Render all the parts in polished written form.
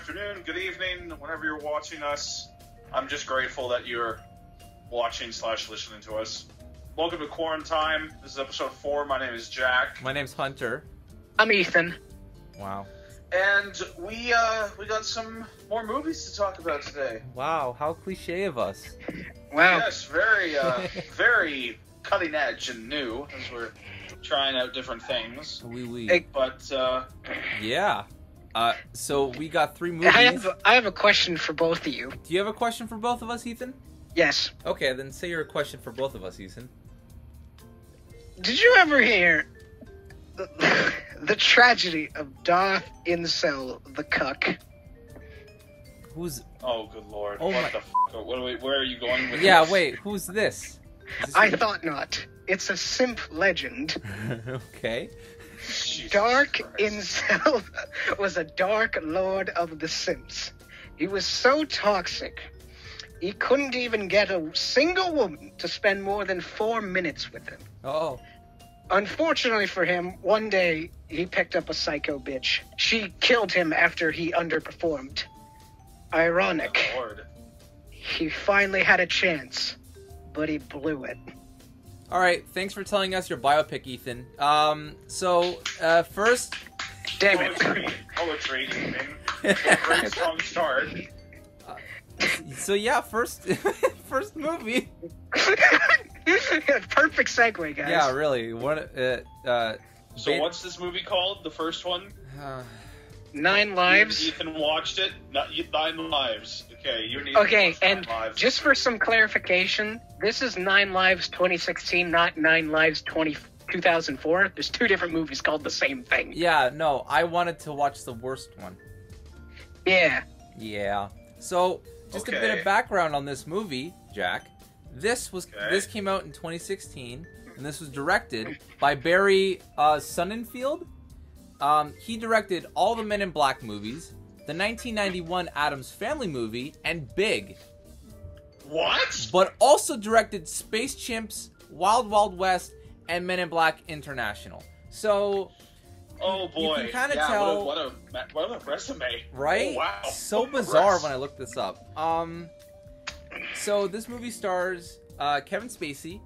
afternoon, good evening, whenever you're watching us. I'm just grateful that you're watching/listening to us. Welcome to QuarinTime. This is episode 4. My name is Jack. My name's Hunter. I'm Ethan. Wow. And we got some more movies to talk about today. Wow, how cliche of us. Wow. Yes, very, very cutting edge and new as we're trying out different things. Oui. But, Yeah. So we got 3 movies. I have a question for both of you. Do you have a question for both of us, Ethan? Yes. Okay, then say your question for both of us, Ethan. Did you ever hear the tragedy of Darth Incel the Cuck? Who's... oh, good lord. Oh what my... the f***? Where are you going with Yeah, this? wait, who's this? I thought not. It's a simp legend. Okay. Jesus Dark Christ. Incel was a dark lord of the simps. He was so toxic, he couldn't even get a single woman to spend more than 4 minutes with him. Oh. Unfortunately for him, one day he picked up a psycho bitch. She killed him after he underperformed. Ironic. Oh, Lord. He finally had a chance, but he blew it. Alright, thanks for telling us your biopic, Ethan. First... Damn it. Poetry, great strong start. So yeah, first movie. Perfect segue, guys. Yeah, really. So what's this movie called? The first one? 9 Lives. Ethan watched it. 9 Lives. Okay, you need to Okay, watch 9 and Lives. just for some clarification, this is 9 Lives 2016, not 9 Lives 2004. There's 2 different movies called the same thing. Yeah, no, I wanted to watch the worst one. Yeah. Yeah. So, just a bit Okay. of background on this movie, Jack. This came out in 2016, and this was directed by Barry Sonnenfeld. He directed all the Men in Black movies, the 1991 Addams Family movie, and Big. What? But also directed Space Chimps, Wild Wild West, and Men in Black International. So, Oh boy. you can kind of yeah, tell... What a resume. Right? Oh, wow. So What a bizarre res- when I looked this up. So this movie stars Kevin Spacey,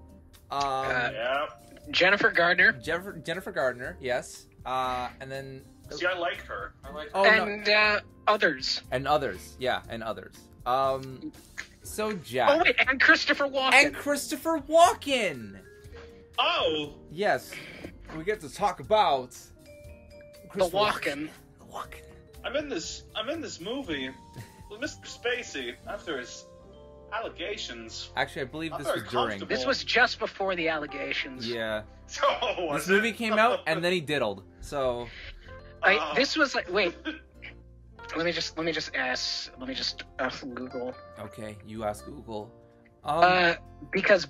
Yeah. Jennifer Gardner. Jennifer Gardner, yes, and then See, I like her. I like her. oh no, And others. and others, yeah, and others. So Jack Oh, wait, and Christopher Walken. and Christopher Walken. Oh! Yes, we get to talk about the Christopher Walken. Walken. I'm in this movie with Mr. Spacey after his allegations. Actually, I believe I'm this very was during. comfortable. This was just before the allegations. Yeah, Oh, was this movie it? came out and then he diddled. So This was like, wait. Let me just ask Google. okay, you ask Google. Because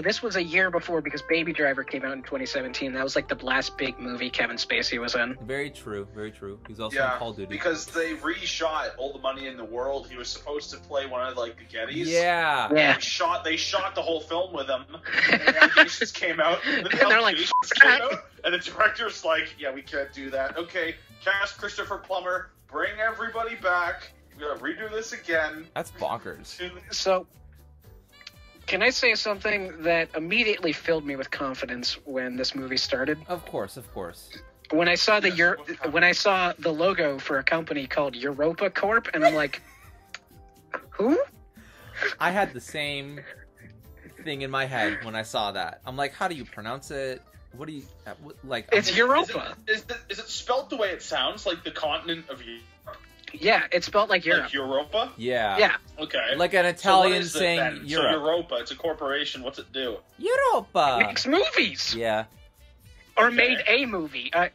this was a year before because Baby Driver came out in 2017. That was like the last big movie Kevin Spacey was in. Very true, very true. He's also Yeah, in Call of Duty. because they reshot All the Money in the World. He was supposed to play one of like the Gettys. Yeah. Yeah. They shot the whole film with him. And the allegations came out. And And they're like, allegations "Fuck came that." out, and the director's like, "Yeah, we can't do that. Okay, cast Christopher Plummer. Bring everybody back. We gotta redo this again." That's bonkers. So, can I say something that immediately filled me with confidence when this movie started? Of course, of course. When I saw Yes, when I saw the logo for a company called Europa Corp, and I'm like, who? I had the same thing in my head when I saw that. I'm like, how do you pronounce it? What do you like? It's Europa. Is it spelled the way it sounds, like the continent of Europe? Yeah, it's spelled like Europe. Like Europa? Yeah. Yeah. Okay. Like an So Italian what is it saying then? Europe. So Europa, it's a corporation. What's it do? Europa. Makes movies. Yeah. Or Okay. made a movie. I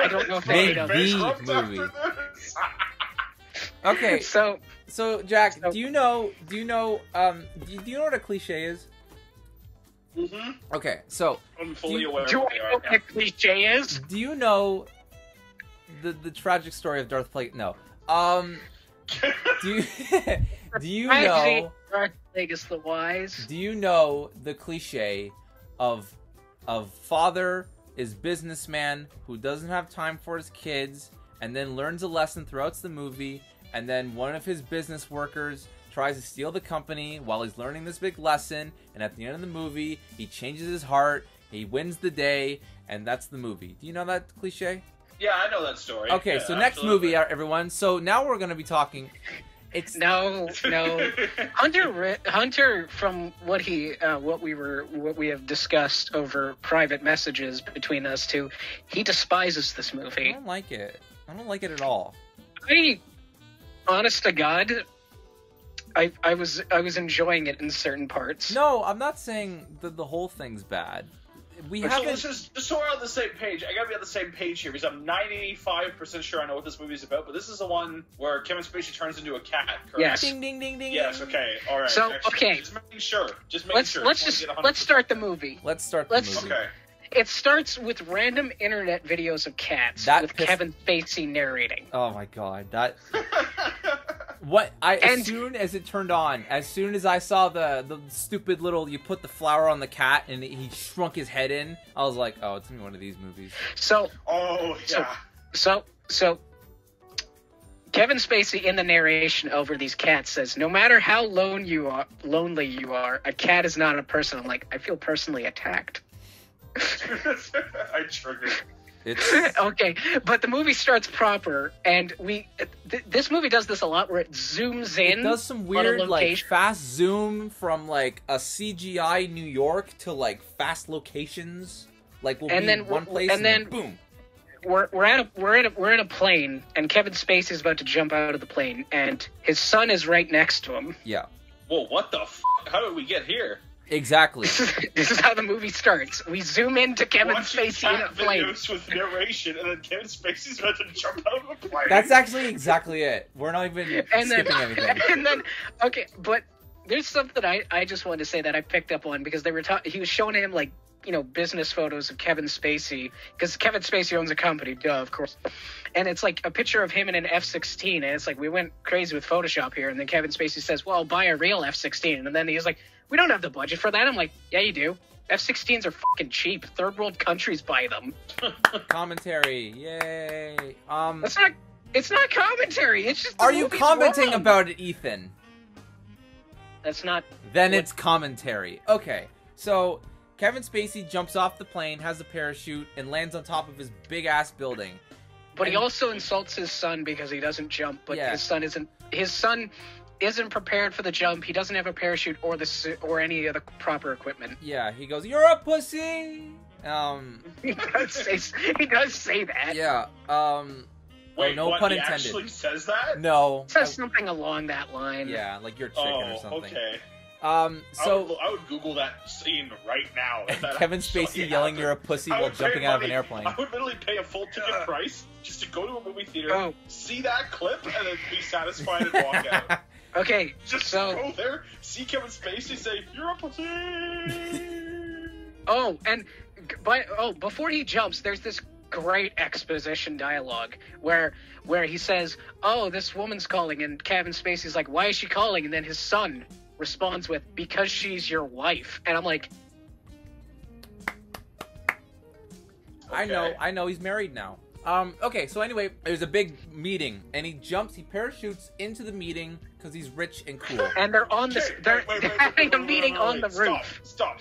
don't know if they Made made a the Bankrupt after movie. this? Okay. So, So Jack, So- do you know what a cliche is? Mhm. Okay. So I'm fully Do- aware do of I what know what a cliche is? do you know the tragic story of Darth Plagueis? No. Do you do you know? Darth Plagueis the Wise. Do you know the cliche of father is businessman who doesn't have time for his kids and then learns a lesson throughout the movie, and then one of his business workers tries to steal the company while he's learning this big lesson, and at the end of the movie, he changes his heart, he wins the day, and that's the movie. Do you know that cliche? Yeah, I know that story. Okay, yeah, so next movie, everyone. So now we're going to be talking... No. Hunter, from what we have discussed over private messages between us two, he despises this movie. I don't like it. I don't like it at all. Honest to God, I was enjoying it in certain parts. No, I'm not saying that the whole thing's bad. Just so we're on the same page. I gotta be on the same page here because I'm 95% sure I know what this movie is about. But this is the one where Kevin Spacey turns into a cat. Correct? Yes. Ding ding ding ding. Yes. Okay. All right. So actually, okay. Just making sure. Let's start the movie. Let's start the movie. Okay. It starts with random internet videos of cats with Kevin Spacey narrating. Oh my god, that. As soon as it turned on, as soon as I saw the stupid little, you put the flower on the cat and he shrunk his head in, I was like, oh, it's gonna be one of these movies. So Kevin Spacey in the narration over these cats says, no matter how lonely you are, a cat is not a person. I'm like, I feel personally attacked. I triggered. Okay, but the movie starts proper, and this movie does this a lot, where it zooms in. It does some weird, like, fast zoom from, like, a CGI New York to, like, fast locations. Like, we'll be in one place, and then boom. We're in a plane, and Kevin Spacey is about to jump out of the plane, and his son is right next to him. Yeah. Whoa, what the f***? How did we get here? Exactly. This is how the movie starts. We zoom into Kevin Spacey in a plane. Videos with narration, and then Kevin Spacey's about to jump out of a plane. That's actually exactly it. We're not even skipping anything. And then, okay, but there's something I just wanted to say that I picked up on, because he was showing him, like, you know, business photos of Kevin Spacey, because Kevin Spacey owns a company, duh, of course. And it's like a picture of him in an F-16, and it's like, we went crazy with Photoshop here, and then Kevin Spacey says, well, I'll buy a real F-16, and then he's like, we don't have the budget for that. I'm like, yeah, you do. F-16s are fucking cheap. Third world countries buy them. Commentary, yay. It's not commentary. It's just. Are you commenting about it, Ethan? That's not. Then it's commentary. Okay, so Kevin Spacey jumps off the plane, has a parachute, and lands on top of his big ass building. But he also insults his son because he doesn't jump. But his son isn't prepared for the jump. He doesn't have a parachute or any of the proper equipment. Yeah, he goes, "You're a pussy." He does say that. Yeah. Wait, no what, pun he intended. Actually says that? No. He says something along that line. Yeah, like you're a chicken or something. Okay. So I would Google that scene right now. Kevin Spacey yelling "You're a pussy" while jumping out of an airplane. I would literally pay a full ticket price just to go to a movie theater, see that clip, and then be satisfied and walk out. Okay, just go there, see Kevin Spacey, say "You're a pussy." Before he jumps, there's this great exposition dialogue where he says, "Oh, this woman's calling," and Kevin Spacey's like, "Why is she calling?" And then his son responds with, "Because she's your wife." And I'm like, okay. I know he's married now. Okay, so anyway, there's a big meeting, and he parachutes into the meeting because he's rich and cool. And they're on this, they're having a meeting on the roof. Stop.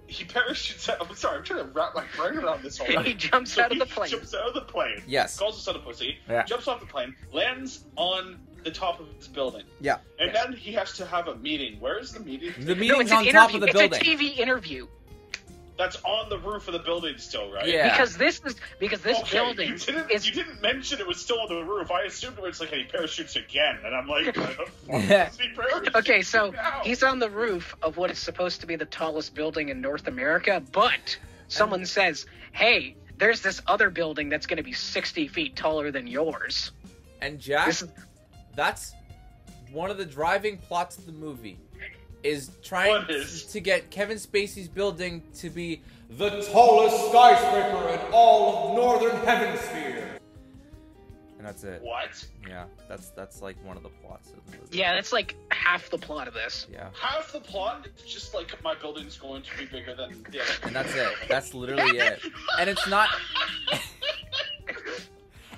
He parachutes out. I'm sorry, I'm trying to wrap my brain around this whole thing. He jumps out of the plane. Jumps out of the plane. Yes. Calls his son a pussy. Yeah. Jumps off the plane. Lands on the top of his building. Yeah. And then he has to have a meeting. Where is the meeting? The meeting's on top of the building. It's a TV interview. That's on the roof of the building still, right? Yeah. Because this building you didn't mention it was still on the roof. I assumed it was like, hey, he parachutes again. And I'm like, why the fuck does he parachute? Okay, so now? he's on the roof of what is supposed to be the tallest building in North America, but someone says, hey, there's this other building that's going to be 60 feet taller than yours. And Jack, that's one of the driving plots of the movie. Is trying to get Kevin Spacey's building to be the tallest skyscraper in all of Northern Hemisphere. And that's it. What? Yeah, that's like one of the plots of the movie. Yeah, that's like half the plot of this. Yeah. Half the plot is just like my building's going to be bigger than the other. And that's it. That's literally it. And it's not...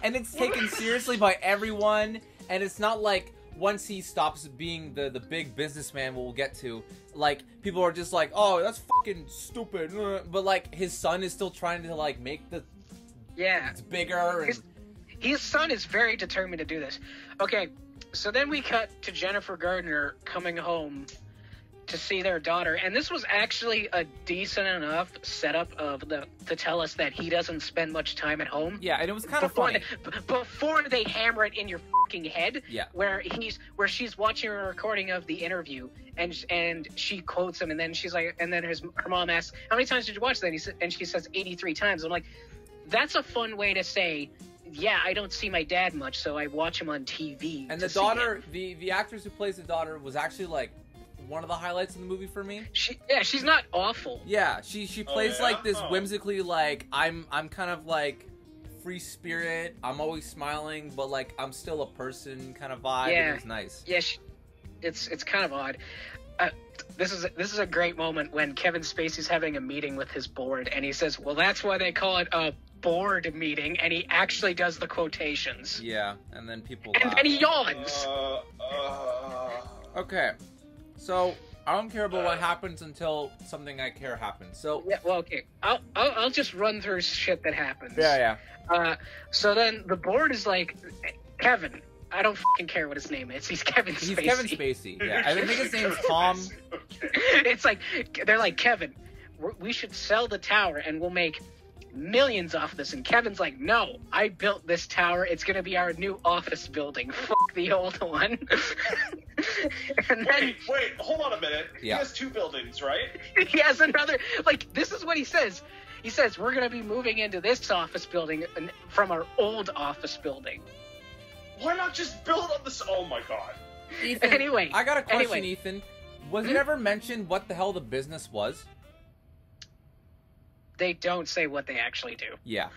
and it's taken seriously by everyone, and it's not like once he stops being the big businessman we'll get to, like, people are just like, oh, that's fucking stupid, but like his son is still trying to like make the it's bigger, and his son is very determined to do this. Okay, so then we cut to Jennifer Gardner coming home to see their daughter, and this was actually a decent enough setup to tell us that he doesn't spend much time at home. Yeah, and it was kind of funny. Before they hammer it in your fucking head, where she's watching a recording of the interview, and she quotes him, and then she's like, and then her mom asks, how many times did you watch that? And she says 83 times. I'm like, that's a fun way to say, yeah, I don't see my dad much, so I watch him on TV. And the daughter, the actress who plays the daughter was actually like one of the highlights in the movie for me. She's not awful. Yeah, she plays like this whimsically, like, I'm kind of like free spirit, I'm always smiling, but like I'm still a person kind of vibe. Yeah. It was nice. Yeah, it's kind of odd. This is a great moment when Kevin Spacey's having a meeting with his board, and he says, well, that's why they call it a board meeting, and he actually does the quotations. Yeah, and then people laugh. And he yawns. Okay. So, I don't care about what happens until something I care happens. So yeah, well, okay. I'll just run through shit that happens. Yeah. So then the board is like, Kevin. I don't fucking care what his name is. He's Kevin Spacey. He's Kevin Spacey. Yeah, I think his name's Tom. It's like they're like, Kevin, we should sell the tower and we'll make millions off this. And Kevin's like, no, I built this tower. It's gonna be our new office building. Fuck the old one. And then, wait, hold on a minute. Yeah. He has 2 buildings, right? He has another. Like, this is what he says. He says, we're gonna be moving into this office building from our old office building. Why not just build on this? Oh my god. Ethan, anyway, I got a question, Ethan. Was it ever mentioned what the hell the business was? They don't say what they actually do. Yeah.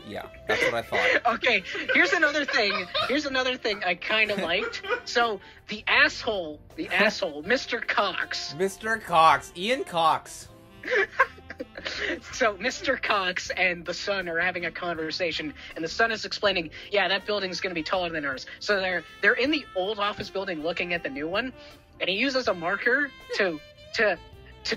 Yeah, that's what I thought. Okay, here's another thing I kind of liked. So, the asshole, Mr. Cox. Mr. Cox. Ian Cox. So Mr. Cox and the son are having a conversation, and the son is explaining, yeah, that building's going to be taller than ours. So they're in the old office building looking at the new one, and he uses a marker to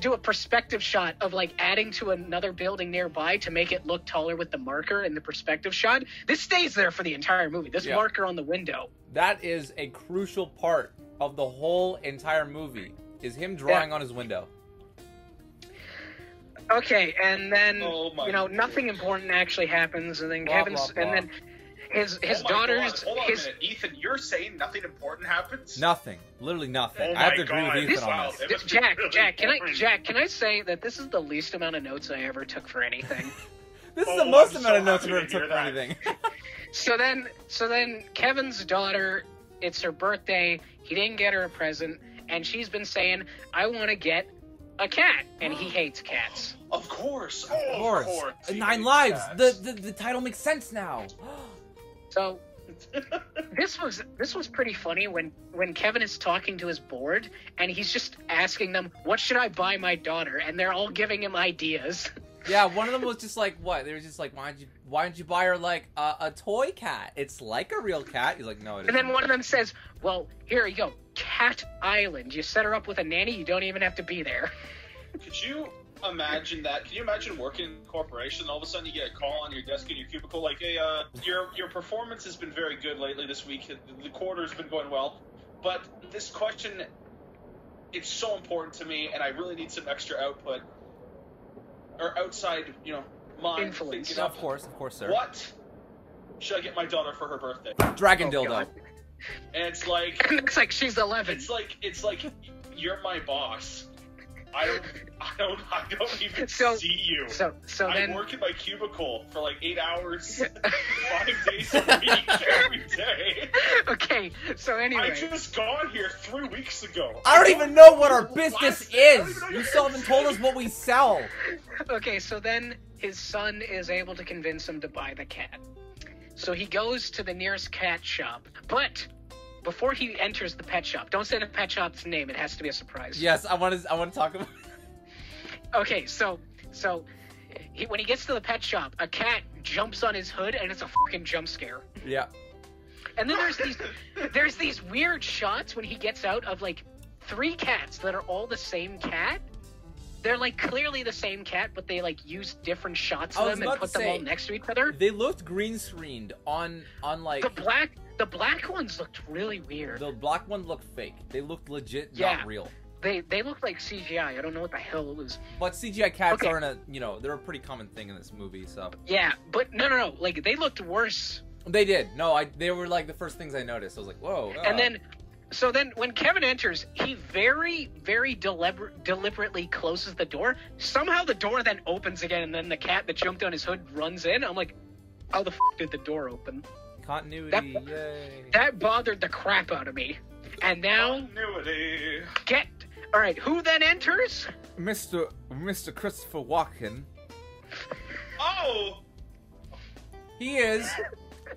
do a perspective shot of like adding to another building nearby to make it look taller with the marker in the perspective shot. This stays there for the entire movie. This marker on the window. That is a crucial part of the whole entire movie, is him drawing on his window. Okay, and then nothing important actually happens, and then and then his daughter's. Hold on a minute, Ethan. You're saying nothing important happens? Nothing, literally nothing. Oh I have to agree with Ethan on this. Jack, can I say that this is the least amount of notes I ever took for anything? This is the most amount of notes I ever took for anything. So then Kevin's daughter, it's her birthday. He didn't get her a present, and she's been saying, "I want to get a cat," and he hates cats. Of course. 9 Lives. The title makes sense now. So this was pretty funny when Kevin is talking to his board and he's just asking them, what should I buy my daughter? And they're all giving him ideas. Yeah, one of them was just like, what? They were just like, why don't you buy her like a toy cat? It's like a real cat. He's like, no, it isn't. And then one of them says, well, here you go, Cat Island. You set her up with a nanny, you don't even have to be there. Could you imagine that? Can you imagine working in a corporation and all of a sudden you get a call on your desk in your cubicle like, hey, your performance has been very good lately this week. The quarter's been going well. But this question, it's so important to me, and I really need some extra output. Or outside, mind influence. Of course, sir. What should I get my daughter for her birthday? Dragon dildo. God. And it's like... it's like she's 11. It's like you're my boss. I don't even see you. So then I work in my cubicle for like 8 hours, 5 days a week, every day. Okay, so anyway. I just got here 3 weeks ago. I don't even know what our business is. You still haven't told us what we sell. Okay, so then his son is able to convince him to buy the cat. So he goes to the nearest cat shop, but before he enters the pet shop, don't say the pet shop's name. It has to be a surprise. Yes, I want to talk about. Okay, so when he gets to the pet shop, a cat jumps on his hood, and it's a fucking jump scare. Yeah. And then there's these weird shots when he gets out of like 3 cats that are all the same cat. They're like clearly the same cat, but they like use different shots of them and put them all next to each other. They looked green screened on like the black ones looked really weird. The black ones looked fake. They looked legit, not real. They look like CGI. I don't know what the hell it was. But CGI cats aren't they're a pretty common thing in this movie, so. Yeah, but no. Like they looked worse. They did. No, they were like the first things I noticed. I was like, whoa. And then when Kevin enters, he very, very deliberately closes the door. Somehow the door then opens again, and then the cat that jumped on his hood runs in. I'm like, how the f*** did the door open? Continuity, yay. That bothered the crap out of me. And now... Continuity. All right, who then enters? Mr. Christopher Walken. Oh! He is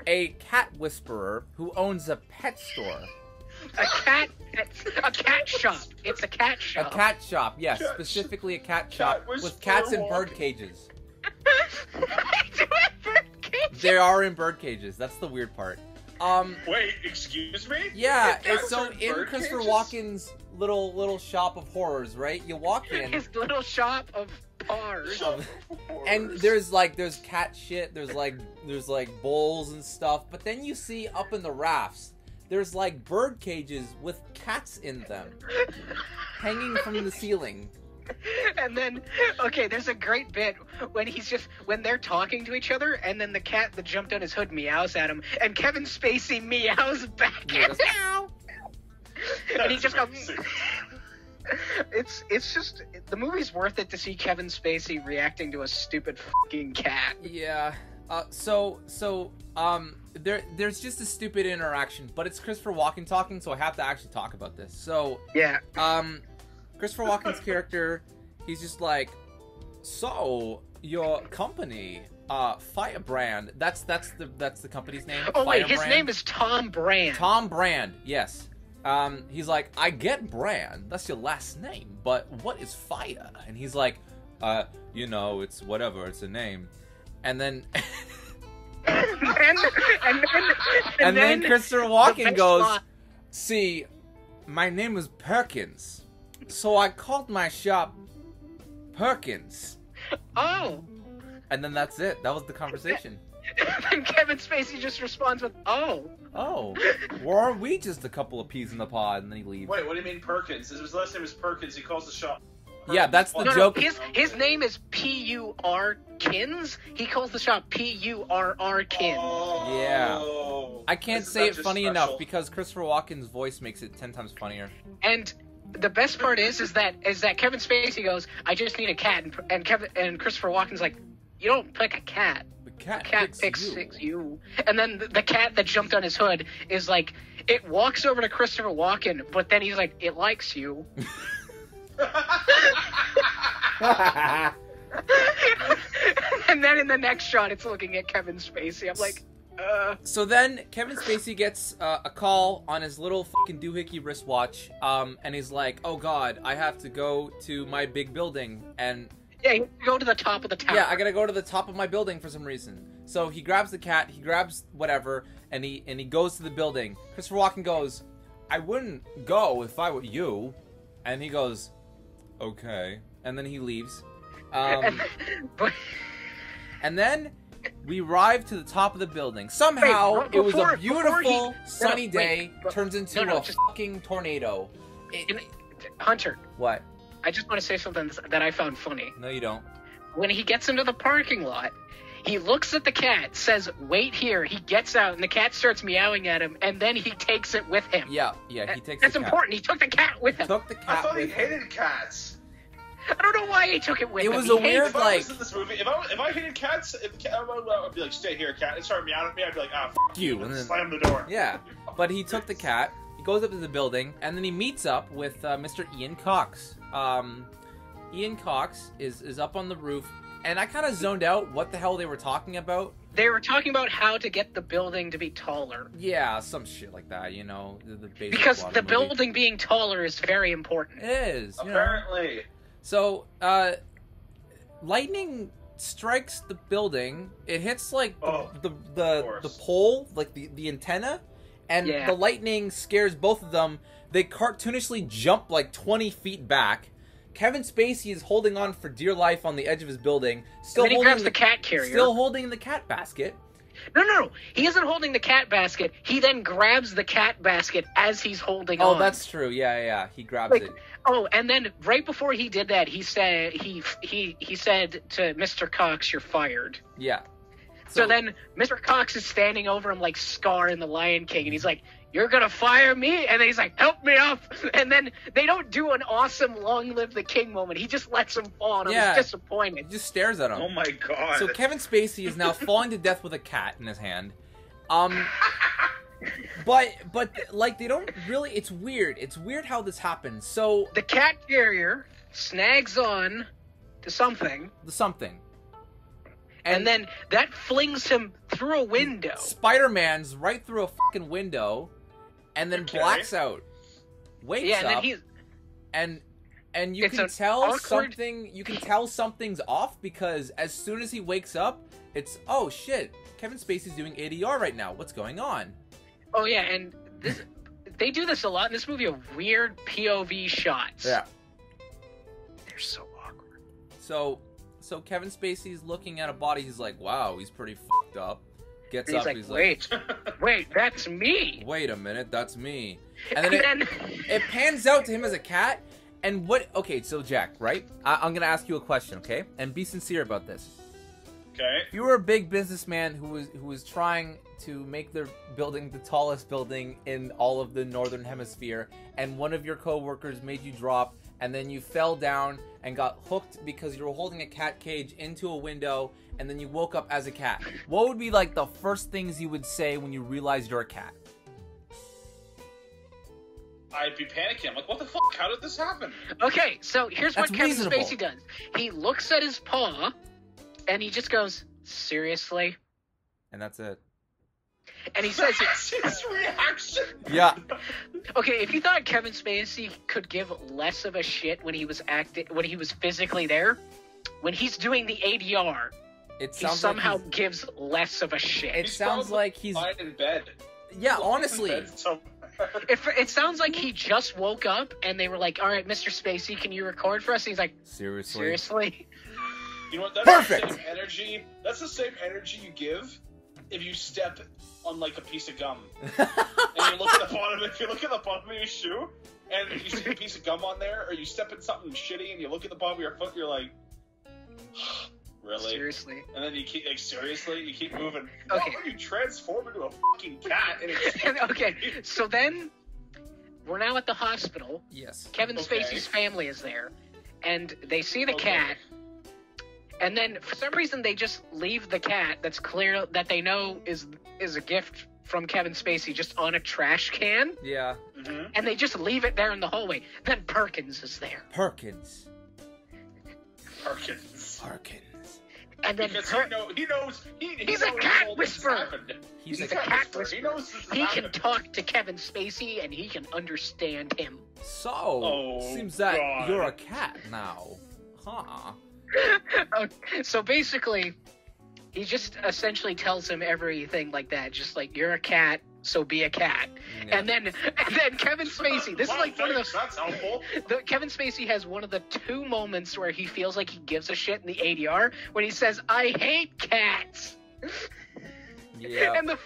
a cat whisperer who owns a pet store. A cat shop. It's a cat shop. A cat shop, yes. Specifically a cat shop with cats in bird cages. They are in bird cages. That's the weird part. Wait, excuse me? Yeah, so in Christopher Walken's little shop of horrors, right? You walk in. His little shop of bars. And there's cat shit. There's like bowls and stuff. But then you see up in the rafts, there's like bird cages with cats in them, hanging from the ceiling. And then, there's a great bit when they're talking to each other, and then the cat that jumped on his hood meows at him, and Kevin Spacey meows back. Yeah, goes, meow. And he just goes. It's just the movie's worth it to see Kevin Spacey reacting to a stupid fucking cat. Yeah. There's just a stupid interaction, but it's Christopher Walken talking, so I have to actually talk about this. So yeah. Christopher Walken's character, he's just like, so your company, Firebrand. That's the company's name. Oh wait, Firebrand. his name is Tom Brand. Tom Brand, yes. He's like, I get Brand. That's your last name, but what is fire? And he's like, it's whatever. It's a name. And then. and then Christopher Walken goes, see, my name is Perkins, so I called my shop Perkins. Oh. And then that's it. That was the conversation. And Kevin Spacey just responds with, oh. Oh. Or are we just a couple of peas in the pod? And then he leaves. Wait, what do you mean Perkins? His last name is Perkins. He calls the shop Perkins. Yeah, that's the joke. His name is P.U.R. Kins. He calls the shop P.U.R.R. Kins. Oh. Yeah. I can't say it funny enough because Christopher Walken's voice makes it 10 times funnier. And the best part is that Kevin Spacey goes, I just need a cat, and Christopher Walken's like, you don't pick a cat. The cat picks you. And then the cat that jumped on his hood is like, it walks over to Christopher Walken, but then he's like, it likes you. And then in the next shot, it's looking at Kevin Spacey. I'm like, So then Kevin Spacey gets a call on his little fucking doohickey wristwatch, and he's like, oh god, I have to go to my big building, and... Yeah, you go to the top of the tower. Yeah, I gotta go to the top of my building for some reason. So he grabs the cat, he grabs whatever, and he goes to the building. Christopher Walken goes, I wouldn't go if I were you. And he goes, okay. And then he leaves. And then we arrive to the top of the building. Somehow, it was a beautiful, sunny day, turns into a fucking tornado. Hunter. What? I just want to say something that I found funny. No, you don't. When he gets into the parking lot, he looks at the cat, says, wait here. He gets out, and the cat starts meowing at him, and then he takes it with him. Yeah, he takes the cat. That's important. He took the cat with him. I thought he hated cats. I don't know why he took it with him. It was a weird, if I was in this movie, if I hated cats, I'd be like, stay here, cat. And started meowing at me, I'd be like, ah, fuck you, and then slam the door. Yeah, but he took the cat, he goes up to the building, and then he meets up with Mr. Ian Cox. Ian Cox is up on the roof, and I kind of zoned out what the hell they were talking about. They were talking about how to get the building to be taller. Yeah, some shit like that, you know. The basic because the movie. Building being taller is very important. It is. Apparently. So, lightning strikes the building. It hits like the course. pole, like the antenna, and the lightning scares both of them. They cartoonishly jump like 20 feet back. Kevin Spacey is holding on for dear life on the edge of his building. Still holding he grabs the cat carrier. Still holding the cat basket. No. He isn't holding the cat basket. He then grabs the cat basket as he's holding on. Oh, that's true. Yeah. He grabs it. Oh, and then right before he did that, he said he said to Mr. Cox, "You're fired." Yeah. So then Mr. Cox is standing over him like Scar in The Lion King, and he's like, "You're gonna fire me?" And then he's like, "Help me up!" And then they don't do an awesome "Long Live the King" moment. He just lets him fall, and I was disappointed. He just stares at him. Oh my god! So Kevin Spacey is now falling to death with a cat in his hand. But like they don't really. It's weird. It's weird how this happens. So the cat carrier snags on to something. And then that flings him through a window. Spider-Man's right through a fucking window, and then blacks out. Wakes up, and you can tell something. You can tell something's off because as soon as he wakes up, it's oh shit, Kevin Spacey's doing ADR right now. What's going on? Oh yeah, and they do this a lot in this movie of weird POV shots. Yeah, they're so awkward. So Kevin Spacey's looking at a body. He's like, "Wow, he's pretty fucked up." Gets up. He's like, "Wait, that's me." Wait a minute, that's me. And then it pans out to him as a cat. And what? Okay, so Jack, right? I'm gonna ask you a question, okay? And be sincere about this. Okay. If you were a big businessman who was trying to make their building the tallest building in all of the northern hemisphere, and one of your coworkers made you drop, and then you fell down and got hooked because you were holding a cat cage into a window, and then you woke up as a cat. What would be like the first things you would say when you realized you're a cat? I'd be panicking. I'm like, what the fuck? How did this happen? Okay, so here's what Kevin reasonable. Spacey does. He looks at his paw, and he just goes, "Seriously?" And that's it. And he says That's his reaction. Yeah. Okay, if you thought Kevin Spacey could give less of a shit when he was physically there, when he's doing the ADR, he somehow gives less of a shit. It sounds like he's in bed. Yeah, honestly. It sounds like he just woke up and they were like, "All right, Mr. Spacey, can you record for us?" And he's like, "Seriously?" You know what? That's Perfect. The same energy. That's the same energy you give if you step on like a piece of gum and you look at the bottom. If you look at the bottom of your shoe and you see a piece of gum on there, or you step in something shitty and you look at the bottom of your foot, you're like, really? Seriously? And then you keep seriously, you keep moving. Okay. How are you transform into a fucking cat? Okay, so then we're now at the hospital. Yes. Kevin Spacey's family is there, and they see the cat. And then, for some reason, they just leave the cat that's clear that they know is a gift from Kevin Spacey just on a trash can. Yeah. Mm-hmm. And they just leave it there in the hallway. Then Perkins is there. Perkins. And then he's a cat whisperer. He's a cat whisperer. He knows this He can talk to Kevin Spacey and he can understand him. So, seems that you're a cat now. Huh. Okay, so basically, he just essentially tells him everything like that, just like, "You're a cat, so be a cat." Yeah. And then Kevin Spacey, this is like one of the... That's helpful. Kevin Spacey has one of the 2 moments where he feels like he gives a shit in the ADR, when he says, "I hate cats." Yeah. And the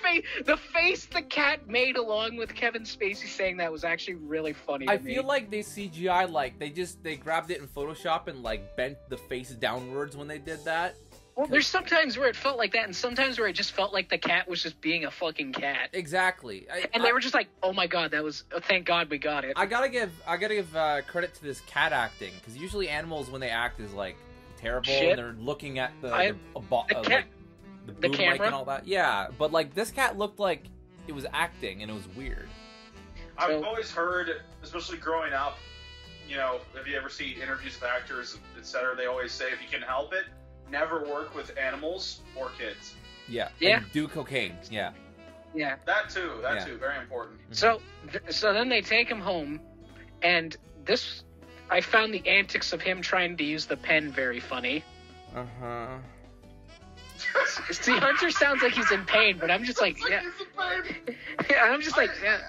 face the cat made along with Kevin Spacey saying that was actually really funny to me. I feel like they CGI, like, they grabbed it in Photoshop and, like, bent the face downwards when they did that. Well, there's sometimes where it felt like that, and sometimes where it just felt like the cat was just being a fucking cat. Exactly. And they were just like, "Oh my god, that was... thank god we got it." I gotta give credit to this cat acting, because usually animals, when they act, is, like, terrible, and they're looking at the camera and all that. Yeah, but like this cat looked like it was acting, and it was weird. I've always heard, especially growing up, you know, if you ever see interviews with actors, etc., they always say, if you can help it, never work with animals or kids. Yeah. Yeah. And do cocaine. Yeah. Yeah. That too, very important. So then they take him home, and I found the antics of him trying to use the pen very funny. Uh-huh. See, Hunter sounds like he's in pain, but I'm just like, yeah. Yeah, I'm just like, yeah.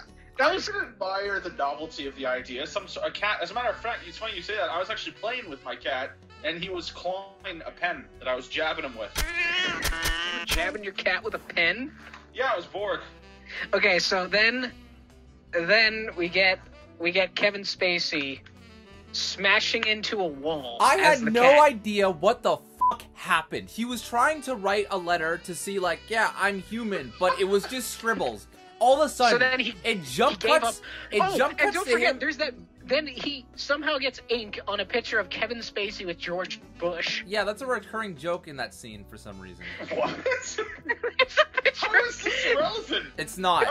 I can admire the novelty of the idea. A cat. As a matter of fact, it's funny you say that. I was actually playing with my cat, and he was clawing a pen that I was jabbing him with. You were jabbing your cat with a pen? Yeah, I was bored. Okay, so then we get Kevin Spacey smashing into a wall. I had no idea what the fuck happened. He was trying to write a letter to see, like, yeah, I'm human, but it was just scribbles. All of a sudden, so then it jump cuts. And don't forget, there's that. Then he somehow gets ink on a picture of Kevin Spacey with George Bush. Yeah, that's a recurring joke in that scene for some reason. What? It's a picture. How is this relevant? It's not.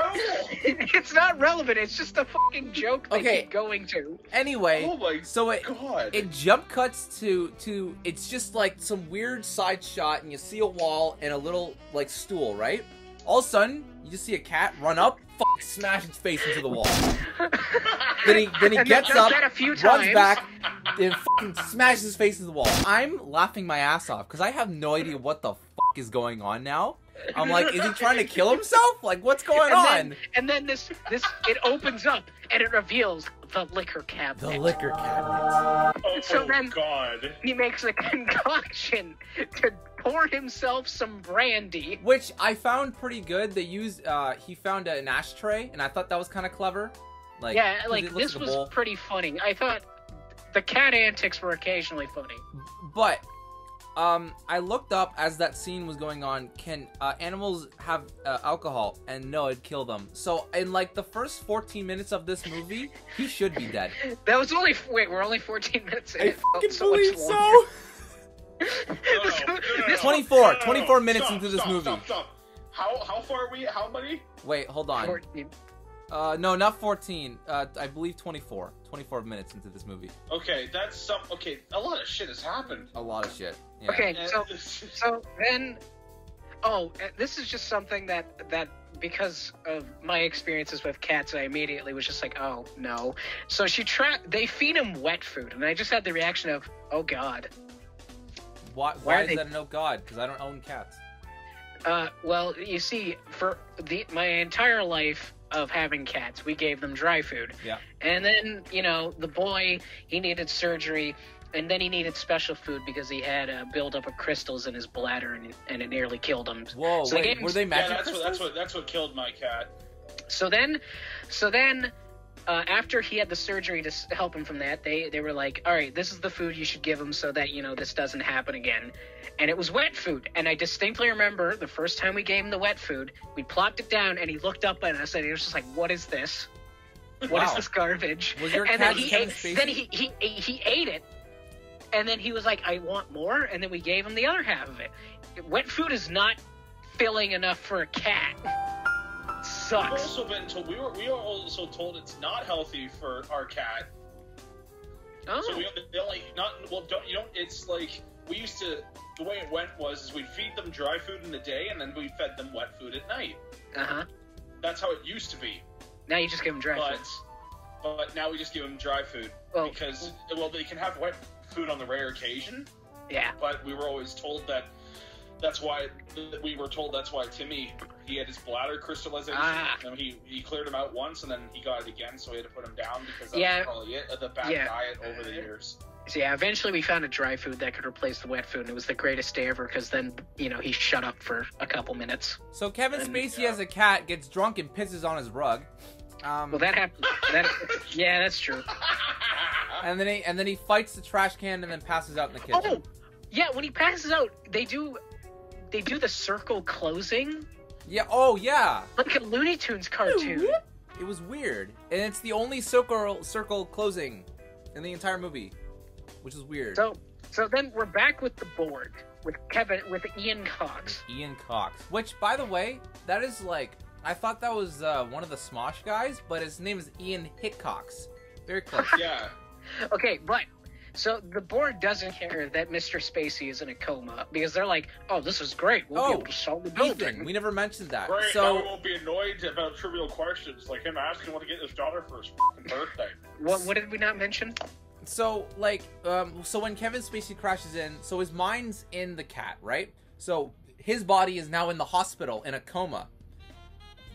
It's not relevant. It's just a fucking joke they keep going to. Anyway, oh my so God. it jump cuts to it's just like some weird side shot, and you see a wall and a little like stool, right? All of a sudden, you just see a cat run up, smash its face into the wall. then he gets up, runs back, and fucking smashes his face into the wall. I'm laughing my ass off because I have no idea what the fuck is going on now. I'm like, is he trying to kill himself? Like, what's going on? And then this it opens up and it reveals the liquor cabinet. The liquor cabinet. Oh, so then God. He makes a concoction to pour himself some brandy, which I found pretty good. They used he found an ashtray, and I thought that was kind of clever. Like, yeah, like this was pretty funny. I thought the cat antics were occasionally funny. But I looked up as that scene was going on, can animals have alcohol? And no, it'd kill them. So in like the first 14 minutes of this movie, he should be dead. That was only, we're only 14 minutes in. I fucking believe so. 24 minutes into this movie. Stop. How far are we? How many? Wait, hold on. 14. No, not 14. I believe 24. 24 minutes into this movie. Okay, that's okay, a lot of shit has happened. A lot of shit. Yeah. Okay, so then, this is just something that because of my experiences with cats, I immediately was just like, oh no. So they feed him wet food, and I just had the reaction of, oh God. Why is that an oh God? Because I don't own cats. Well, you see, for my entire life of having cats, we gave them dry food. Yeah. And then, the boy, he needed surgery, and then he needed special food because he had a buildup of crystals in his bladder, and it nearly killed him. Whoa, so wait, were they magic crystals? That's what killed my cat. So then, after he had the surgery to help him from that, they were like, all right, this is the food you should give him so that, this doesn't happen again. And it was wet food. And I distinctly remember the first time we gave him the wet food, we plopped it down, and he looked up at us, and he was just like, what is this? What is this garbage? Was your and cat then he ate it, and then he was like, I want more, and then we gave him the other half of it. Wet food is not filling enough for a cat. Sucks. We were also told it's not healthy for our cat. Oh. So it's like, we used to, the way it went was we'd feed them dry food in the day, and then we fed them wet food at night. Uh-huh. That's how it used to be. Now you just give them dry food. But now we just give them dry food. Because they can have wet food on the rare occasion. Yeah. But we were always told that's why Timmy, he had his bladder crystallization. And he cleared him out once, and then he got it again, so we had to put him down because that was probably it, the bad diet over the years. So yeah, eventually we found a dry food that could replace the wet food, and it was the greatest day ever because then, he shut up for a couple minutes. So Kevin Spacey as a cat gets drunk and pisses on his rug. Well, that happened. Yeah, that's true. And then he fights the trash can and then passes out in the kitchen. Oh, yeah, when he passes out, they do the circle closing. Yeah. Oh, yeah. Like a Looney Tunes cartoon. It was weird, and it's the only circle closing in the entire movie, which is weird. So then we're back with the board with Ian Cox. Ian Cox, which, by the way, that is like, I thought that was one of the Smosh guys, but his name is Ian Hitcox. Very close. Yeah. Okay, but so the board doesn't care that Mr. Spacey is in a coma because they're like, oh, this is great. We'll be able to solve the building. We never mentioned that. Great, so now we won't be annoyed about trivial questions like him asking what to get his daughter for his birthday. What did we not mention? So, so when Kevin Spacey crashes in, so his mind's in the cat, right? So his body is now in the hospital in a coma.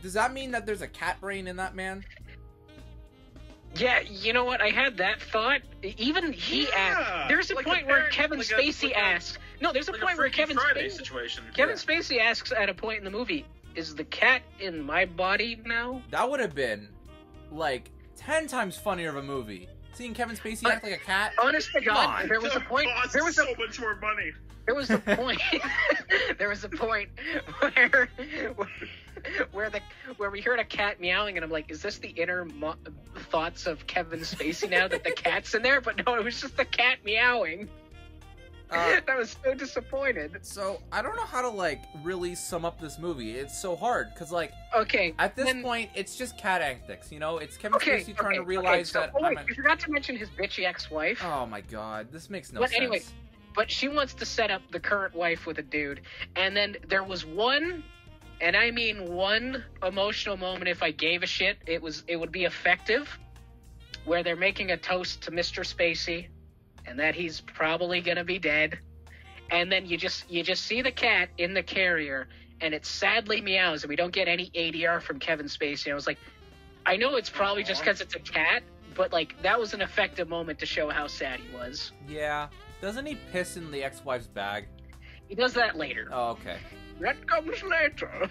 Does that mean that there's a cat brain in that man? Yeah, you know what? I had that thought. Even he asked. There's a point where Kevin Spacey asks. No, there's a point where Kevin Spacey asks at a point in the movie, "Is the cat in my body now?" That would have been like 10 times funnier of a movie. Seeing Kevin Spacey act like a cat. Honest to God, there was a point. There was so much more money. There was a point. There was a point where we heard a cat meowing, and I'm like, "Is this the inner thoughts of Kevin Spacey now that the cat's in there?" But no, it was just the cat meowing. I was so disappointed. So I don't know how to like really sum up this movie. It's so hard because like okay, at this point it's just cat antics. You know, it's Kevin Spacey trying to realize that. Oh wait, you forgot to mention his bitchy ex-wife. Oh my God, this makes no sense. But anyway. But she wants to set up the current wife with a dude. And then there was one, and I mean one, emotional moment, if I gave a shit, it would be effective, where they're making a toast to Mr. Spacey, and that he's probably going to be dead. And then you just see the cat in the carrier, and it sadly meows, and we don't get any ADR from Kevin Spacey. And I was like, I know it's probably just because it's a cat, but like that was an effective moment to show how sad he was. Yeah. Doesn't he piss in the ex-wife's bag? He does that later. Oh, okay. That comes later.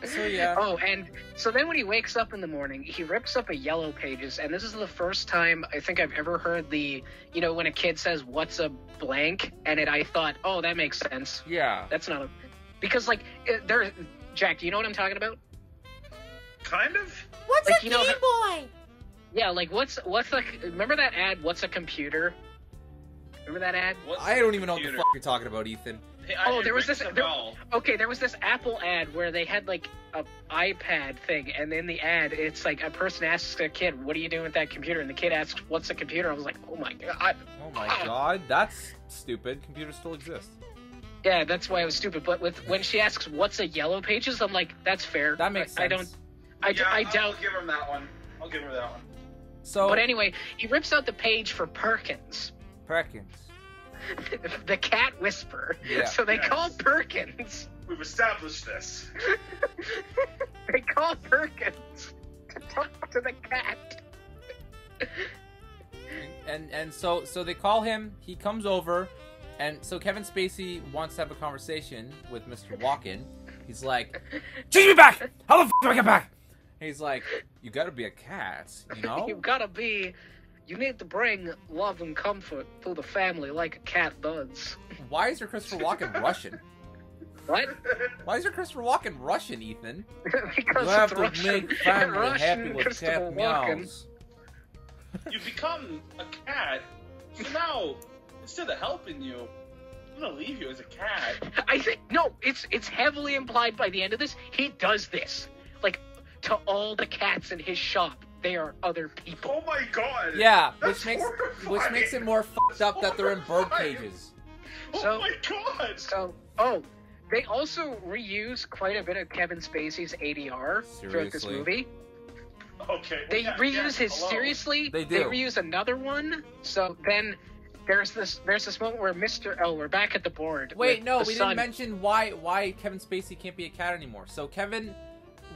So, yeah. Oh, and so then when he wakes up in the morning, he rips up a Yellow Pages, and this is the first time I think I've ever heard when a kid says, "What's a blank?" And I thought, oh, that makes sense. Yeah. That's not because, like, Jack, do you know what I'm talking about? Kind of. What's like, a Game Boy? Yeah, like, remember that ad, "What's a computer"? Remember that ad? I don't even know what the fuck you're talking about, Ethan. Hey, there was this Apple ad where they had like a iPad thing, and in the ad, it's like a person asks a kid, "What are you doing with that computer?" And the kid asks, "What's a computer?" I was like, "Oh my God." Oh my God, that's stupid. Computers still exist. Yeah, that's why it was stupid. But when she asks, "What's a Yellow Pages?" I'm like, "That's fair." That makes sense. I doubt. I'll give him that one. So, but anyway, he rips out the page for Perkins. The cat whisperer. Yeah. So they call Perkins. We've established this. They call Perkins to talk to the cat. And so they call him. He comes over, and so Kevin Spacey wants to have a conversation with Mr. Walken. He's like, "Change me back! How the f*** do I get back?" And he's like, "You gotta be a cat, you know? You need to bring love and comfort to the family like a cat does." Why is your Christopher Walken Russian? What? Why is your Christopher Walken Russian, Ethan? Because you have it's to Russian, make family Russian happy with Christopher cat Walken. meows. You become a cat, so now, instead of helping you, I'm gonna leave you as a cat. I think, no, it's heavily implied by the end of this, he does this. Like, to all the cats in his shop. They are other people. Oh my God! Yeah, That's which horrifying. makes it more fucked up that they're in bird cages. Oh my God! They also reuse quite a bit of Kevin Spacey's ADR throughout this movie. Okay. They reuse his seriously. They do. They reuse another one. So then there's this moment where we're back at the board. Wait, no, we son. didn't mention why Kevin Spacey can't be a cat anymore. So Kevin,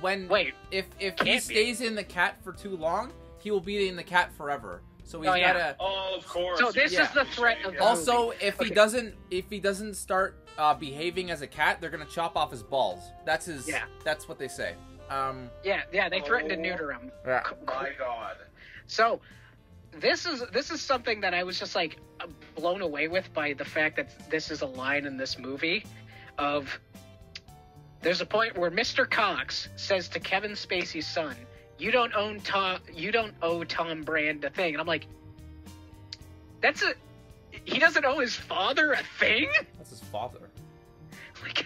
if he stays in the cat for too long, he will be in the cat forever. So he's gotta. Oh, of course. So this is the threat of the also, movie. if he doesn't start behaving as a cat, they're gonna chop off his balls. That's his. Yeah. That's what they say. They threatened to neuter him. Yeah. My God. So this is something that I was just like blown away with by the fact that this is a line in this movie of there's a point where Mr. Cox says to Kevin Spacey's son, you don't owe Tom Brand a thing. And I'm like, he doesn't owe his father a thing? That's his father. Like,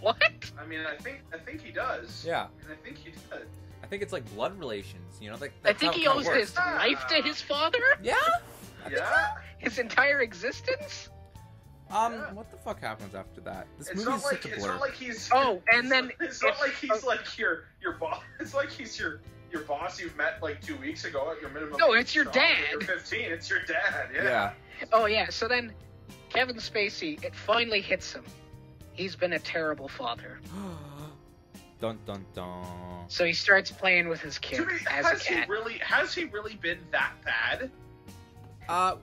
what? I mean, I think he does. Yeah. And I think he does. I think it's like blood relations, you know? Like, I think he owes his life to his father? Yeah? Yeah? His entire existence? What the fuck happens after that? This movie's such a blur. It's not like he's... Oh, and then... It's not like he's like your boss. It's like he's your boss you've met like 2 weeks ago at your minimum... No, it's your dad. You're 15. It's your dad, Yeah. Oh, yeah. So then Kevin Spacey, it finally hits him. he's been a terrible father. Dun dun dun. So he starts playing with his kid as a cat. Has he really been that bad?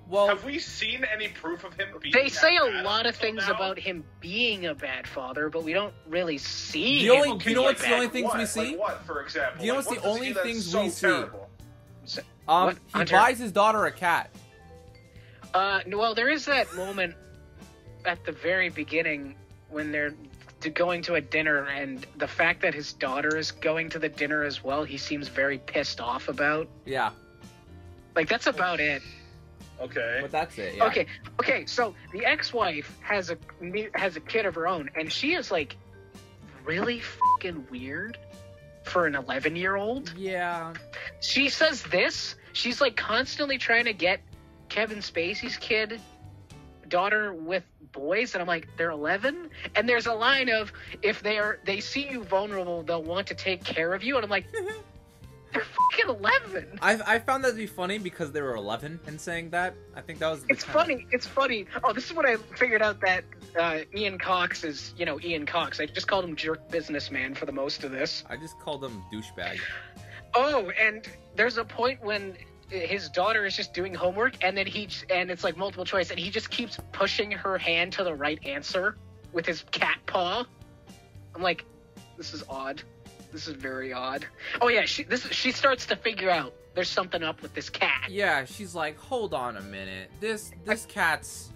Well, have we seen any proof of him being They say that a bad lot of until things now? about him being a bad father, but we don't really see The him. only- you know what's the only things we What? see? Like what, for example? You know Like, what's what the does only he do that's things so we see? terrible? What, he Hunter? buys his daughter a cat. Well, there is that moment at the very beginning when they're going to a dinner, and the fact that his daughter is going to the dinner as well, he seems very pissed off about. Yeah, Like, that's about it. Okay. but that's it. Yeah. Okay. So the ex-wife has a kid of her own, and she is like really fucking weird for an 11-year-old. Yeah. She says this. She's like constantly trying to get Kevin Spacey's daughter with boys, and I'm like, they're 11. And there's a line of, if they see you vulnerable, they'll want to take care of you. And I'm like, they're fucking 11. I found that to be funny because they were 11 and saying that. I think that was. It's funny. It's funny. Oh, this is what I figured out that Ian Cox is, Ian Cox. I just called him jerk businessman for the most of this. I just called them douchebag. Oh, and there's a point when his daughter is just doing homework, and then and it's like multiple choice, and he just keeps pushing her hand to the right answer with his cat paw. I'm like, this is odd. This is very odd. Oh yeah, she starts to figure out there's something up with this cat. Yeah, she's like, hold on a minute. This cat's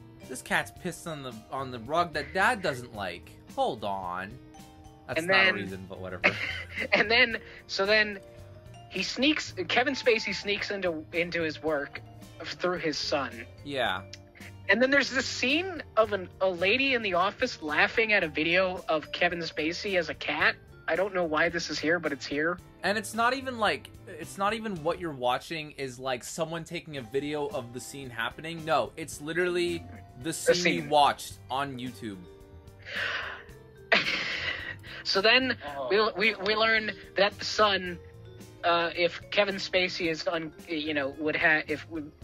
pissed on the rug that Dad doesn't like. Hold on. That's And not then- a reason, but whatever. And then Kevin Spacey sneaks into his work through his son. Yeah. And then there's this scene of a lady in the office laughing at a video of Kevin Spacey as a cat. I don't know why this is here, but it's here. And it's not even what you're watching is like someone taking a video of the scene happening. No, it's literally the scene you watched on YouTube. So then we learn that the son, if Kevin Spacey is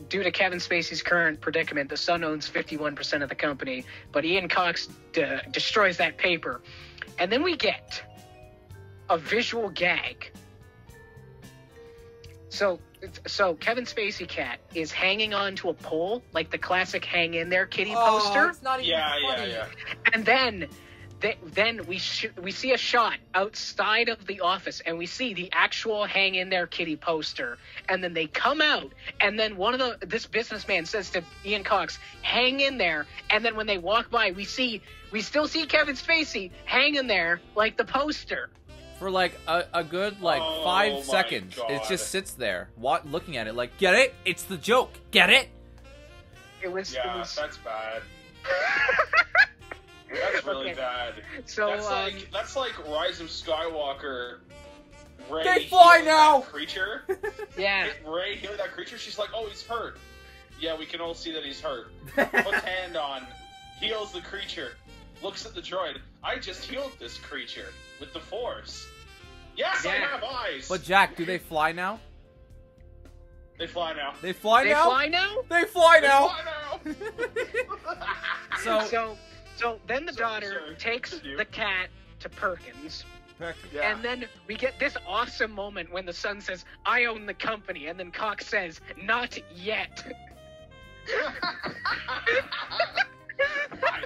due to Kevin Spacey's current predicament, the son owns 51% of the company, but Ian Cox destroys that paper, and then we get a visual gag. So Kevin Spacey cat is hanging onto a pole, like the classic "Hang in There" kitty poster. It's not even funny. Yeah. And then we see a shot outside of the office, and we see the actual "Hang in There" kitty poster. And then they come out, and then this businessman says to Ian Cox, "Hang in there." And then when they walk by, we still see Kevin Spacey hanging there like the poster. For like a good 5 seconds. God. It just sits there, looking at it like, get it? It's the joke. Get it? That's bad. That's really Okay. bad. So That's like Rise of Skywalker. Rey They fly healing now! that creature. yeah. Rey healing that creature. She's like, oh, he's hurt. Yeah, we can all see that he's hurt. Puts hand on, heals the creature. Looks at the droid. I just healed this creature with the Force. Yes, I Yeah. have eyes. But Jack, do they fly now? They fly now. They fly They now? fly now? They fly They now! fly now. So then the daughter sorry. takes Continue. the cat to Perkins. Yeah. And then we get this awesome moment when the son says, "I own the company," and then Cox says, "Not yet." I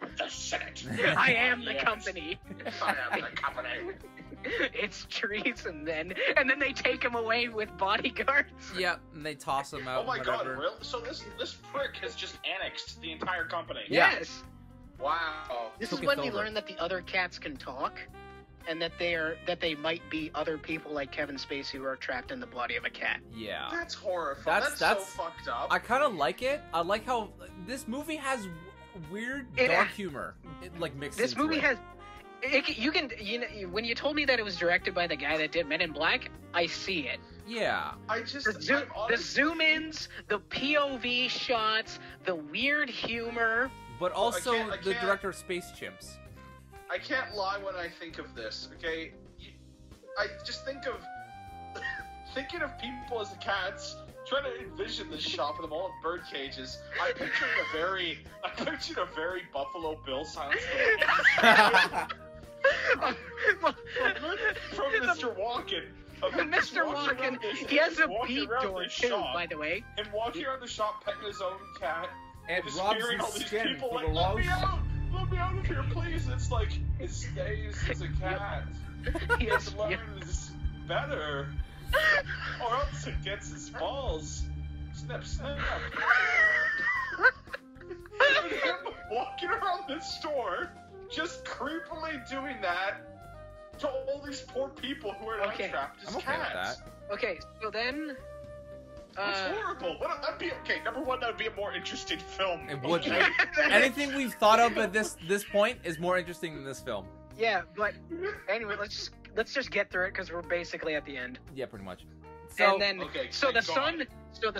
am the Senate. I am the Yes. company. I am the company. It's treason then. And then they take him away with bodyguards. Yep, and they toss them out. Oh my god, whatever. really? So this prick has just annexed the entire company. Yeah. Yes. Wow. This Took is it when we over. learn that the other cats can talk, and that they might be other people like Kevin Spacey who are trapped in the body of a cat. Yeah. That's horrifying. That's so That's- fucked up. I kind of like it. I like how this movie has weird dark humor, mixed This into movie it. has. When you told me that it was directed by the guy that did Men in Black, I see it. Yeah. I just The zoom ins, the POV shots, the weird humor. But also I the can't- director of Space Chimps. I can't lie when I think of this. Okay, I just think of thinking of people as the cats trying to envision this shop with them all in bird cages. I pictured a very Buffalo Bill sound from Mr. Walken. Mr. Walken, he has a beat door too, by the way. And walking around the shop petting his own cat. And just robs hearing all his these skin people for like, the let low. me out of here, please. It's like, it stays as a cat. Yes, His learns better. Or else it gets his balls. Snip, snap. And him walking around the store, just creepily doing that to all these poor people who are now trapped as I'm okay with cats. that. Okay, so then... That's horrible. That'd be okay. Number one, that would be a more interesting film. It would be. Anything we've thought of at this point is more interesting than this film. Yeah, but anyway, let's just get through it because we're basically at the end. Yeah, pretty much. So, and then, so the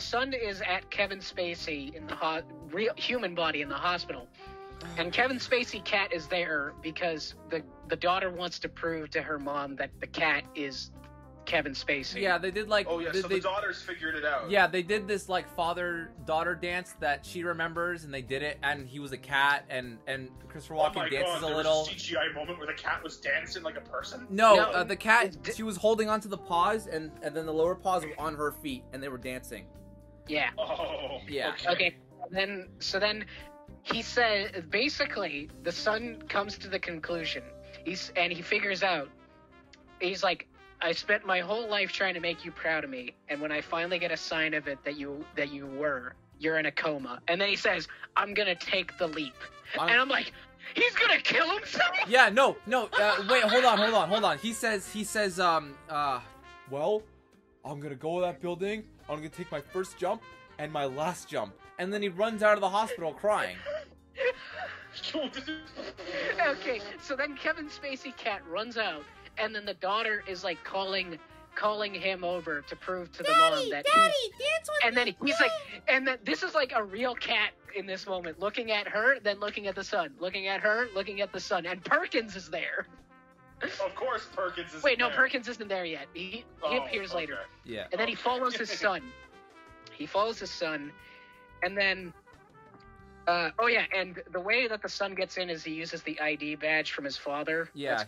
son is at Kevin Spacey in the real human body in the hospital, and Kevin Spacey cat is there because the daughter wants to prove to her mom that the cat is Kevin Spacey. yeah, they did like. Oh yeah, so the daughters figured it out. Yeah, they did this like father-daughter dance that she remembers, and they did it, and he was a cat, and Christopher Walken dances a little. Was a CGI moment where the cat was dancing like a person. No, the cat. She was holding onto the paws, and then the lower paws were on her feet, and they were dancing. Yeah. Oh. Yeah. Okay. Then he said basically the son comes to the conclusion. He figures out. He's like, I spent my whole life trying to make you proud of me, and when I finally get a sign of it that you're in a coma, and then he says, I'm gonna take the leap, and I'm like, he's gonna kill himself. Yeah, no. Wait, hold on. He says, well, I'm gonna go to that building. I'm gonna take my first jump and my last jump, and then he runs out of the hospital crying. Okay, so then Kevin Spacey cat runs out. And then the daughter is like calling him over to prove to the mom that dance with and then he's like, and then this is like a real cat in this moment, looking at her, then looking at the son, looking at her, looking at the son, and Perkins is there. Of course, Perkins is. Wait, no, Perkins isn't there yet. He appears later. Yeah. And then he follows his son. And then. And the way that the son gets in is he uses the ID badge from his father. Yeah.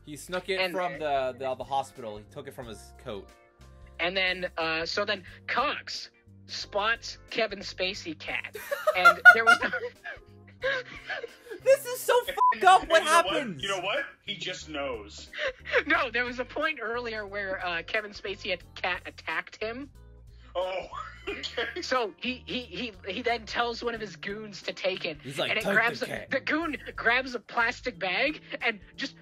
He snuck it from the hospital. He took it from his coat. And then, so then Cox spots Kevin Spacey cat. And there was... This is so fucked up. What happens? You know what? He just knows. No, there was a point earlier where Kevin Spacey cat attacked him. Oh, okay. So he then tells one of his goons to take it. He's like, and the goon grabs a plastic bag and just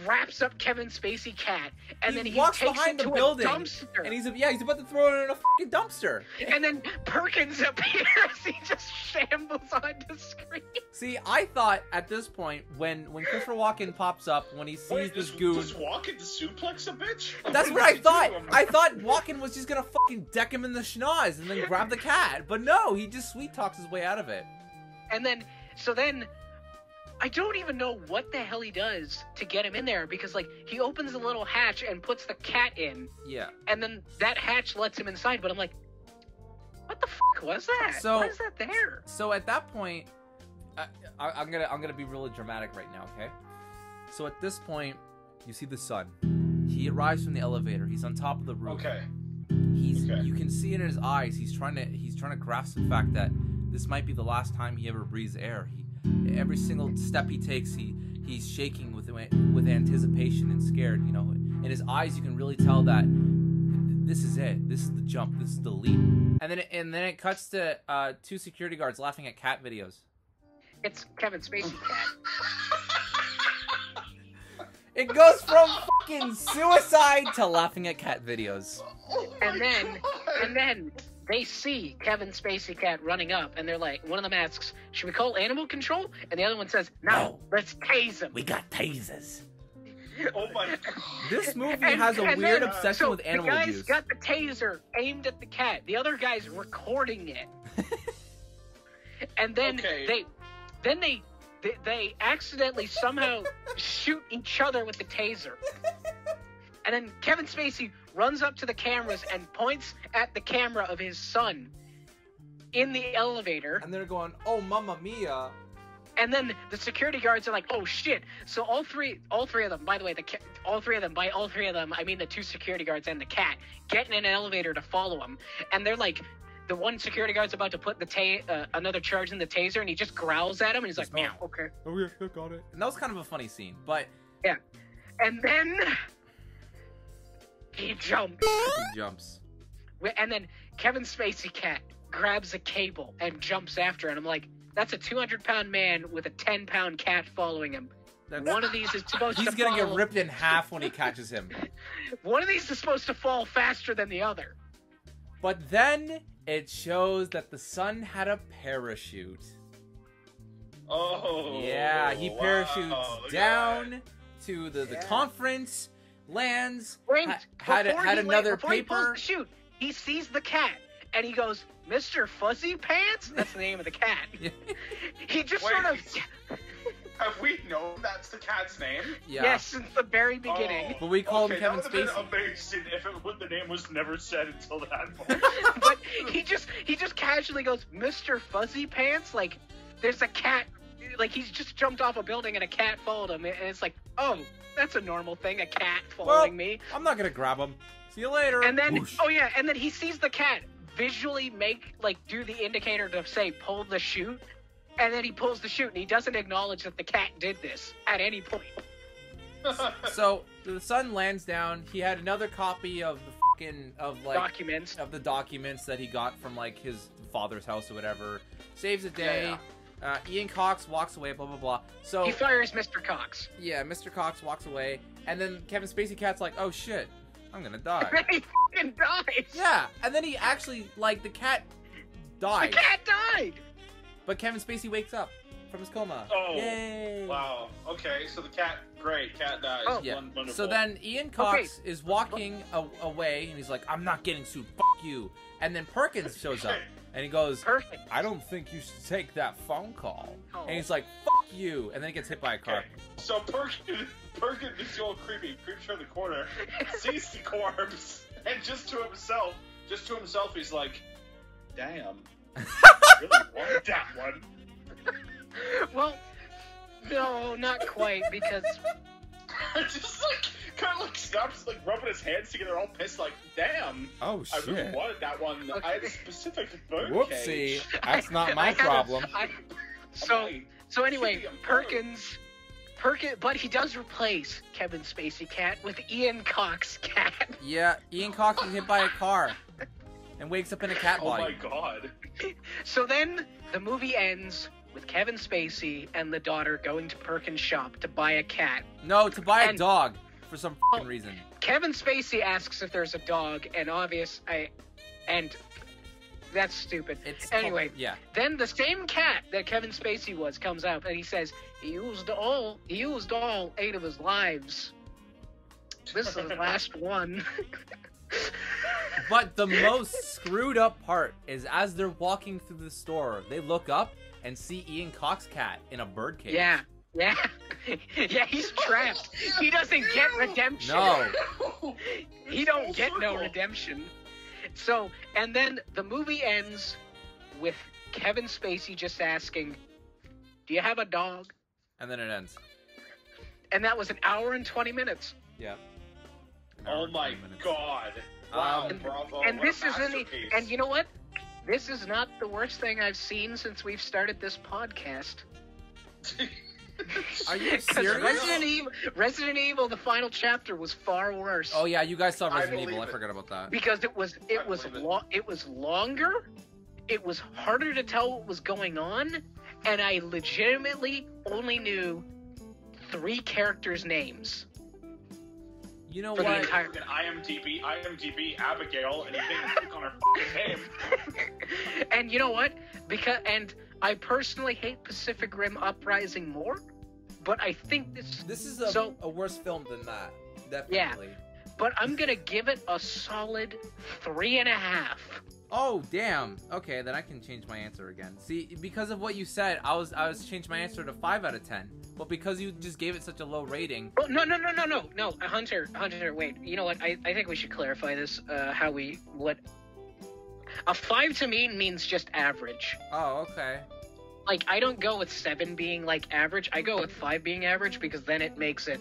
wraps up Kevin Spacey cat, and then he walks takes behind it the to building, a dumpster. and he's about to throw it in a fucking dumpster. And then Perkins appears. He just shambles onto screen. See, I thought at this point when Christopher Walken pops up, when he sees this goon, does Walken suplex a bitch? That's what I thought. I thought Walken was just gonna fucking deck him in the schnoz and then grab the cat, but no, he just sweet talks his way out of it. And then, I don't even know what the hell he does to get him in there, because, like, he opens a little hatch and puts the cat in. Yeah. And then that hatch lets him inside, but I'm like, what the fuck was that? Why is that there? So at that point, I'm gonna be really dramatic right now, okay? So at this point, you see the son. He arrives from the elevator. He's on top of the roof. Okay. You can see it in his eyes. He's trying to grasp the fact that this might be the last time he ever breathes air. Every single step he takes, he's shaking with anticipation and scared. You know, in his eyes, you can really tell that this is it. This is the jump. This is the leap. And then it cuts to two security guards laughing at cat videos. It's Kevin Spacey cat. It goes from fucking suicide to laughing at cat videos. And then they see Kevin Spacey cat running up, and they're like, one of them asks, should we call animal control? And the other one says, no, let's tase him. We got tasers. Oh my god. This movie has a weird obsession with animal abuse. The guy's got the taser aimed at the cat. The other guy's recording it. And then they accidentally somehow shoot each other with the taser. And then Kevin Spacey runs up to the cameras and points at the camera of his son in the elevator. And they're going, "Oh, Mamma Mia!" And then the security guards are like, "Oh shit!" So all three of them. By the way, all three of them. By all three of them, I mean the 2 security guards and the cat get in an elevator to follow him. And they're like, the one security guard's about to put the another charge in the taser, and he just growls at him, and he's like, "Meow, okay." Oh yeah, got it. And that was kind of a funny scene, but yeah. And then he jumps. He jumps. And then Kevin Spacey cat grabs a cable and jumps after it. And I'm like, that's a 200-pound man with a 10-pound cat following him. One of these is supposed to He's going to get ripped in half when he catches him. One of these is supposed to fall faster than the other. But then it shows that the son had a parachute. Oh. Yeah, he parachutes down to the conference, lands, had another paper. Shoot, he sees the cat. And he goes, "Mr. Fuzzy Pants?" That's the name of the cat. He just sort of... Have we known that's the cat's name? Yeah. Yes, since the very beginning. But we call him Kevin Spacey. That would have been amazing if the name was never said until that point. But he just casually goes, "Mr. Fuzzy Pants?" Like, there's a cat... Like, he's just jumped off a building and a cat followed him. And it's like, oh, that's a normal thing, a cat following me. I'm not going to grab him. See you later. And then, whoosh. And then he sees the cat visually do the indicator to say pull the chute, and then he pulls the chute, and he doesn't acknowledge that the cat did this at any point. So the son lands down. He had another copy of the documents that he got from like his father's house or whatever. Saves the day. Ian Cox walks away. Blah blah blah. So he fires Mr. Cox. Yeah, Mr. Cox walks away, and then Kevin Spacey cat's like, "Oh shit, I'm gonna die." He fucking dies. Yeah, and then he actually, the cat died. The cat died! But Kevin Spacey wakes up from his coma. Oh. Yay! Wow. Okay, so the cat, great, cat dies. Oh. Yeah. Wonderful. So then Ian Cox is walking away, and he's like, "I'm not getting sued, fuck you." And then Perkins shows up, and he goes, "Perfect. I don't think you should take that phone call." Oh. And he's like, "Fuck you." And then he gets hit by a car. Okay. So Perkins is all creepy, creeps around the corner, sees the corpse, and just to himself, he's like, "Damn, I really want that one." Well, no, not quite, because just kind of stops, rubbing his hands together, all pissed, "Damn, Oh shit. I really wanted that one. Okay. I had a specific bird Whoopsie. cage." That's not my problem. So anyway, Perkins, but he does replace Kevin Spacey cat with Ian Cox cat. Yeah, Ian Cox is hit by a car and wakes up in a cat Oh body. my god. So then the movie ends with Kevin Spacey and the daughter going to Perkins' shop to buy a cat. No, to buy a dog for some fucking reason. Kevin Spacey asks if there's a dog, and that's stupid. Anyway, yeah. Then the same cat that Kevin Spacey comes out, and he says he used all 8 of his lives. This is the last one. But the most screwed up part is as they're walking through the store, they look up and see Ian Cox cat in a bird cage. Yeah, he's trapped. He doesn't get redemption. No. He don't get no redemption. So, and then the movie ends with Kevin Spacey just asking, "Do you have a dog?" And then it ends. And that was an hour and 20 minutes. Yeah. Oh my god. Wow, bravo. And what this a isn't. masterpiece. And you know what? This is not the worst thing I've seen since we've started this podcast. Are you Because serious? Resident Evil, the final chapter was far worse. Oh yeah, you guys saw Resident believe Evil. I it. forgot about that. Because it was longer. It was harder to tell what was going on, and I legitimately only knew 3 characters' names. You know For the what? entire- IMDb Abigail, and he didn't click on her fucking name. And you know what? And I personally hate Pacific Rim Uprising more, but I think This is a worse film than that. Definitely. but I'm gonna give it a solid 3.5. Oh, damn. Okay, then I can change my answer again. See, because of what you said, I was changed my answer to 5 out of 10. But because you just gave it such a low rating. Oh, no, Hunter, wait. You know what? I think we should clarify this. What a 5 to me means just average. Oh, okay. Like, I don't go with 7 being like average. I go with 5 being average because then it makes it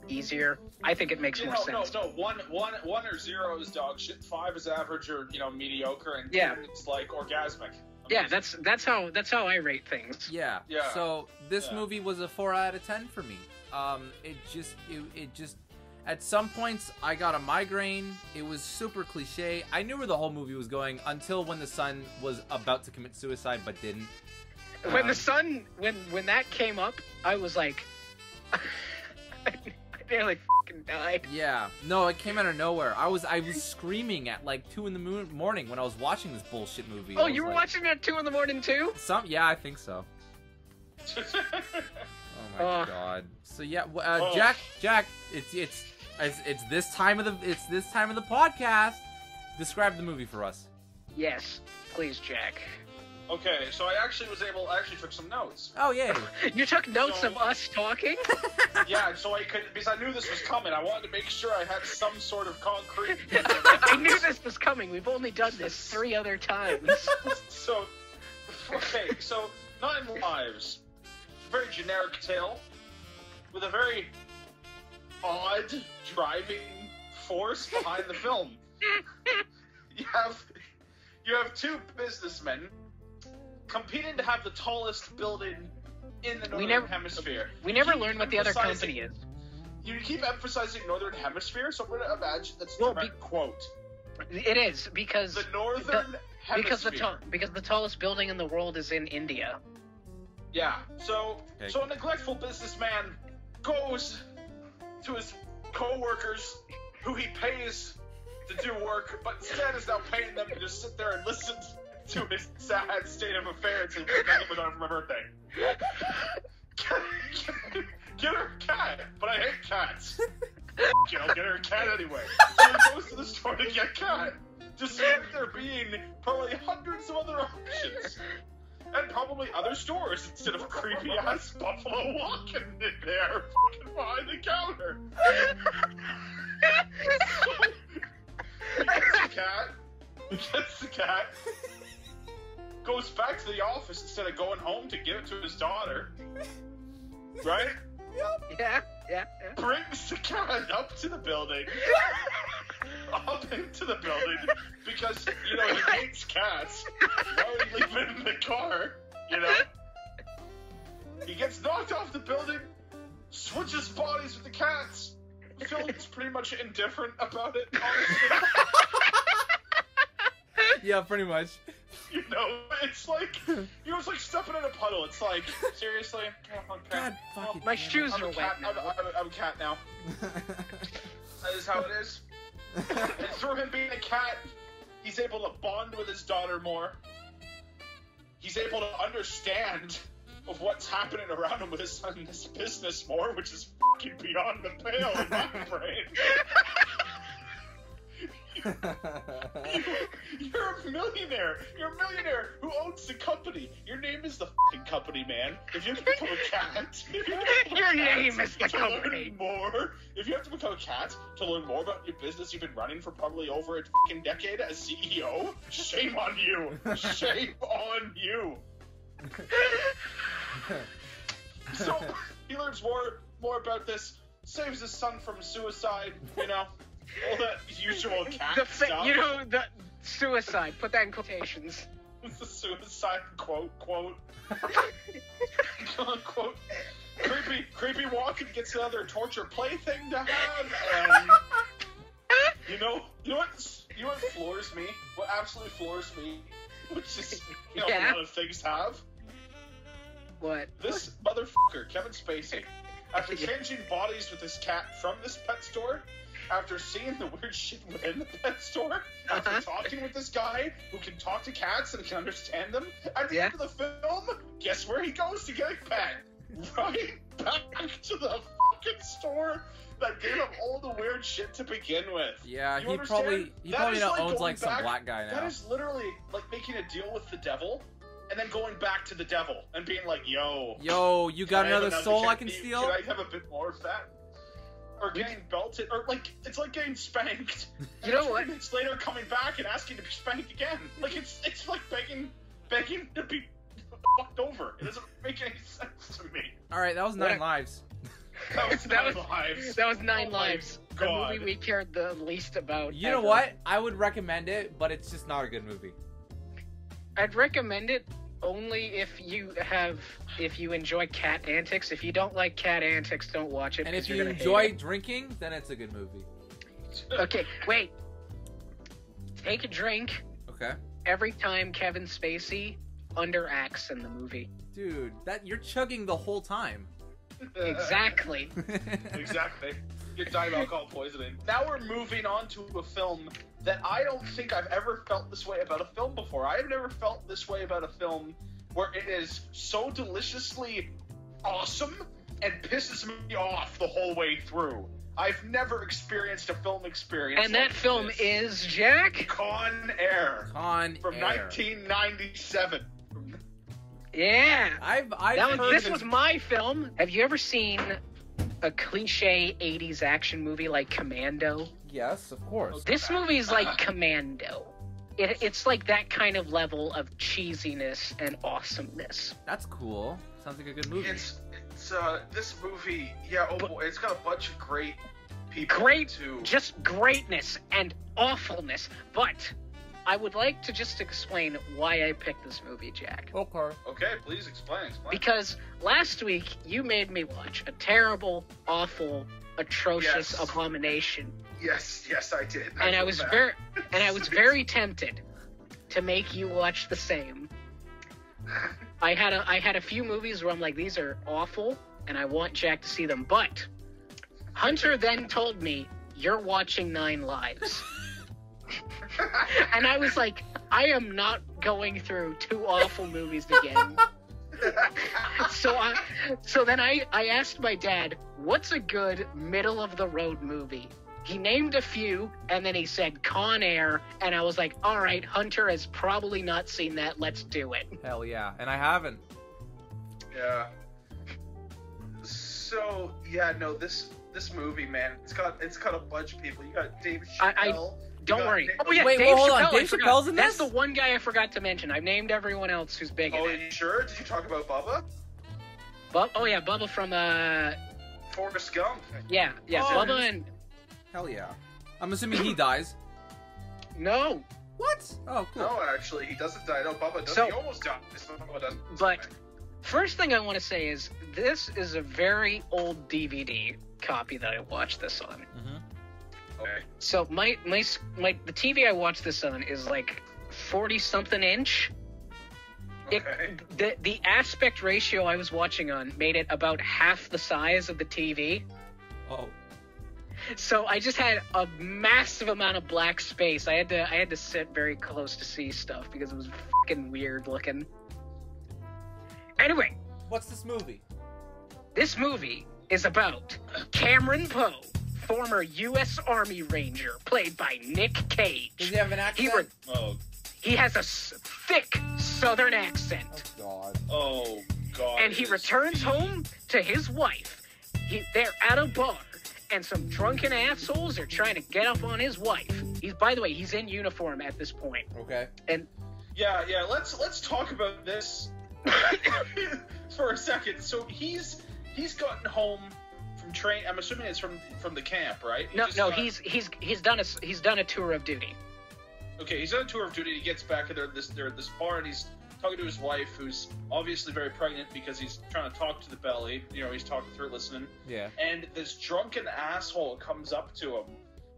easier. I think it makes more sense. No. 1 or 0 is dog shit. 5 is average or mediocre, and 10 it's like orgasmic. Yeah, that's how I rate things. Yeah. So this movie was a 4 out of 10 for me. It just at some points I got a migraine. It was super cliche. I knew where the whole movie was going until when the son was about to commit suicide but didn't. When the son when that came up, I was like I nearly fucking died. Yeah. No, it came out of nowhere. I was screaming at like 2 in the morning when I was watching this bullshit movie. Oh, you were watching at 2 in the morning too? Yeah, I think so. Oh my god. So yeah, Jack, it's this time of the podcast. Describe the movie for us. Yes, please, Jack. Okay, so I actually took some notes. Oh, yeah. You took notes of us talking? Yeah, so because I knew this was coming. I wanted to make sure I had some sort of concrete... I knew this was coming. We've only done this 3 other times. So, Nine Lives. Very generic tale with a very odd driving force behind the film. You have 2 businessmen competing to have the tallest building in the Northern Hemisphere. We never learned what the other company is. You keep emphasizing Northern Hemisphere, so I'm going to imagine that's a direct quote. It is, because... The Northern Hemisphere. Because the tallest building in the world is in India. Yeah, so a neglectful businessman goes to his co-workers, who he pays to do work, but instead is now paying them to just sit there and listen to his sad state of affairs and thank him for my birthday. Get her a cat, but I hate cats. I'll get her a cat anyway. So he goes to the store to get a cat, despite there being probably hundreds of other options. And probably other stores instead of creepy-ass Buffalo walking in there fucking behind the counter. He gets the cat, goes back to the office instead of going home to give it to his daughter. Right? Yeah. Brings the cat up to the building. Up into the building because, he hates cats. Why would he leave it in the car, He gets knocked off the building, switches bodies with the cats. Phil's pretty much indifferent about it, honestly. Yeah, pretty much. It's like, it's like stepping in a puddle. It's like, seriously? Oh, okay. God fucking my shoes are wet now. I'm a cat now. That is how it is. And through him being a cat, he's able to bond with his daughter more. He's able to understand of what's happening around him with his son in this business more, which is fucking beyond the pale in my brain. You're a millionaire. You're a millionaire who owns the company. Your name is the fucking company, man. If you have to become a cat, your name is the company. If you have to become a cat to learn more about your business you've been running for probably over a fucking decade as CEO, shame on you. Shame on you. So he learns more about this, saves his son from suicide, all that usual cat stuff. The suicide. Put that in quotations. It's the suicide quote. Quote. Creepy walk and gets another torture plaything to have, and you know what floors me? What absolutely floors me, which is a lot of things have. What? This motherfucker, Kevin Spacey, after changing bodies with his cat from this pet store, after seeing the weird shit within the pet store, after talking with this guy who can talk to cats and can understand them, at the end of the film, guess where he goes to get a pet? Right back to the fucking store that gave him all the weird shit to begin with. Yeah, You he understand? probably That now is owns going like some back- black guy now. That is literally like making a deal with the devil and then going back to the devil and being like, yo, you got can I have another soul I can Can steal? I have a bit more of that? Or getting belted, or like, it's like getting spanked. You know what? Minutes later coming back and asking to be spanked again. Like, it's like begging to be fucked over. It doesn't make any sense to me. Alright, that was 9 lives. That was That 9 was- lives. That was 9 Oh my lives. The God. movie we cared the least about. You know ever. what? I would recommend it, but it's just not a good movie. I'd recommend it only if you enjoy cat antics. If you don't like cat antics, don't watch it. And 'cause if you're you gonna hate enjoy it. drinking, then it's a good movie. Okay, wait. Take a drink Okay. every time Kevin Spacey underacts in the movie. Dude, you're chugging the whole time. Exactly. Exactly. You're dying of alcohol poisoning. Now we're moving on to a film that I don't think I've ever felt this way about a film before. I have never felt this way about a film where it is so deliciously awesome and pisses me off the whole way through. I've never experienced a film experience And that like film this. is Jack. ConAir from ConAir. 1997. Yeah. I've This heard was my film. Have you ever seen a cliche 80s action movie like Commando? Yes, of course. This movie is like Commando. It's like that kind of level of cheesiness and awesomeness. That's cool. Sounds like a good movie. It's this movie, yeah, oh boy, it's got a bunch of great people Great, too. just greatness and awfulness. But I would like to just explain why I picked this movie, Jack. Okay. Okay, please explain. Because last week you made me watch a terrible, awful, atrocious Yes. abomination, Yes, I did. and I feel was bad. very tempted to make you watch the same. I had a few movies where I'm like, these are awful, and I want Jack to see them. But Hunter then told me, you're watching 9 Lives. And I was like, I am not going through 2 awful movies again. So then I asked my dad, what's a good middle-of-the-road movie? He named a few, and then he said ConAir, and I was like, all right, Hunter has probably not seen that. Let's do it. Hell yeah. And I haven't. Yeah. So yeah, no, this movie, man, it's got a bunch of people. You got Dave Chappelle. Don't worry. Oh yeah, Wait, Dave hold on. Chappelle. Dave I forgot. Chappelle's in That's this? the one guy I forgot to mention. I've named everyone else who's big Oh, in it. you sure? Did you talk about Bubba? Oh yeah, Bubba from Forrest Gump. yeah, Oh, Bubba and Hell yeah. I'm assuming he dies. no, What? Oh, cool. No, actually, he doesn't die. No, Bubba does. So- He almost dies. Bubba doesn't. but first thing I want to say is this is a very old DVD copy that I watched this on. Mm-hmm. Okay. So my the TV I watched this on is like 40 something inch. Okay. The aspect ratio I was watching on made it about half the size of the TV. Oh. So I just had a massive amount of black space. I had to sit very close to see stuff because it was fucking weird looking. Anyway, What's this movie? this movie is about Cameron Poe, former U.S. Army Ranger, played by Nick Cage. Does he have an accent? Oh. He has a thick Southern accent. God. Oh God. And he returns home to his wife. They're at a bar, and some drunken assholes are trying to get up on his wife. By the way, he's in uniform at this point. Okay. And Yeah. Let's talk about this for a second. So he's gotten home from train. I'm assuming it's from the camp, right? he's done a tour of duty. Okay, he's on a tour of duty. He gets back, and they're at this bar, and he's talking to his wife, who's obviously very pregnant because he's trying to talk to the belly. You know, he's talking through it, listening. Yeah. And this drunken asshole comes up to him,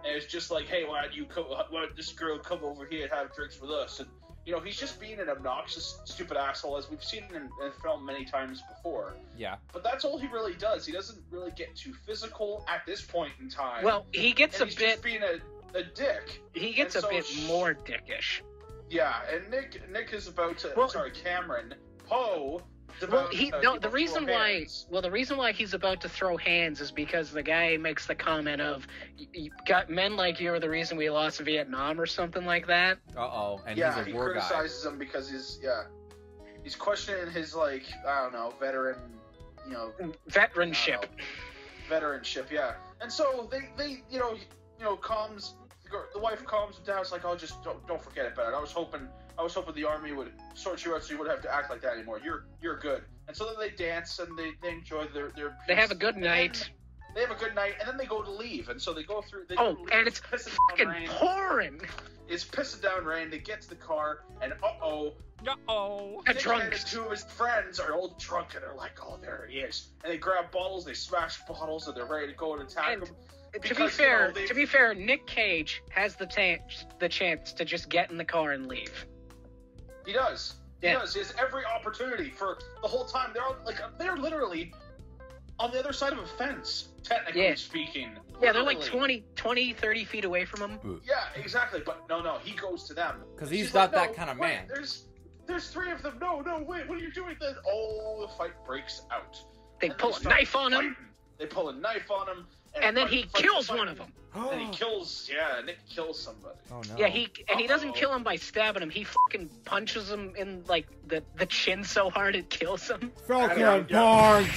and it's just like, "Hey, why don't this girl come over here and have drinks with us?" And you know, he's just being an obnoxious, stupid asshole, as we've seen in film many times before. Yeah. But that's all he really does. He doesn't really get too physical at this point in time. Well, he gets and a he's bit. just being a dick. He gets and a so bit more dickish. Yeah, and Nick is about to. Well- Cameron Poe Well, the reason why he's about to throw hands is because the guy makes the comment of, "Got men like you are the reason we lost Vietnam" or something like that. And yeah, he's a he war guy. criticizes him because he's questioning his like I don't know veteran, Veteranship. Veteranship, yeah. And so they calms the wife calms him down. It's like, oh, just don't forget about it. I was hoping the army would sort you out so you wouldn't have to act like that anymore. You're good. And so then they dance and they enjoy their They have a good night. They have a good night, and then they go to leave. And so they go through. And it's fucking pouring. It's pissing down rain. They get to the car, and A drunk. And two of his friends are all drunk, and they're like, oh, there he is. And they grab bottles, they smash bottles, and they're ready to go and attack him. Because, to be fair, Nick Cage has the chance to just get in the car and leave. He does. He does. He has every opportunity for the whole time. They're literally on the other side of a fence, technically speaking. Yeah, they're like 20, 30 feet away from him. Yeah, exactly. But no, he goes to them. Because he's not that kind of man. There's three of them. No, wait, what are you doing? Then the fight breaks out. They pull a knife on him. They pull a knife on him. And then he kills one of them. And Nick kills somebody. Oh no. Yeah, he doesn't kill him by stabbing him. He fucking punches him in like the chin so hard it kills him. Falcon punch.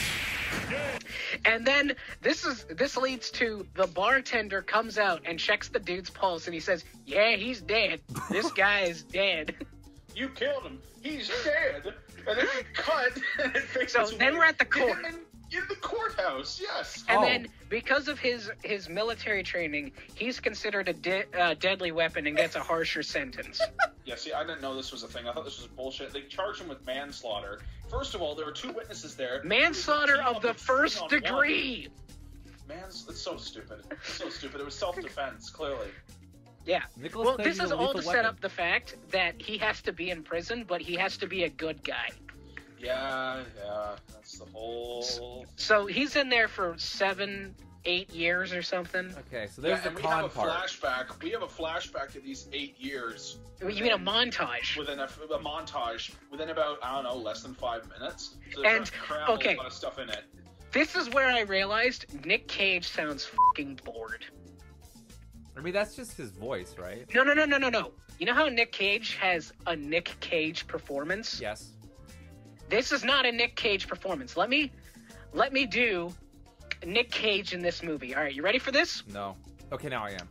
And then this leads to the bartender comes out and checks the dude's pulse and he says, "Yeah, he's dead. This guy is dead." You killed him. He's dead. And then we cut. And so then we're at the court. In the courthouse, yes. And then, because of his military training, he's considered a deadly weapon and gets a harsher sentence. Yeah, see, I didn't know this was a thing. I thought this was bullshit. They charged him with manslaughter. First of all, there were two witnesses there. Manslaughter of the first degree! It's so stupid. It's so stupid. It was self-defense, clearly. Yeah. Well, this is all to set up the fact that he has to be in prison, but he has to be a good guy. Yeah, that's the whole... So he's in there for 7-8 years or something. Okay, so there's the con part. We have a flashback to these 8 years. You mean a montage? Within a montage, within about, I don't know, less than 5 minutes. So and, a lot of stuff in it. This is where I realized Nick Cage sounds fucking bored. I mean, that's just his voice, right? No. You know how Nick Cage has a Nick Cage performance? Yes. This is not a Nick Cage performance. Let me do Nick Cage in this movie. All right, you ready for this? No. Okay, now I am.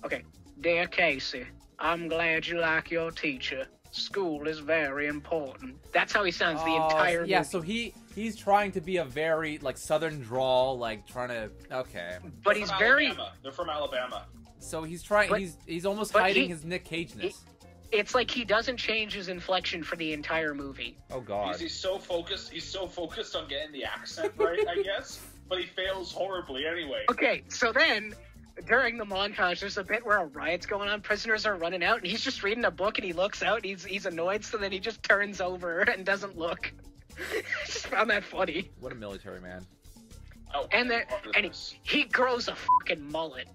Okay. Dear Casey, I'm glad you like your teacher. School is very important. That's how he sounds the entire movie. Yeah, so he's trying to be a very, like, southern drawl, like, trying to... Okay. But he's very... They're from Alabama. So he's trying... He's almost hiding his Nick Cage-ness. It's like he doesn't change his inflection for the entire movie. Oh God! He's so focused on getting the accent right, I guess, but he fails horribly anyway. Okay, so then during the montage, there's a bit where a riot's going on. Prisoners are running out, and he's just reading a book, and he looks out, and he's annoyed. So then he just turns over and doesn't look. I just found that funny. What a military man! Oh, and he grows a fucking mullet.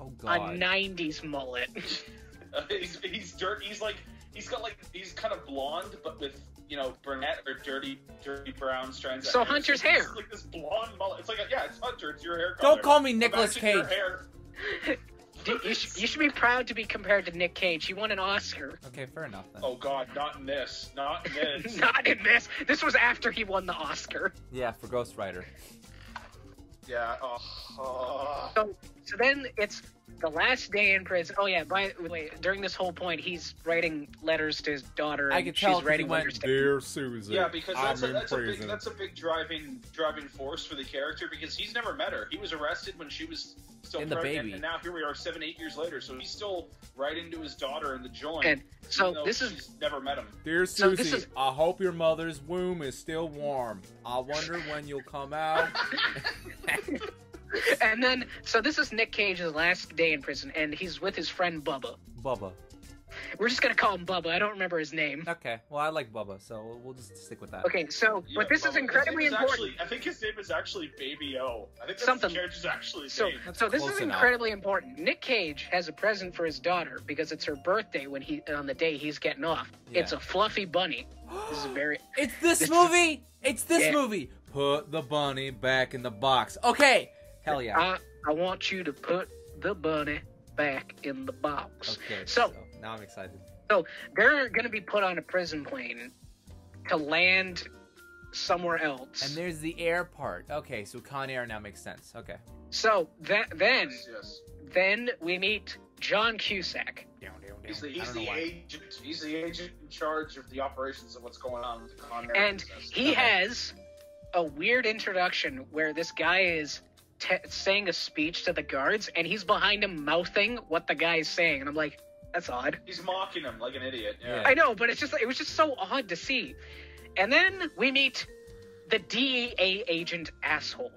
Oh God! A '90s mullet. He's dirt. He's kind of blonde, but with brunette or dirty brown strands. So Hunter's hair. It's like this blonde mullet. It's like it's Hunter. It's your hair color. Don't call me Nicolas Cage. You should be proud to be compared to Nick Cage. He won an Oscar. Okay, fair enough then. Oh God, not in this. Not in this. Not in this. This was after he won the Oscar. Yeah, for Ghost Rider. Yeah. So then it's the last day in prison. Oh yeah, during this whole point, he's writing letters to his daughter. And I could tell she's writing he went, "Dear Susan." Yeah, because that's a big driving force for the character because he's never met her. He was arrested when she was still pregnant, and now here we are 7-8 years later. So he's still writing to his daughter in the joint. And so she's never met him. Dear Susie, I hope your mother's womb is still warm. I wonder when you'll come out. And then, so this is Nick Cage's last day in prison, and he's with his friend Bubba. We're just gonna call him Bubba. I don't remember his name. Okay. Well, I like Bubba, so we'll just stick with that. Okay, so but this is incredibly important. I think his name is actually Baby O. I think that's Something. the character's actually So, name. so this close is enough. incredibly important. Nick Cage has a present for his daughter because it's her birthday on the day he's getting off. Yeah. It's a fluffy bunny. This is very. It's this movie. It's this movie. Put the bunny back in the box. Okay. Hell yeah. I want you to put the bunny back in the box. Okay. So now I'm excited. So they're going to be put on a prison plane to land somewhere else. And there's the air part. Okay, so ConAir now makes sense. Okay. So then we meet John Cusack. He's the agent. He's the agent in charge of the operations of what's going on with the ConAir And business. he has a weird introduction where this guy is saying a speech to the guards, and he's behind him mouthing what the guy is saying. And I'm like, that's odd. He's mocking him like an idiot. Yeah. I know, but it was just so odd to see. And then we meet the DEA agent asshole.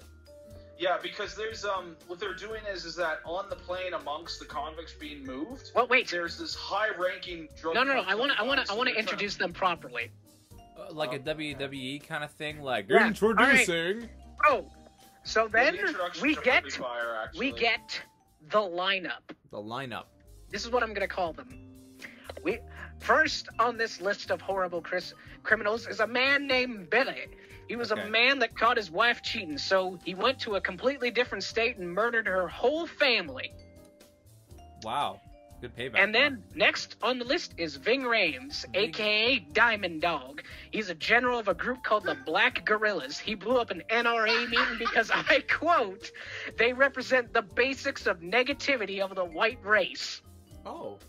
Yeah, because there's what they're doing is that on the plane amongst the convicts being moved. Well, wait. There's this high-ranking drug. No. I want to introduce them properly. Like a WWE kind of thing, like Yeah, introducing. Oh, so then we get Fire, the lineup. The lineup. This is what I'm gonna call them. First on this list of horrible criminals is a man named Billy. He was a man that caught his wife cheating, so he went to a completely different state and murdered her whole family. Wow. Good payback. And then next on the list is Ving Rhames, a.k.a. Diamond Dog. He's a general of a group called the Black Gorillas. He blew up an NRA meeting because, I quote, they represent the basics of negativity of the white race. Oh.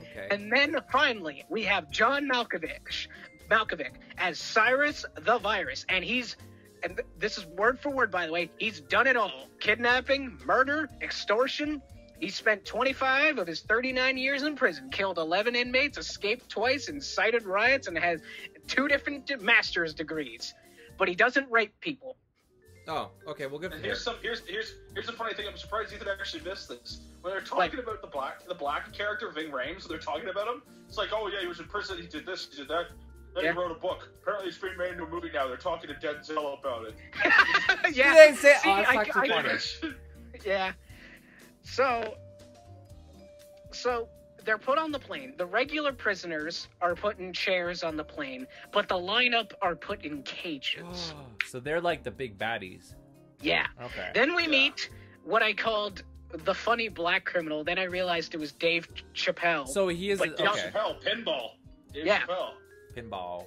Okay. And then finally, we have John Malkovich as Cyrus the Virus. And this is word for word, by the way, he's done it all. Kidnapping, murder, extortion. He spent 25 of his 39 years in prison, killed 11 inmates, escaped twice, incited riots, and has 2 different master's degrees. But he doesn't rape people. Oh, okay. Well, good for Here's the funny thing. I'm surprised Ethan actually missed this. When they're talking about the black character, Ving Rhames, they're talking about him. It's like, oh yeah, he was in prison. He did this. He did that. Then he wrote a book. Apparently, it's being made into a movie now. They're talking to Denzel about it. Yeah. They say, See, that's actually funny. Yeah. So they're put on the plane. The regular prisoners are put in chairs on the plane, but the lineup are put in cages. So they're like the big baddies. Yeah. Okay. Then we meet what I called the funny black criminal. Then I realized it was Dave Chappelle. So he is Dave Chappelle, Pinball. Dave Chappelle. Pinball.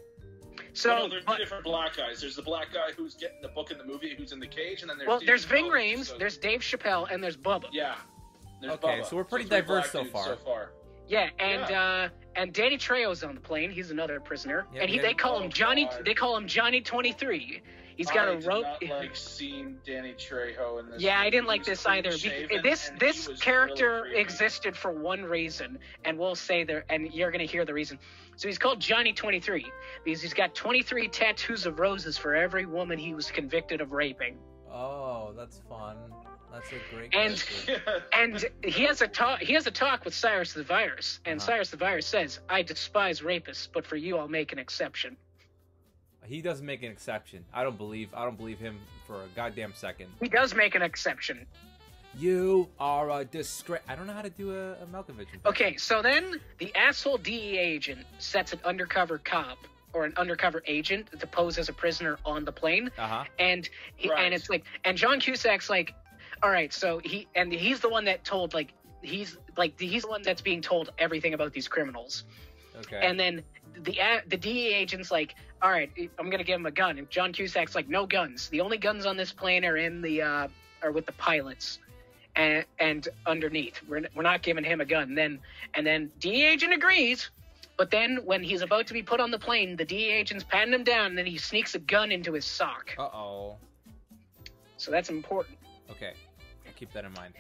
So there's 2 different black guys. There's the black guy who's getting the book in the movie, who's in the cage, and then there's Ving Rhames, there's Dave Chappelle, and there's Bubba. Yeah. There's okay, Bubba. so we're pretty diverse so far. Yeah, and Danny Trejo's on the plane. He's another prisoner, and they call him Johnny. God. They call him Johnny 23. He's got a rope. I did not like seeing Danny Trejo in this. Yeah, movie. I didn't like this either. This character really existed for one reason, and we'll say there, and you're gonna hear the reason. So he's called Johnny 23 because he's got 23 tattoos of roses for every woman he was convicted of raping. Oh, that's fun. That's a great and he has a talk with Cyrus the Virus, and Cyrus the Virus says, "I despise rapists, but for you, I'll make an exception." He does make an exception. I don't believe him for a goddamn second. He does make an exception. You are a disgrace. I don't know how to do a Malkovich. Okay, so then the asshole DEA agent sets an undercover cop or an undercover agent to pose as a prisoner on the plane, and it's like, and John Cusack's like, all right, so he's the one that told he's the one that's being told everything about these criminals. Okay. And then the DEA agent's like, all right, I'm gonna give him a gun. And John Cusack's like, no guns. The only guns on this plane are in the are with the pilots, and underneath. We're not giving him a gun. And then DEA agent agrees. But then when he's about to be put on the plane, the DEA agent's patting him down, and then he sneaks a gun into his sock. Uh-oh. So that's important. Okay, I'll keep that in mind.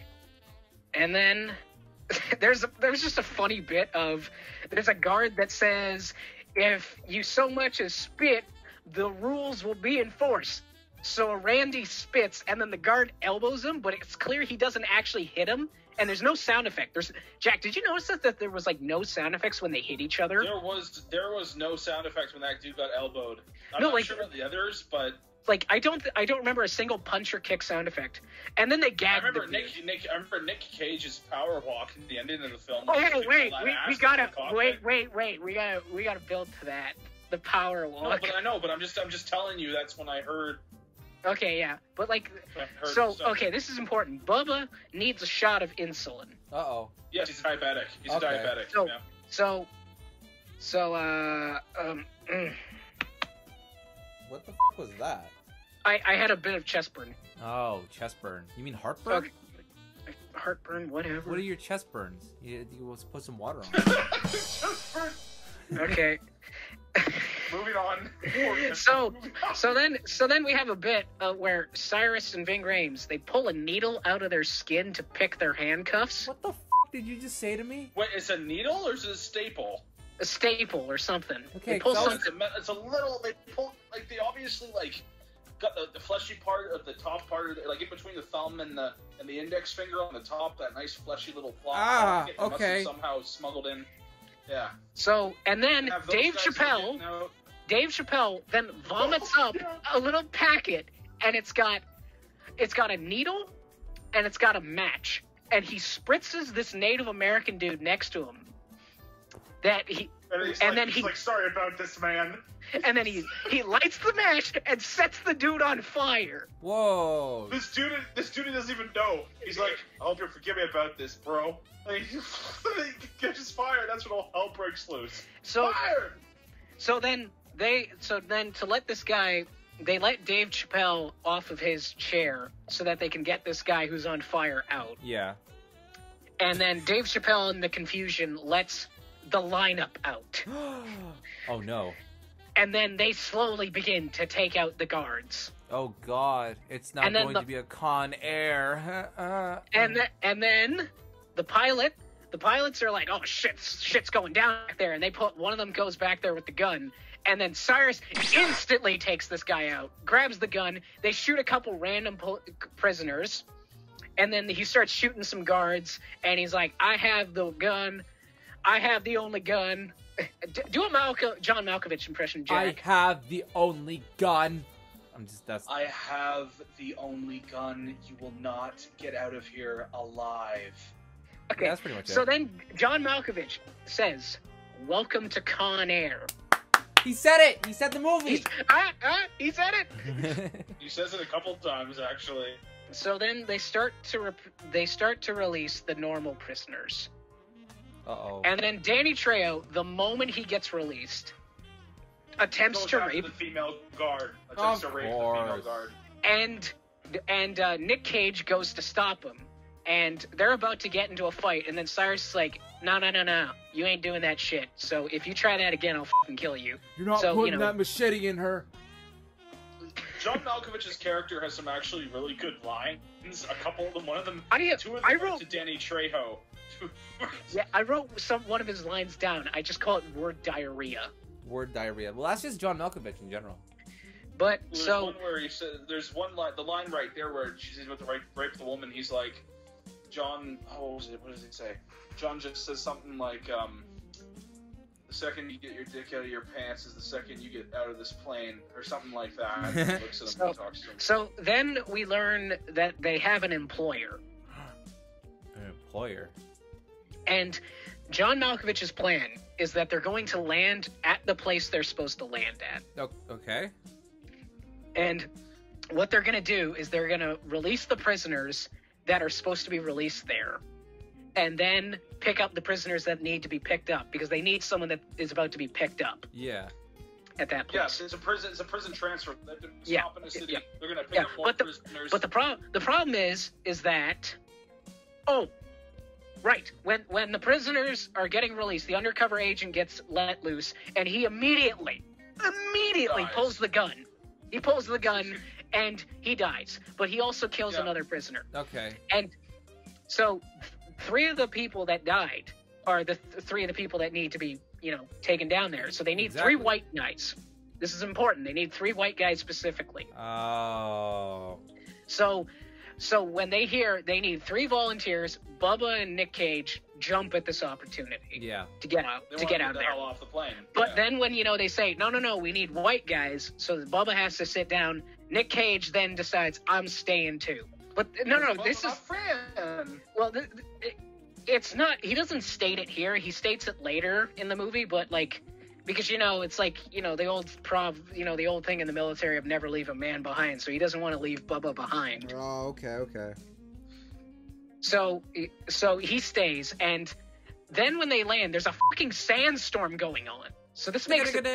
And then there's just a funny bit of, there's a guard that says, if you so much as spit, the rules will be enforced. So Randy spits, and then the guard elbows him, but it's clear he doesn't actually hit him, and there's no sound effect. Jack, did you notice that there was like no sound effects when they hit each other? There was no sound effects when that dude got elbowed. I'm No, not like- sure about the others, but Like I don't remember a single punch or kick sound effect. And then they I gagged. remember the dude. I remember Nick Cage's power walk at the ending of the film. Oh Kicking wait, all that we ass gotta in the cockpit. wait. We gotta build to that. The power No, walk. but I know, but I'm just telling you that's when I heard. Okay, yeah, but like, stuff. okay, this is important. Bubba needs a shot of insulin. Uh-oh. Yes, he's diabetic. He's Okay. a diabetic. So- yeah. What the was that? I had a bit of chest burn. Oh, chest burn. You mean heartburn? Okay. Heartburn, whatever. What are your chest burns? You was put some water on. Okay. Moving on. So then we have a bit where Cyrus and Ving Rhames, they pull a needle out of their skin to pick their handcuffs. What the did you just say to me? Wait, it's a needle or is it a staple? A staple or something. Okay, They pull so- something. It's a little. They pull like they obviously like got the fleshy part of the top part of like in between the thumb and the index finger on the top. That nice fleshy little flop. Ah, It must have okay. somehow smuggled in. Yeah. So and then Have those Dave guys Chappelle. getting out. Dave Chappelle then vomits up a little packet, and it's got a needle, and it's got a match, and he spritzes this Native American dude next to him. He's like, sorry about this, man. And then he lights the match and sets the dude on fire. Whoa. This dude doesn't even know. He's like, I hope you forgive me about this, bro. Like, he catches fire. That's when all hell breaks loose. So Fire! so then to let this guy, they let Dave Chappelle off of his chair so that they can get this guy who's on fire out. Yeah. And then Dave Chappelle, in the confusion, lets the lineup out. Oh no. And then they slowly begin to take out the guards. Oh god. It's not And then going to be a ConAir. And then the pilots are like, oh shit's going down back there. And one of them goes back there with the gun. And then Cyrus instantly takes this guy out, grabs the gun. They shoot a couple random prisoners. And then he starts shooting some guards. And he's like, I have the gun. I have the only gun. Do a John Malkovich impression, Jack. I have the only gun. I have the only gun. You will not get out of here alive. Okay, That's pretty much so it. then John Malkovich says, welcome to ConAir. He said it. He said the movie. He said it. He says it a couple times, actually. So then they start to release the normal prisoners. Uh-oh. And then Danny Trejo, the moment he gets released, attempts Goes to after rape, the female guard. Attempts to rape the female course. guard. and Nick Cage goes to stop him. And they're about to get into a fight, and then Cyrus is like, no, you ain't doing that shit. So if you try that again, I'll fucking kill you. You're not putting that machete in her. John Malkovich's character has some actually really good lines. A couple of them, two of them I went wrote- to Danny Trejo. Yeah, I wrote one of his lines down. I just call it word diarrhea. Word diarrhea. Well, that's just John Malkovich in general. But There's so one where he said, there's one line, the line right there where she's about to rape the woman. He's like, John, what does he say? John just says something like, the second you get your dick out of your pants is the second you get out of this plane, or something like that. He looks at him and talks to him. So then we learn that they have an employer. An employer. And John Malkovich's plan is that they're going to land at the place they're supposed to land at. Oh, okay. And what they're going to do is they're going to release the prisoners that are supposed to be released there. And then pick up the prisoners that need to be picked up, because they need someone that is about to be picked up Yeah. at that place. Yes, it's a prison transfer. They're Yeah, stop in a city. yeah. They're gonna pick Yeah, up more prisoners. But the problem is that, right, when the prisoners are getting released, the undercover agent gets let loose, and he immediately Dies. pulls the gun. He pulls the gun, and he dies. But he also kills another prisoner. Okay. And so, three of the people that died are the three of the people that need to be, taken down there. So they need Exactly. 3 white guys. This is important. They need 3 white guys specifically. Oh. So when they hear they need 3 volunteers, Bubba and Nick Cage jump at this opportunity. Yeah. To get out They there. want the hell off the plane. But then when they say no, we need white guys, so Bubba has to sit down. Nick Cage then decides I'm staying too. But no, this is friend. well, it's not. He doesn't state it here. He states it later in the movie, but like. Because, it's like, the old the old thing in the military of never leave a man behind. So he doesn't want to leave Bubba behind. Oh, okay. So he stays. And then when they land, there's a fucking sandstorm going on. So this makes it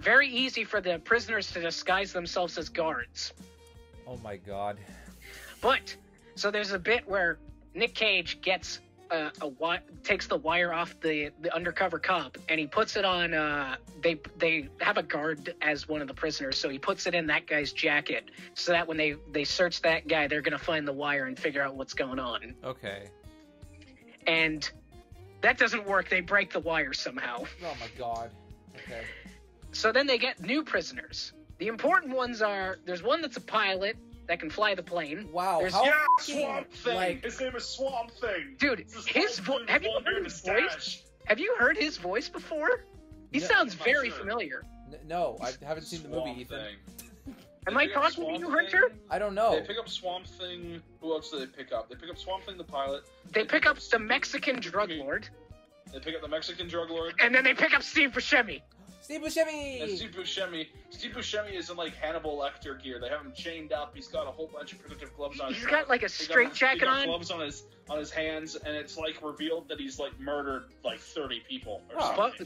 very easy for the prisoners to disguise themselves as guards. Oh my god. But, so there's a bit where Nick Cage gets... takes the wire off the undercover cop and he puts it on they have a guard as one of the prisoners, so he puts it in that guy's jacket so that when they search that guy, they're gonna find the wire and figure out what's going on. Okay. And that doesn't work. They break the wire somehow. Oh my god. Okay. So then they get new prisoners. The important ones are, there's one that's a pilot that can fly the plane. Wow. Swamp Thing. His name is Swamp Thing. Dude, his voice. Have you heard his voice? Have you heard his voice before? He sounds very familiar. No, I haven't seen the movie, Ethan. Am I talking to you, Hunter? I don't know. They pick up Swamp Thing. Who else do they pick up? They pick up Swamp Thing, the pilot. They pick up the Mexican drug lord. They pick up the Mexican drug lord. And then they pick up Steve Buscemi. Steve Buscemi! And Steve Buscemi is in like Hannibal Lecter gear. They have him chained up. He's got a whole bunch of protective gloves on. He's got like a straight jacket on. Gloves on his hands, and it's like revealed that he's like murdered like 30 people.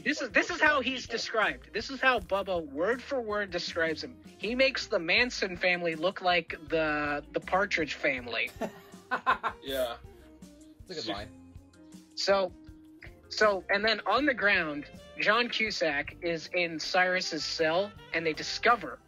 This is how he's described. This is how Bubba word for word describes him. He makes the Manson family look like the Partridge family. Yeah, it's a good line. So, and then on the ground, John Cusack is in Cyrus's cell, and they discover,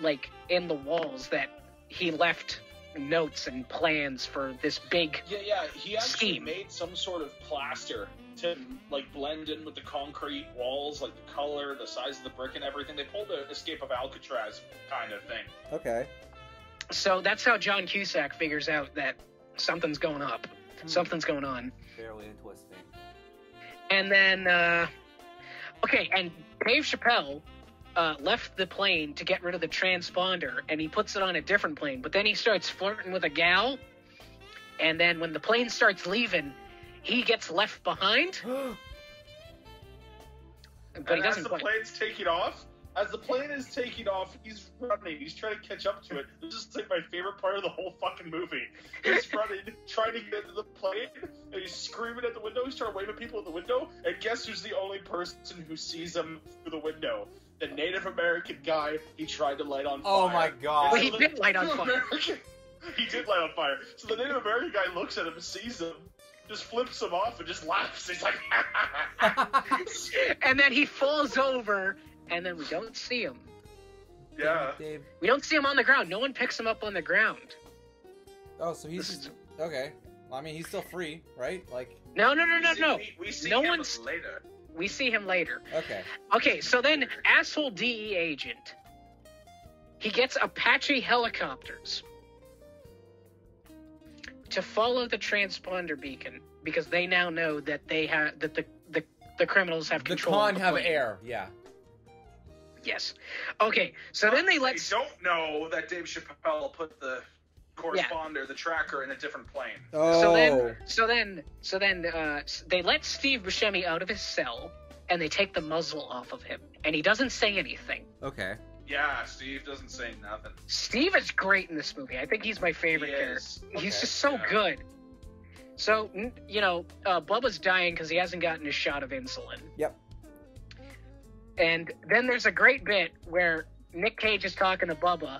like, in the walls that he left notes and plans for this big he actually scheme. Made some sort of plaster to, like, blend in with the concrete walls, like the color, the size of the brick and everything. They pulled the Escape of Alcatraz kind of thing. Okay. So that's how John Cusack figures out that something's going up. Something's going on. Fairly interesting. And then, and Dave Chappelle left the plane to get rid of the transponder, and he puts it on a different plane. But then he starts flirting with a gal, and then when the plane starts leaving, he gets left behind. But he doesn't. As the plane's taking off, he's running. He's trying to catch up to it. This is like my favorite part of the whole fucking movie. He's running, trying to get into the plane, and he's screaming at the window. He's trying to wave at people at the window, and guess who's the only person who sees him through the window? The Native American guy he tried to light on fire. Oh my god. Well, he did light on fire. He did light on fire. So the Native American guy looks at him and sees him, just flips him off, and just laughs. He's like, and then he falls over, and then we don't see him. Yeah. Dave. We don't see him on the ground. No one picks him up on the ground. Oh, so he's just... Okay. Well, I mean, he's still free, right? Like... No. We see no him one's... later. We see him later. Okay. Okay, so then, asshole DE agent, he gets Apache helicopters to follow the transponder beacon because they now know that they have that the criminals have control. The of con the have plane. air, yeah. Yes. Okay, so then they let... don't know that Dave Chappelle put the corresponder, the tracker, in a different plane. Oh. So then, they let Steve Buscemi out of his cell, and they take the muzzle off of him, and he doesn't say anything. Okay. Yeah, Steve doesn't say nothing. Steve is great in this movie. I think he's my favorite character. He's just so good. So, Bubba's dying because he hasn't gotten his shot of insulin. Yep. And then there's a great bit where Nick Cage is talking to Bubba,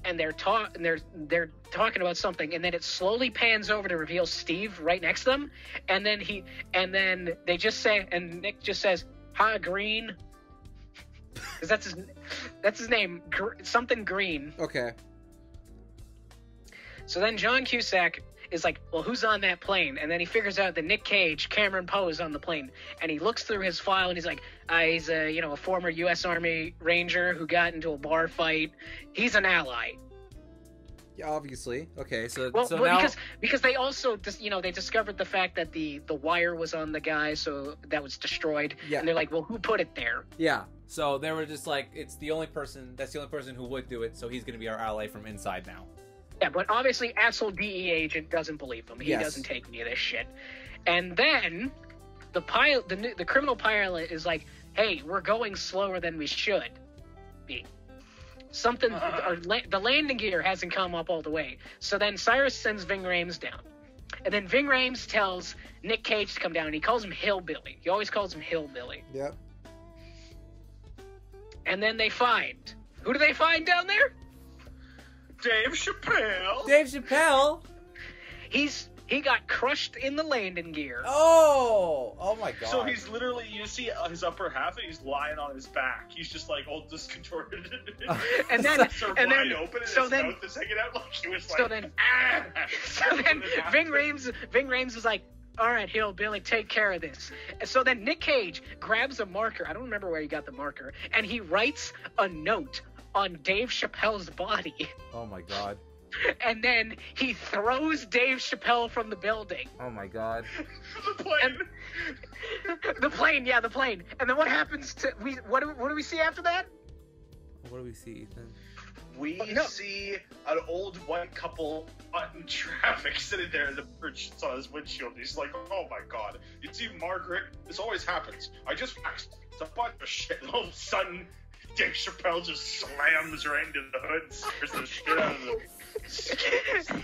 and they're talking about something, and then it slowly pans over to reveal Steve right next to them, and then they just say, and Nick just says, "Hi, Green," because that's his name, something Green. Okay. So then John Cusack, is like, well, who's on that plane? And then he figures out that Nick Cage, Cameron Poe, is on the plane. And he looks through his file and he's like, he's a former U.S. Army Ranger who got into a bar fight. He's an ally. Yeah, obviously. Okay, so now... because they also they discovered the fact that the wire was on the guy, so that was destroyed. Yeah. And they're like, well, who put it there? Yeah. So they were just like, that's the only person who would do it, so he's gonna be our ally from inside now. Yeah, but obviously asshole DEA agent doesn't believe him. He doesn't take any of this shit. And then the criminal pilot is like, hey, we're going slower than we should be. The landing gear hasn't come up all the way. So then Cyrus sends Ving Rhames down. And then Ving Rhames tells Nick Cage to come down, and he calls him Hillbilly. He always calls him Hillbilly. Yep. And then they find... Who do they find down there? Dave Chappelle. Dave Chappelle. He got crushed in the landing gear. Oh my god. So he's literally, you see his upper half, and he's lying on his back. He's just like all discontorted. and then open, and his mouth is hanging out like he was like. So then Ving Rhames is like, all right, Hillbilly, take care of this. So then Nick Cage grabs a marker. I don't remember where he got the marker, and he writes a note on Dave Chappelle's body. Oh my god. And then he throws Dave Chappelle from the building. Oh my god. The plane. The plane. And then what happens to what do we see after that? What do we see, Ethan? We see an old white couple in traffic sitting there in the bridge on his windshield. He's like, oh my god. You see Margaret? This always happens. I just waxed. It's a bunch of shit. And all of a sudden, Dave Chappelle just slams right into the hood and scares the shit out of them.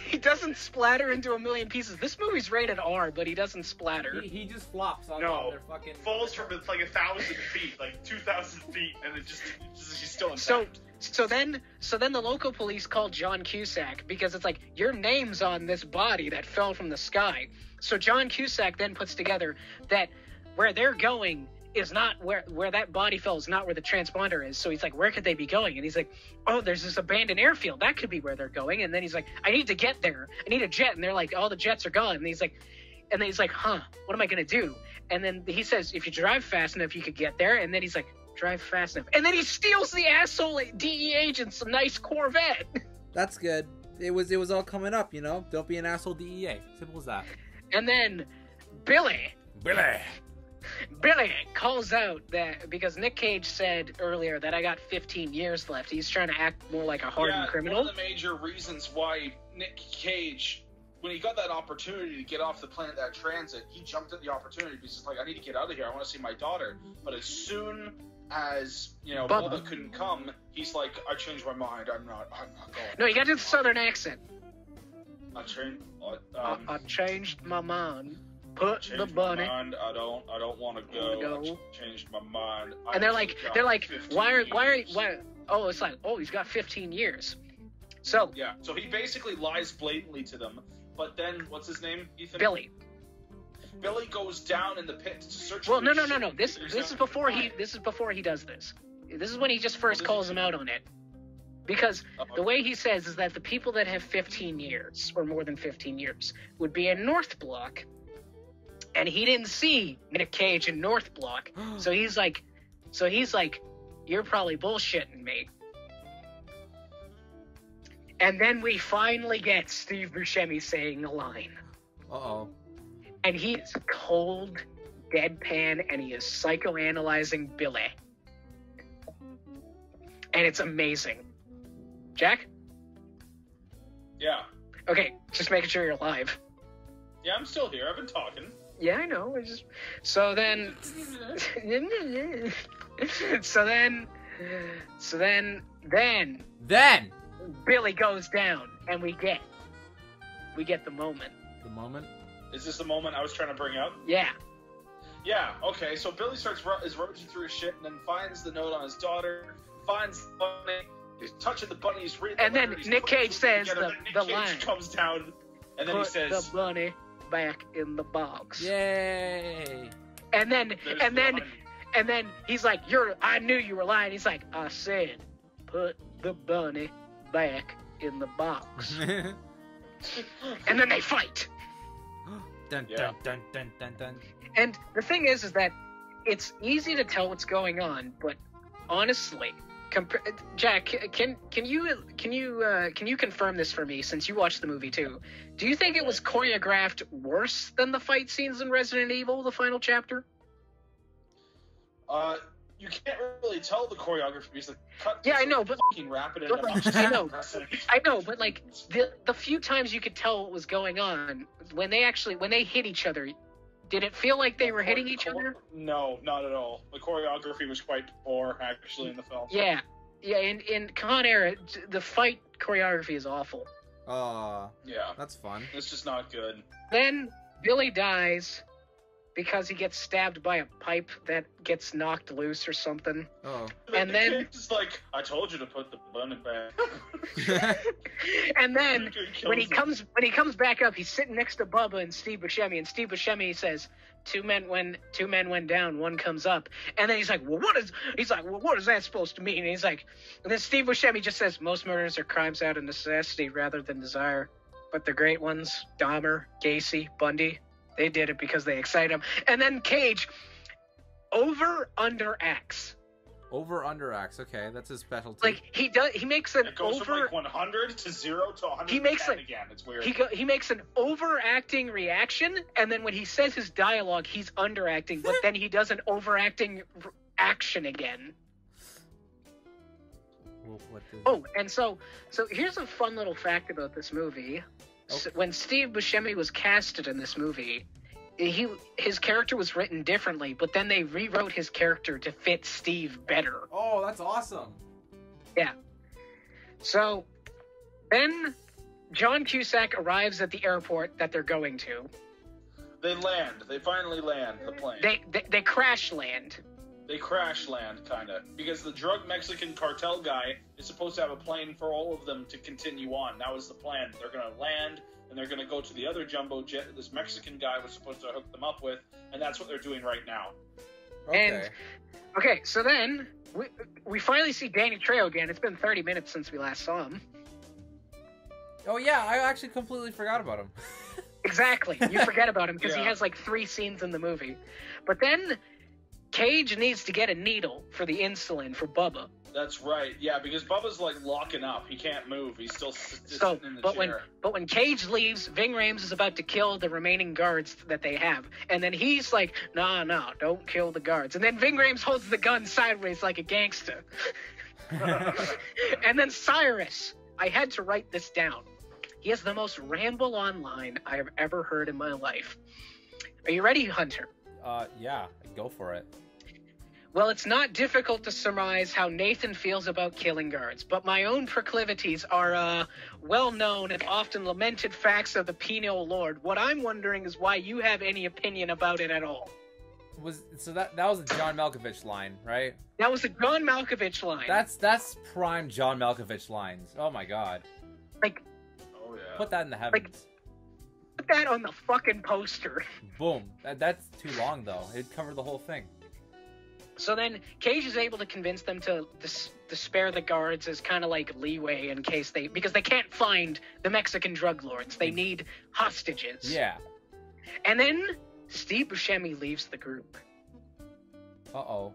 He doesn't splatter into a million pieces. This movie's rated R, but he doesn't splatter. He just flops on their fucking... falls from like 1,000 feet, like 2,000 feet, and he's still intact. So then the local police call John Cusack because it's like, your name's on this body that fell from the sky. So John Cusack then puts together that where they're going is not where that body fell, is not where the transponder is. So he's like, where could they be going? And he's like, oh, there's this abandoned airfield. That could be where they're going. And then he's like, I need to get there. I need a jet. And they're like, all the jets are gone. And he's like, huh, what am I going to do? And then he says, if you drive fast enough, you could get there. And then he's like, drive fast enough. And then he steals the asshole DE agent some nice Corvette. That's good. It was all coming up, Don't be an asshole DEA. Simple as that. And then Billy calls out that because Nick Cage said earlier that I got 15 years left. He's trying to act more like a hardened criminal. One of the major reasons why Nick Cage, when he got that opportunity to get off the plane at that transit, he jumped at the opportunity because he's like, I need to get out of here. I want to see my daughter. But as soon as, Bubba couldn't come, he's like, I changed my mind. I'm not going. No, you got to do the southern accent. I changed my mind. Put the bunny. I don't want to go. I changed my mind. And they're like, why? Oh, it's like, oh, he's got 15 years. So yeah, so he basically lies blatantly to them. But then, what's his name, Ethan? Billy goes down in the pit to search. Well, no. This is before he does this. This is when he just first calls him out on it. Because the way he says is that the people that have 15 years or more than 15 years would be in North Block. And he didn't see Nick Cage in North Block. So he's like, you're probably bullshitting me. And then we finally get Steve Buscemi saying a line. Uh-oh. And he is cold, deadpan, and he is psychoanalyzing Billy. And it's amazing. Jack? Yeah. Okay, just making sure you're alive. Yeah, I'm still here. I've been talking. Yeah, I know. So then Billy goes down, and we get the moment. The moment? Is this the moment I was trying to bring up? Yeah. Yeah. Okay. So Billy is rummaging through his shit, and then finds the note on his daughter. Finds the bunny. He's touching the bunny. He's reading. And then Nick Cage says the line. Nick Cage comes down, and then Put he says, the bunny back in the box. Yay! And then he's like, I knew you were lying. He's like, I said, put the bunny back in the box. And then they fight. Dun, Yeah. dun, dun, dun, dun, dun. And the thing is that it's easy to tell what's going on, but honestly, Jack, can you confirm this for me, since you watched the movie too? Do you think it was choreographed worse than the fight scenes in Resident Evil, the final chapter? You can't really tell the choreography because the cut. Yeah, I know, but fucking rapid but, and like, I know, but like the few times you could tell what was going on when they hit each other, did it feel like they were hitting each other? No, not at all. The choreography was quite poor, actually, in the film. Yeah. In ConAir, the fight choreography is awful. Yeah, That's fun. it's just not good. Then Billy dies because he gets stabbed by a pipe that gets knocked loose or something. Oh. And the then- kid's like, I told you to put the bun back. And then when he Kills comes back up, he's sitting next to Bubba and Steve Buscemi, and Steve Buscemi says, two men went down, one comes up. And then he's like, well, what is that supposed to mean? And he's like, and then Steve Buscemi just says, most murders are crimes out of necessity rather than desire. But the great ones, Dahmer, Gacy, Bundy, they did it because they excite him. And then Cage, over-under-acts. Over-under-acts. Okay, that's his specialty. Like, he makes an It goes from over... like 100 to 0 to 110 He makes like- again. It's weird. He makes an overacting reaction, and then when he says his dialogue, he's underacting, but then he does an overacting action again. Well, what the- Oh, and so here's a fun little fact about this movie. So when Steve Buscemi was casted in this movie, his character was written differently, but then they rewrote his character to fit Steve better. Oh, that's awesome. So then John Cusack arrives at the airport that they're going to. They land. They finally land the plane. They crash land. They crash land, kind of. Because the drug Mexican cartel guy is supposed to have a plane for all of them to continue on. That was the plan. They're going to land, and they're going to go to the other jumbo jet that this Mexican guy was supposed to hook them up with, and that's what they're doing right now. Okay. Okay, so then we finally see Danny Trejo again. It's been 30 minutes since we last saw him. Oh yeah, I actually completely forgot about him. Exactly. You forget about him because he Yeah. has like 3 scenes in the movie. But then Cage needs to get a needle for the insulin for Bubba. That's right. Yeah, because Bubba's like locking up. He can't move. He's still sitting in the but chair. when Cage leaves, Ving Rhames is about to kill the remaining guards that they have. And then he's like, no, don't kill the guards. And then Ving Rhames holds the gun sideways like a gangster. And then Cyrus, I had to write this down. He has the most ramble-on line I have ever heard in my life. Are you ready, Hunter? Yeah, go for it. Well, it's not difficult to surmise how Nathan feels about killing guards, but my own proclivities are well-known and often lamented facts of the penal lord. What I'm wondering is why you have any opinion about it at all. That was a John Malkovich line, right? That was the John Malkovich line. That's prime John Malkovich lines. Oh my god. Like, Oh, yeah. Put that in the heavens. put that on the fucking poster. Boom. That's too long though. It'd cover the whole thing. So then Cage is able to convince them to spare the guards as kind of like leeway in case because they can't find the Mexican drug lords. They need hostages. Yeah. And then Steve Buscemi leaves the group. Uh-oh.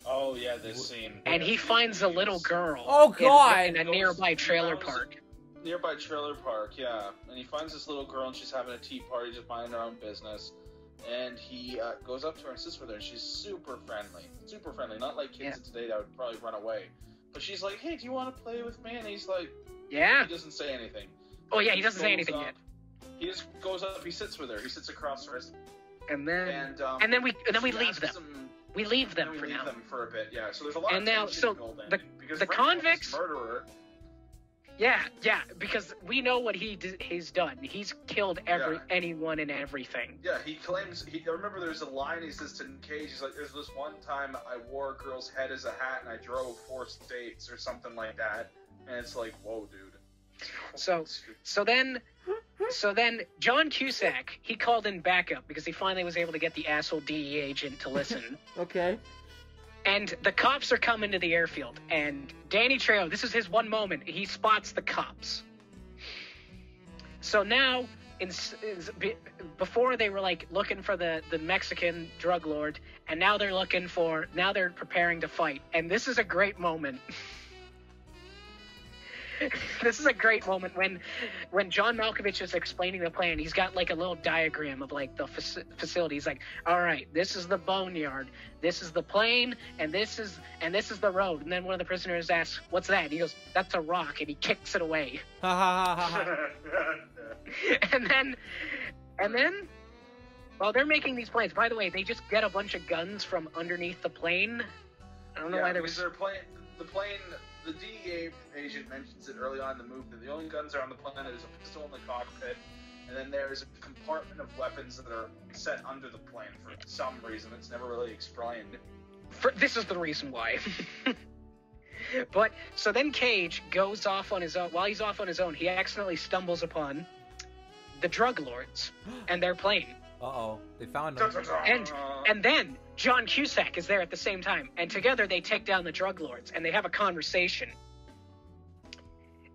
Oh, yeah, this scene. And he finds a little girl. Oh, God! In a nearby trailer park. Nearby trailer park, yeah. And he finds this little girl, and she's having a tea party, just minding her own business. And he goes up to her and sits with her, and she's super friendly. Super friendly. Not like kids of today that would probably run away. But she's like, hey, do you want to play with me? And he's like, Yeah. he doesn't say anything. Oh, yeah, he doesn't say anything yet. He just goes up, he sits with her. He sits across her. And then we she leave asks them. him- We leave them then for we leave now. them for a bit, yeah. So there's a lot And of now, tension so building, because the Red convicts- Bull's murderer. Yeah, because we know what he's done. He's killed anyone and everything. Yeah, he claims. I remember there's a line he says to Cage. He's like, "There's this one time I wore a girl's head as a hat and I drove 4 states or something like that." And it's like, whoa, dude. So then John Cusack, he called in backup because he finally was able to get the asshole DEA agent to listen. Okay. And the cops are coming to the airfield, and Danny Trejo, this is his one moment, he spots the cops. So now, before they were like looking for the Mexican drug lord, and now they're preparing to fight. And this is a great moment. This is a great moment when John Malkovich is explaining the plan. He's got like a little diagram of like the facility. He's like, all right, this is the boneyard, this is the plane, and this is the road. And then one of the prisoners asks, what's that? And he goes, that's a rock, and he kicks it away. and then while they're making these planes, by the way, they just get a bunch of guns from underneath the plane. I don't know why there was the plane. The DEA agent mentions it early on in the movie that the only guns are on the plane. There's a pistol in the cockpit, and then there's a compartment of weapons that are set under the plane for some reason. It's never really explained. This is the reason why. But so then Cage goes off on his own. While he's off on his own, he accidentally stumbles upon the drug lords and their plane. Uh-oh, they found him. And then John Cusack is there at the same time, and together they take down the drug lords, and they have a conversation.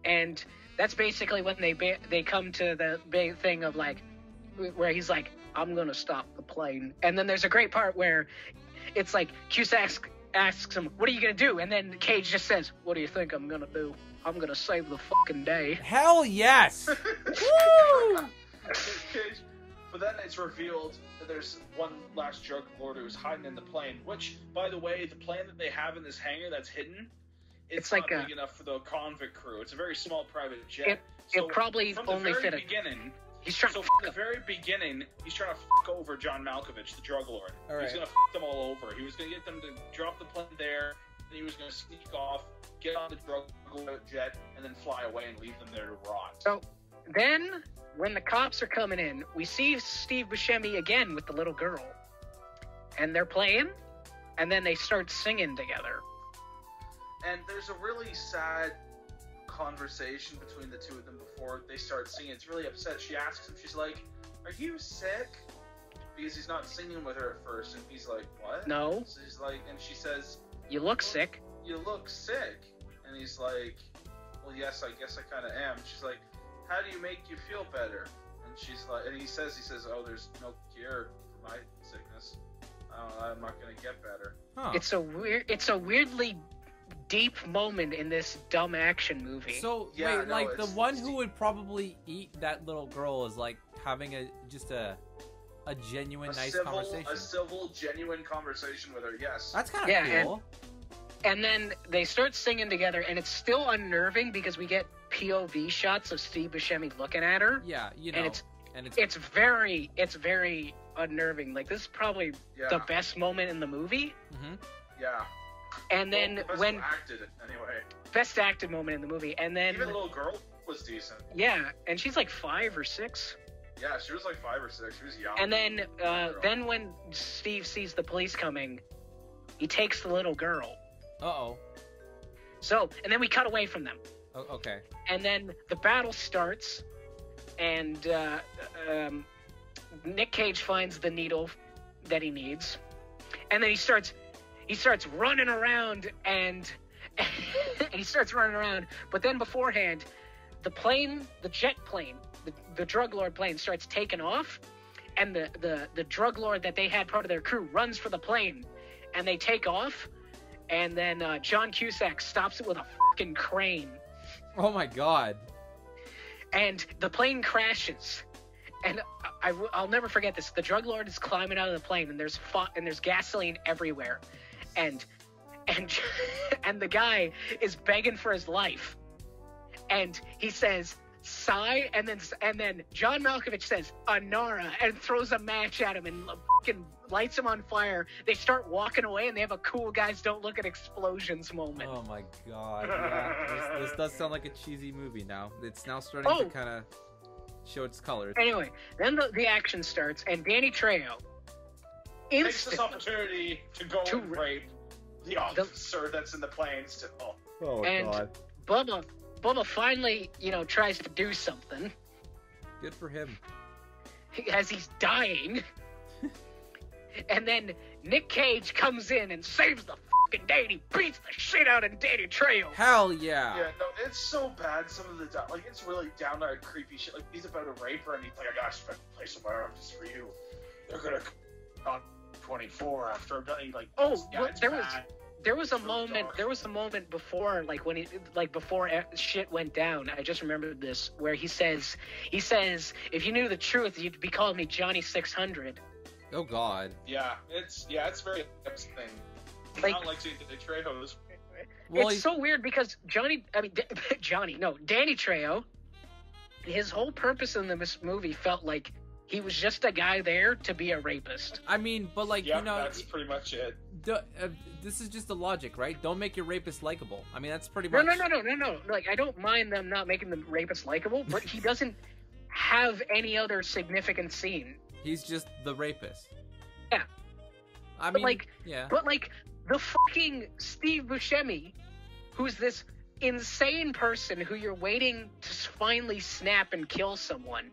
And that's basically when they come to the big thing of like, where he's like, I'm gonna stop the plane. And then there's a great part where it's like Cusack asks him, what are you gonna do? And then Cage just says, what do you think I'm gonna do? I'm gonna save the fucking day. Hell yes! Woo! Cage. But then it's revealed that there's one last drug lord who's hiding in the plane, which, by the way, the plane that they have in this hangar that's hidden, it's not like big enough for the convict crew. It's a very small private jet. It probably only fit it. He's trying from the very beginning, he's trying to fuck over John Malkovich, the drug lord. All right. He's going to fuck them all over. He was going to get them to drop the plane there, and he was going to sneak off, get on the drug lord jet, and then fly away and leave them there to rot. So then, when the cops are coming in, we see Steve Buscemi again with the little girl. And they're playing, and then they start singing together. And there's a really sad conversation between the two of them before they start singing. It's really upset. She asks him, she's like, are you sick? Because he's not singing with her at first, and he's like, what? No. So he's like, and she says, you look sick. You look sick. And he's like, well, yes, I guess I kind of am. She's like, how do you make you feel better? And she's like, and he says, oh, there's no cure for my sickness. I'm not gonna get better. Huh. It's a weirdly deep moment in this dumb action movie. So wait, like the one who would probably eat that little girl is like having a genuine, nice conversation. A civil, genuine conversation with her. Yes, that's kind of cool. And then they start singing together, and it's still unnerving because we get POV shots of Steve Buscemi looking at her. Yeah, you know, and it's very unnerving. Like, this is probably the best moment in the movie. Mm-hmm. Yeah. And then best acted moment in the movie, and then even the little girl was decent. Yeah, and she's like 5 or 6. Yeah, she was like 5 or 6. She was young. And then when Steve sees the police coming, he takes the little girl. Uh-oh. So, and then we cut away from them. Oh, okay. And then the battle starts, and Nick Cage finds the needle that he needs, and then he starts running around, and he starts running around. But then beforehand, the jet plane, the drug lord plane, starts taking off, and the drug lord that they had part of their crew runs for the plane, and they take off. And then John Cusack stops it with a fucking crane. Oh my god. And the plane crashes. And I'll never forget this. The drug lord is climbing out of the plane, and there's gasoline everywhere. And the guy is begging for his life. And he says, sigh, and then John Malkovich says, Anara, and throws a match at him and fucking lights him on fire. They start walking away, and they have a cool guys don't look at explosions moment. Oh my god. Yeah. This does sound like a cheesy movie now. It's now starting to kind of show its colors. Anyway, then the action starts, and Danny Trejo takes this opportunity to go and rape the officer that's in the plane still. Oh and god. Bubba finally, tries to do something. Good for him. As he's dying. And then Nick Cage comes in and saves the fucking Danny beats the shit out of Danny Trejo. Hell yeah. Yeah, no, it's so bad. Some of the like, it's really downright creepy shit. Like, he's about to rape her, and he's like, "I gotta spend a place in my arm just for you." They're gonna on 24 after I'm done. Like, yeah, well, there was a moment. There was a moment before, like when before shit went down. I just remembered this, where he says, "If you knew the truth, you'd be calling me Johnny 600." Oh God. Yeah, it's very upsetting. Like, Not like seeing the Trejos. Well, it's so weird because Danny Trejo, his whole purpose in this movie felt like he was just a guy there to be a rapist. I mean, but like, Yeah, you know, that's pretty much it. this is just the logic, right? Don't make your rapist likable. I mean, that's pretty much. No. Like, I don't mind them not making the rapist likable, but he doesn't have any other significant scene. He's just the rapist. Yeah. I But mean, like, yeah. But like the fucking Steve Buscemi, who's this insane person who you're waiting to finally snap and kill someone,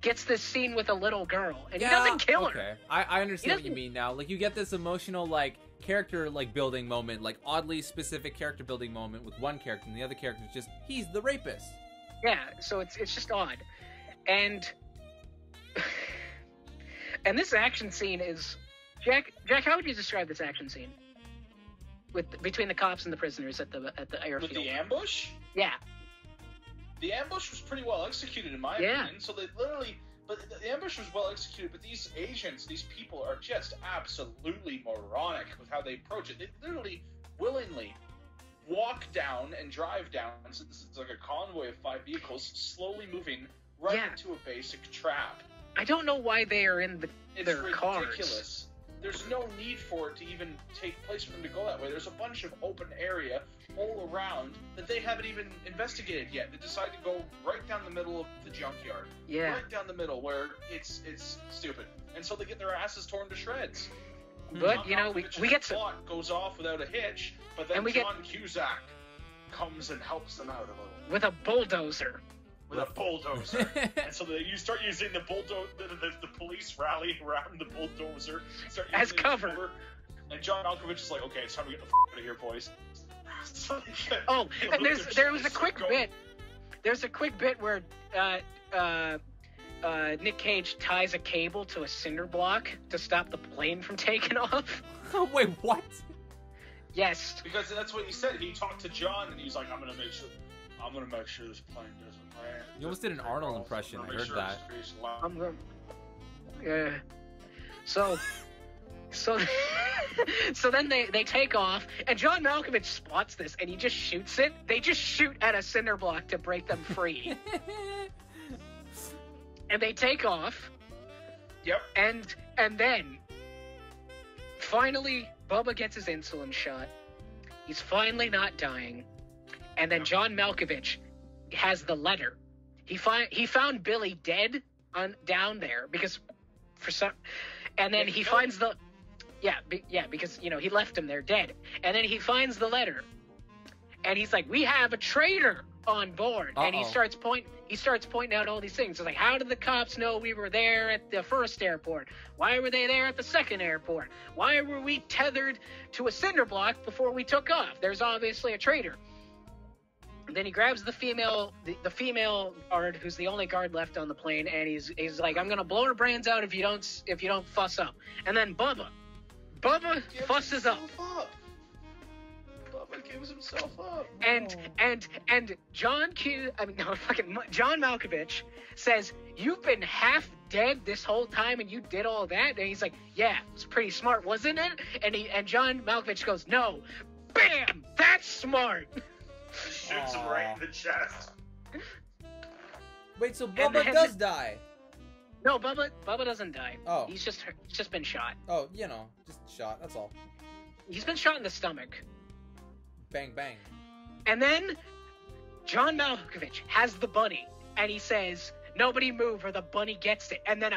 gets this scene with a little girl, and he doesn't kill her. Okay, I understand what you mean now. Like, you get this emotional, like, character, like, building moment, like, oddly specific character building moment with one character, and the other character is just, he's the rapist. Yeah, so it's just odd. And and this action scene is Jack, how would you describe this action scene between the cops and the prisoners at the airfield? With the ambush? Yeah. The ambush was pretty well executed, in my opinion. So they literally, but the ambush was well executed. But these agents, these people, are just absolutely moronic with how they approach it. They literally, willingly, walk down and drive down. So this is like a convoy of 5 vehicles, slowly moving right into a basic trap. I don't know why they are in their cars. It's ridiculous. There's no need for it to even take place for them to go that way. There's a bunch of open area all around that they haven't even investigated yet. They decide to go right down the middle of the junkyard. Yeah. Right down the middle where it's stupid. And so they get their asses torn to shreds. But, you know, we get some... plot goes off without a hitch, but then John Cusack comes and helps them out a little. With a bulldozer. And so you start using the bulldozer, the police rally around the bulldozer. As cover. And John Malkovich is like, okay, it's time to get the out of here, boys. So and there was a quick bit. There's a quick bit where Nick Cage ties a cable to a cinder block to stop the plane from taking off. Oh, wait, what? Yes. Because that's what he said. He talked to John, and he's like, I'm gonna make sure this plane doesn't land. You almost did an Arnold impression. I heard that. Yeah. So then they take off, and John Malkovich spots this, and he just shoots it. They just shoot at a cinder block to break them free. And they take off. Yep. And then finally Bubba gets his insulin shot. He's finally not dying. And then John Malkovich has the letter. He found Billy dead down there because for some, and then he finds the because you know he left him there dead. And then he finds the letter, and he's like, "We have a traitor on board." And he starts pointing out all these things. It's like, how did the cops know we were there at the first airport? Why were they there at the second airport? Why were we tethered to a cinder block before we took off? There's obviously a traitor. Then he grabs the female guard, who's the only guard left on the plane, and he's like, "I'm gonna blow her brains out if you don't fuss up." And then Bubba fusses up. Bubba gives himself up. And John Malkovich says, "You've been half dead this whole time, and you did all that." And he's like, "Yeah, it's pretty smart, wasn't it?" And John Malkovich goes, "No, bam, that's smart." Shoots him right in the chest. Wait, so Bubba does die? No, Bubba doesn't die. Oh. He's just been shot. Oh, you know, just shot, that's all. He's been shot in the stomach. Bang, bang. And then John Malkovich has the bunny, and he says, "Nobody move or the bunny gets it." And then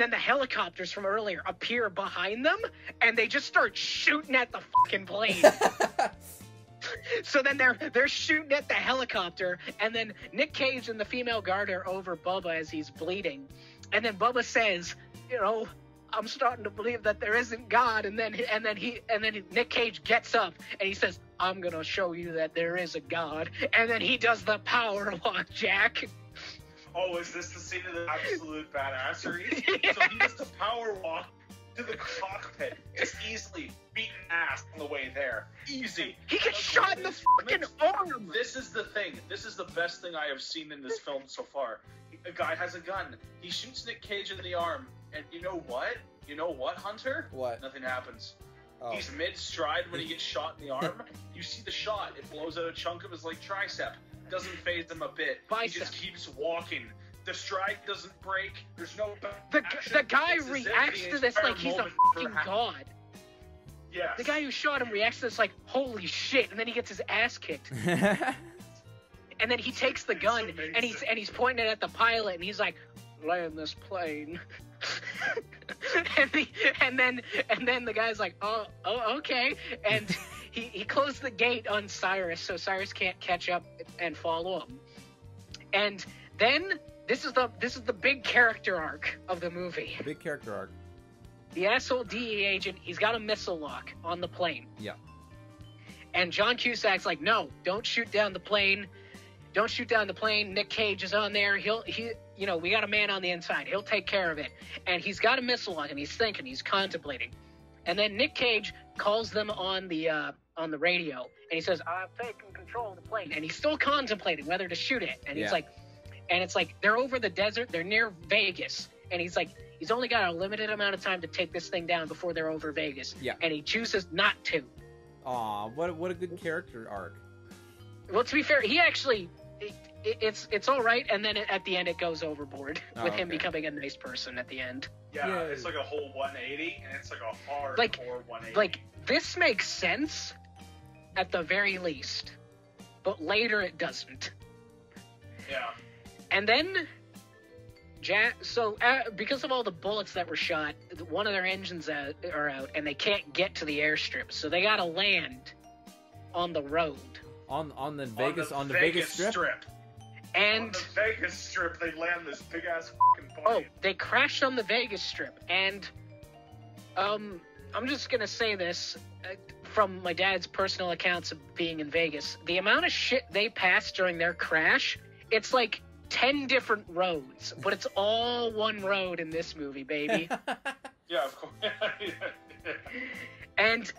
the helicopters from earlier appear behind them, and they just start shooting at the fucking plane. So then they're shooting at the helicopter, and then Nick Cage and the female guard are over Bubba as he's bleeding. And then Bubba says, "You know, I'm starting to believe that there isn't God. And then Nick Cage gets up and he says, I'm gonna show you that there is a God. And then he does the power walk, Jack. Oh, is this the scene of the absolute badassery? So he does the power walk to the cockpit, just easily beating ass on the way there. Easy. He gets shot in the fucking arm. This is the thing. This is the best thing I have seen in this film so far. A guy has a gun. He shoots Nick Cage in the arm, and you know what? You know what, Hunter? What? Nothing happens. Oh. He's mid-stride when he gets shot in the arm. You see the shot. It blows out a chunk of his like tricep. Doesn't phase him a bit. Bicep. He just keeps walking. The stride doesn't break. There's no action. The guy It's as if reacts the to this entire like he's a moment fucking never happened. god. Yes. The guy who shot him reacts to this like, holy shit, and then he gets his ass kicked. And then he takes the gun and he's pointing it at the pilot and he's like, land this plane. and then the guy's like, oh okay. And he closed the gate on Cyrus so Cyrus can't catch up and follow him. And then this is the big character arc of the movie. Big character arc. The asshole DEA agent, he's got a missile lock on the plane. Yeah. And John Cusack's like, no, don't shoot down the plane. Don't shoot down the plane. Nick Cage is on there. We got a man on the inside. He'll take care of it. And he's got a missile lock, and he's thinking, he's contemplating. And then Nick Cage calls them on the radio, and he says, I'm taking control of the plane. And he's still contemplating whether to shoot it. And it's like, they're over the desert. They're near Vegas. And he's like, he's only got a limited amount of time to take this thing down before they're over Vegas. Yeah. And he chooses not to. Aw, what a good character arc. Well, to be fair, he actually... It's all right, and then at the end it goes overboard with him becoming a nice person at the end. Yeah, it's like a whole 180, and it's like a hardcore 180. Like, this makes sense at the very least, but later it doesn't. Yeah. And then, because of all the bullets that were shot, one of their engines are out, and they can't get to the airstrip, so they gotta land on the road. On the Vegas Strip. And on the Vegas Strip, they land this big ass fucking plane. Oh, they crashed on the Vegas Strip, and I'm just gonna say this from my dad's personal accounts of being in Vegas. The amount of shit they passed during their crash, it's like 10 different roads, but it's all one road in this movie, baby. Yeah, of course. And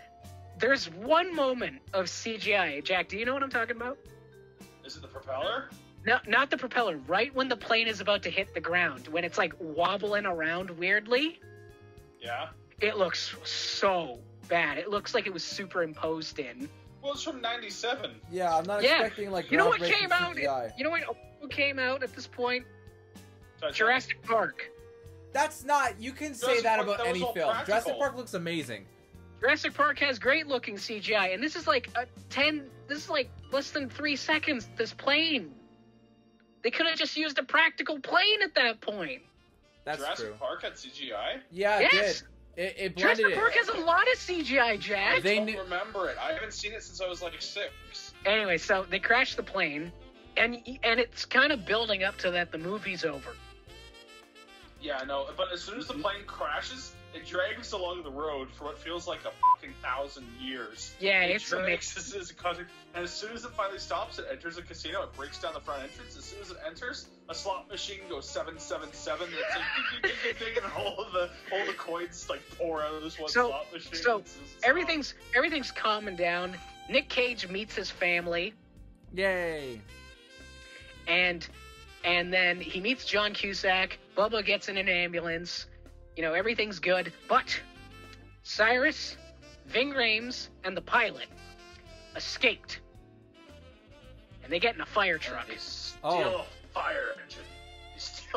there's one moment of CGI. Jack, do you know what I'm talking about? Is it the propeller? No, not the propeller. Right when the plane is about to hit the ground, when it's like wobbling around weirdly. Yeah. It looks so bad. It looks like it was superimposed in. Well, it's from '97. Yeah, I'm not expecting like you know what groundbreaking came out? CGI. You know what came out at this point? Touch Jurassic Park. That's not. You can say Jurassic that Park, about that was any all film. practical. Jurassic Park looks amazing. Jurassic Park has great looking CGI, and this is like this is like less than 3 seconds, this plane. They could have just used a practical plane at that point. That's Jurassic true. Park had CGI? Yeah, it Yes! did. It blended Jurassic it. Park has a lot of CGI, Jack. I don't remember it. I haven't seen it since I was like 6. Anyway, so they crash the plane, and it's kind of building up to that the movie's over. Yeah, I know. But as soon as the plane crashes, it drags along the road for what feels like a fucking 1,000 years. Yeah, it it's drags and as soon as it finally stops, it enters a casino. It breaks down the front entrance. As soon as it enters, a slot machine goes 777. And it's like ding, ding, ding, ding, and all the coins like pour out of this one slot machine. So everything's calming down. Nick Cage meets his family. Yay! And then he meets John Cusack. Bubba gets in an ambulance. You know, everything's good. But Cyrus, Ving Rhames, and the pilot escaped. And they get in a fire truck. They steal a fire engine.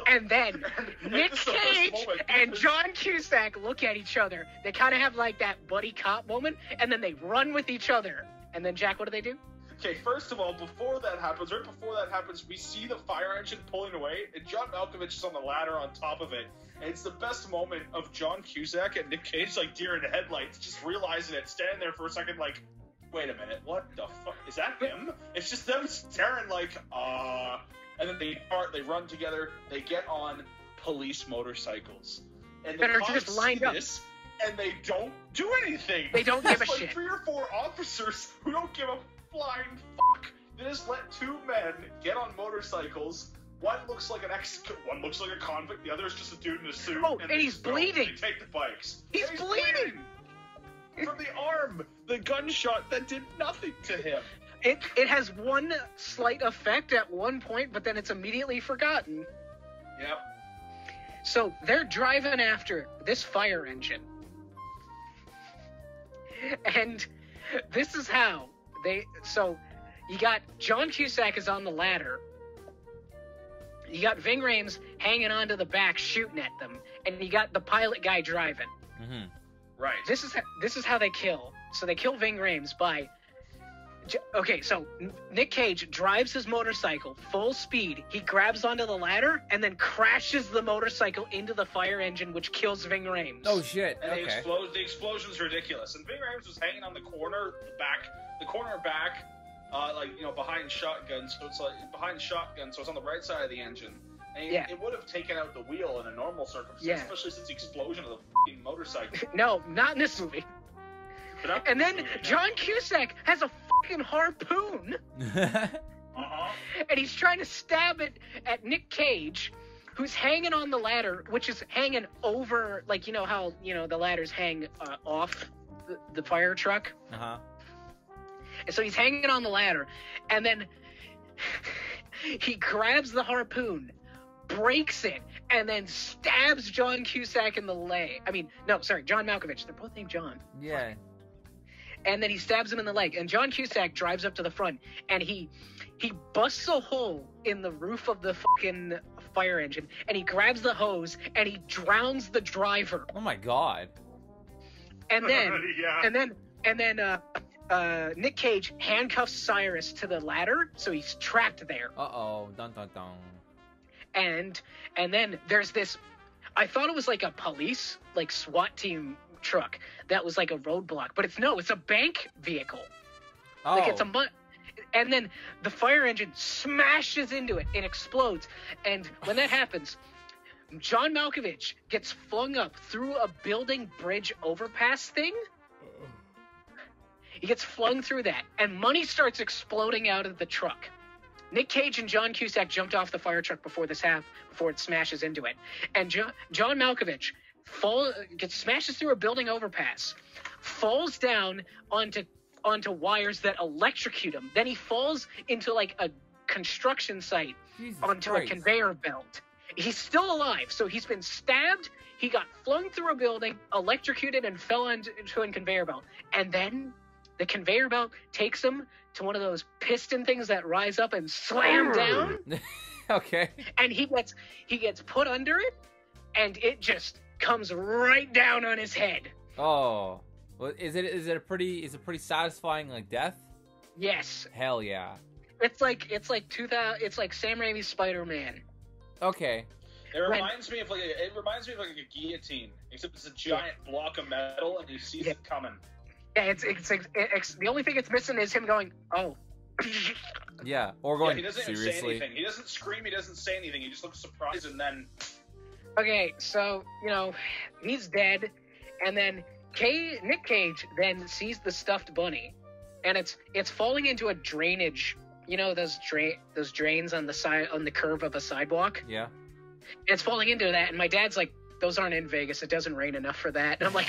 And then Nick Cage and John Cusack look at each other. They kind of have like that buddy cop moment. And then they run with each other. And then, Jack, what do? Okay, first of all, right before that happens, we see the fire engine pulling away, and John Malkovich is on the ladder on top of it. And it's the best moment of John Cusack and Nick Cage, like deer in the headlights, just realizing it, standing there for a second, like, wait a minute, what the fuck? Is that him? It's just them staring like, and then they run together, they get on police motorcycles. and the that are cops just lined up. this, and they don't do anything. They don't give a It's like shit. 3 or 4 officers who don't give a flying fuck. They just let 2 men get on motorcycles. One looks like one looks like a convict. The other is just a dude in a suit. Oh, and and they he's just go, bleeding. They take the bikes. He's bleeding. From the arm. The gunshot that did nothing to him. It has one slight effect at one point, but then it's immediately forgotten. Yep. So they're driving after this fire engine. And this is how so you got John Cusack is on the ladder. You got Ving Rhames hanging onto the back shooting at them, and you got the pilot guy driving. Mm-hmm. Right. This is how they kill. So they kill Ving Rhames by okay, so Nick Cage drives his motorcycle full speed. He grabs onto the ladder and then crashes the motorcycle into the fire engine, which kills Ving Rhames. Oh shit! And Okay. the explosion's ridiculous. And Ving Rhames was hanging on the corner back, behind shotgun. So it's like behind shotgun. So it's on the right side of the engine. And it would have taken out the wheel in a normal circumstance, especially since the explosion of the fucking motorcycle. No, not in this movie. And then John Cusack has a fucking harpoon. And he's trying to stab it at Nick Cage, who's hanging on the ladder, which is hanging over, like, you know how, the ladders hang off the fire truck? Uh-huh. And so he's hanging on the ladder, and then he grabs the harpoon, breaks it, and then stabs John Cusack in the leg. John Malkovich. They're both named John. Yeah. And then he stabs him in the leg. And John Cusack drives up to the front, and he busts a hole in the roof of the fucking fire engine, and he grabs the hose, and he drowns the driver. Oh my god. And then, Yeah. and then Nick Cage handcuffs Cyrus to the ladder, so he's trapped there. Uh-oh. Dun dun dun. And then there's this, I thought it was like a police, like SWAT team truck that was like a roadblock, but it's a bank vehicle. Oh. Like it's and then the fire engine smashes into it and explodes. And when that happens, John Malkovich gets flung up through a building bridge overpass thing. He gets flung through that, and money starts exploding out of the truck. Nick Cage and John Cusack jumped off the fire truck before it smashes into it. And John Malkovich smashes through a building overpass, falls down onto wires that electrocute him. Then he falls into like a construction site onto a conveyor belt. He's still alive, so he's been stabbed, he got flung through a building, electrocuted, and fell onto a conveyor belt. And then the conveyor belt takes him to one of those piston things that rise up and slam down. Okay. And he gets put under it, and it just comes right down on his head. Oh. Well, is it a pretty satisfying like death? Yes. Hell yeah. It's like Sam Raimi's Spider-Man. Okay. It reminds me of like a guillotine, except it's a giant block of metal and he sees it coming. Yeah, it's the only thing it's missing is him going, oh. Yeah, or going, he doesn't seriously? even say anything. He doesn't scream, he doesn't say anything, he just looks surprised and then... Okay, so, he's dead, and then Nick Cage then sees the stuffed bunny, and it's falling into a drainage, those drains on the side, on the curve of a sidewalk? Yeah. It's falling into that, and my dad's like, those aren't in Vegas, it doesn't rain enough for that. And I'm like...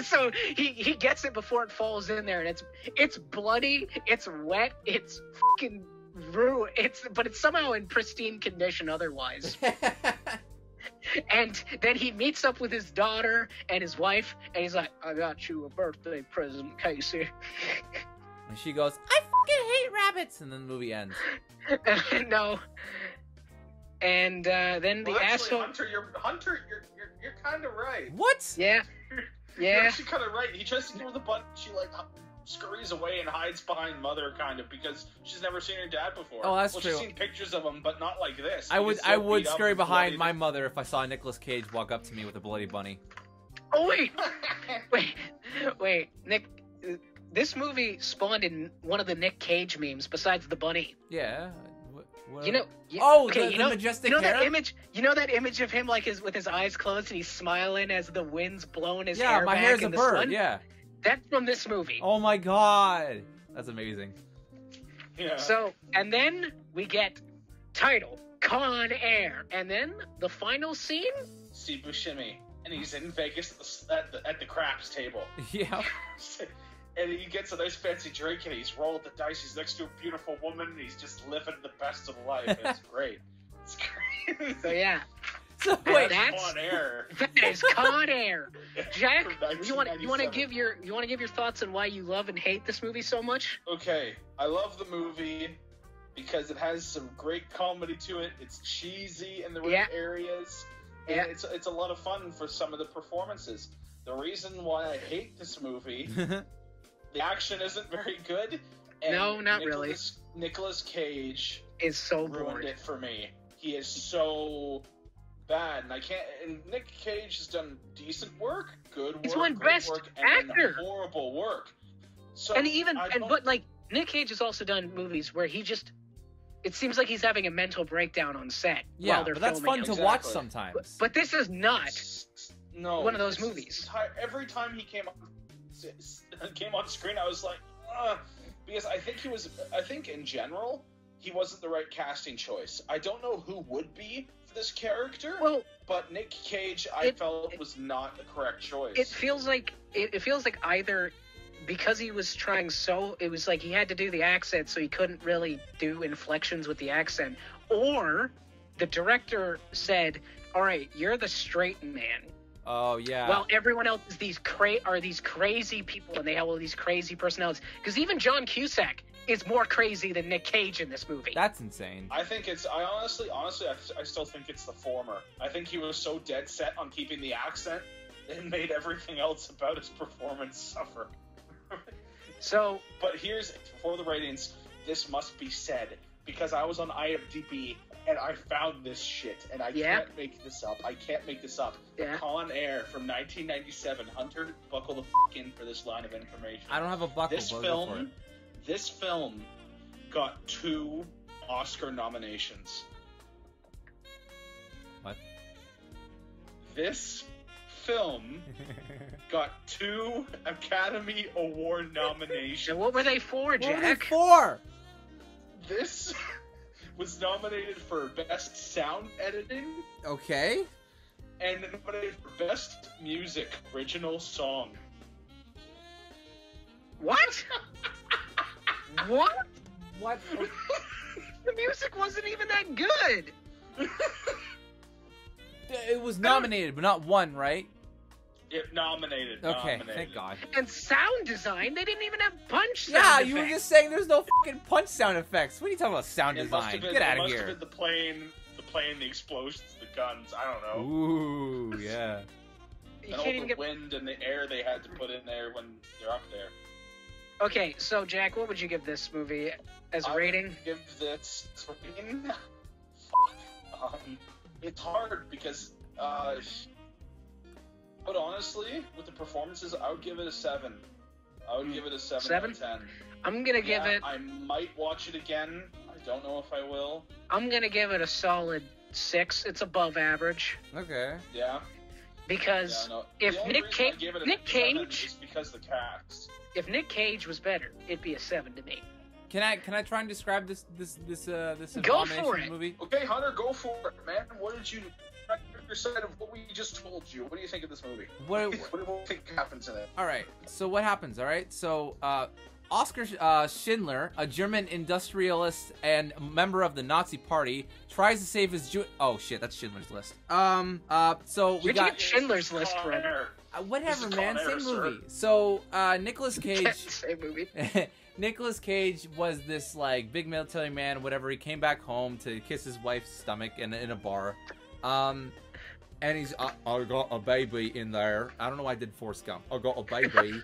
So he gets it before it falls in there, and it's bloody, it's wet, it's fucking ruined, but it's somehow in pristine condition otherwise. And then he meets up with his daughter and his wife, and he's like, I got you a birthday present, Casey. And she goes, I fucking hate rabbits, and then the movie ends. No. And then the asshole... Hunter, you're kind of right. What? Yeah. You're actually kind of right. He tries to get her the butt. She scurries away and hides behind Mother, kind of, because she's never seen her dad before. Oh, that's true. She's seen pictures of him, but not like this. I would scurry behind my mother if I saw Nicolas Cage walk up to me with a bloody bunny. Oh wait, Nick. This movie spawned in one of the Nick Cage memes besides the bunny. Yeah. What? You know, the majestic hair? that image. You know that image of him like with his eyes closed and he's smiling as the wind's blowing his hair my back hair's in a the bird. sun? Yeah. That's from this movie. Oh my god, that's amazing. Yeah. So, and then we get title ConAir, and then the final scene. Steve Buscemi, and he's in Vegas at the craps table. Yeah. And he gets a nice fancy drink, and he's rolled the dice. He's next to a beautiful woman, and he's just living the best of life. It's great. It's great. So yeah. So wait, that's ConAir. That is ConAir. Jack, From you want to 1997. give your thoughts on why you love and hate this movie so much? Okay, I love the movie because it has some great comedy to it. It's cheesy in the right areas, and it's a lot of fun for some of the performances. The reason why I hate this movie, the action isn't very good. And No, not really. Nicolas Cage Is so ruined boring. it for me. He is so bad, and I can't. And Nick Cage has done decent work, good work, He's won great Best work, and Actor. horrible work. So But like Nick Cage has also done movies where he just. It seems like he's having a mental breakdown on set while they're but that's filming fun it. to watch Exactly. sometimes. But this is not. No, One of those it's- movies. Every time he came on screen, I was like, ugh, because I think in general he wasn't the right casting choice. I don't know who would be for this character. Well, But Nick Cage, I felt was not the correct choice. it feels like either because he was trying it was like he had to do the accent, so he couldn't really do inflections with the accent, or the director said, "All right, you're the straight man." Oh yeah. While everyone else is these crazy people, and they have all these crazy personalities. Because even John Cusack is more crazy than Nick Cage in this movie. That's insane. I think it's. I honestly, I still think it's the former. I think he was so dead set on keeping the accent, it made everything else about his performance suffer. So, But here's, for the ratings, this must be said, because I was on IMDb and I found this shit, and I can't make this up. Yeah. ConAir from 1997. Hunter, buckle the in for this line of information. I don't have a buckle. This but go for it. film got 2 Oscar nominations. What? This film got 2 Academy Award nominations. and what were they for, What were they Jack? for? This was nominated for Best Sound Editing Okay. and nominated for Best Music Original Song. What? What? What? The music wasn't even that good. It was nominated, but not won, right? It nominated. Okay, nominated. thank God. And sound design, they didn't even have punch sound Yeah, effects. you were just saying there's no fucking punch sound effects. What are you talking about sound It must design? have been, Get out it of must here. have been the plane, the explosions, the guns. I don't know. Ooh, yeah. You And all can't even the get... wind and the air they had to put in there when they're up there. Okay, so Jack, what would you give this movie as a I would rating? Give this rating. It's hard because, but honestly, with the performances, I would give it a 7. I would give it a 7 out of 10. I'm gonna give it. I might watch it again. I don't know if I will. I'm gonna give it a solid 6. It's above average Okay. Yeah. because Yeah, no. if The only Nick reason Cage- I gave it a Nick 7 Cage- is because the cast. if Nick Cage was better, it'd be a 7 to me. Can I try and describe this Go abomination for it. movie? Okay, Hunter, go for it, man. What did you? Your side of what we just told you. What do you think of this movie? What? What do you think happens in it? All right. So what happens? All right. So Oscar Schindler, a German industrialist and member of the Nazi Party, tries to save his Oh shit, that's Schindler's List. So we Where'd you got get Schindler's List from? ConAir. whatever, This is man. ConAir, Same sir. movie. So Nicolas Cage. Same movie. Nicolas Cage was this like big military man, whatever. He came back home to kiss his wife's stomach in a bar, and he's I got a baby in there. I don't know why I did Forrest Gump. I got a baby.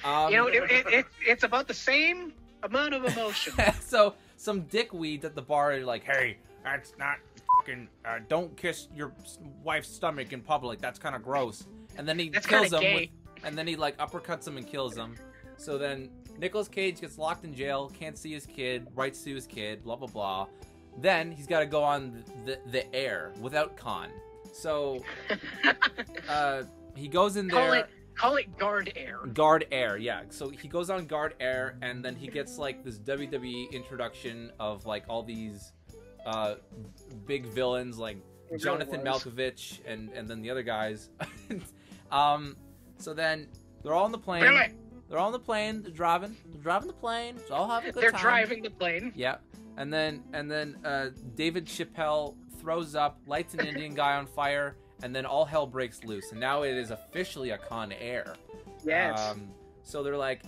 You know, it's about the same amount of emotion. So some dickweeds at the bar are like, "Hey, that's not fucking. Don't kiss your wife's stomach in public. That's kind of gross." And then he That's kills kinda him. gay. And then he like uppercuts him and kills him. So then Nicolas Cage gets locked in jail, can't see his kid, writes to his kid, blah blah blah. Then he's got to go on the air without Con. So he goes in there. Call it Guard Air. Guard Air, yeah. So he goes on Guard Air, and then he gets like this WWE introduction of like all these big villains like Jonathan Malkovich and then the other guys. So then they're all on the plane. Really? They're all on the plane. They're driving the plane. It's all having a good They're time. driving the plane. Yeah. And then David Chappelle throws up, lights an Indian guy on fire, and then all hell breaks loose. And now it is officially a ConAir. Yes. So they're like,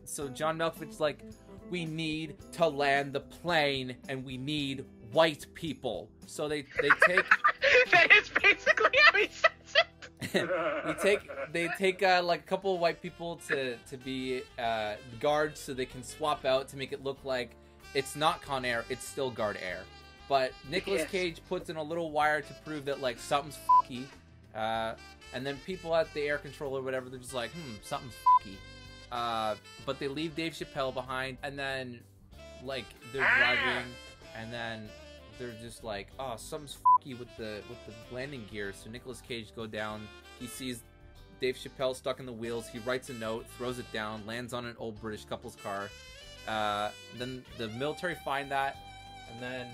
so John Malkovich's like, we need to land the plane, and we need white people. So they take. That is basically how he says it. they take like a couple of white people to be guards, so they can swap out to make it look like it's not ConAir, it's still Guard Air. But Nicolas Cage puts in a little wire to prove that like something's fucky, and then people at the air control or whatever, they're just like, something's fucky. But they leave Dave Chappelle behind, and then like they're driving, and then they're just like, oh, something's fucky with the landing gear. So Nicolas Cage go down. He sees Dave Chappelle stuck in the wheels. He writes a note, throws it down, lands on an old British couple's car. Then the military find that, and then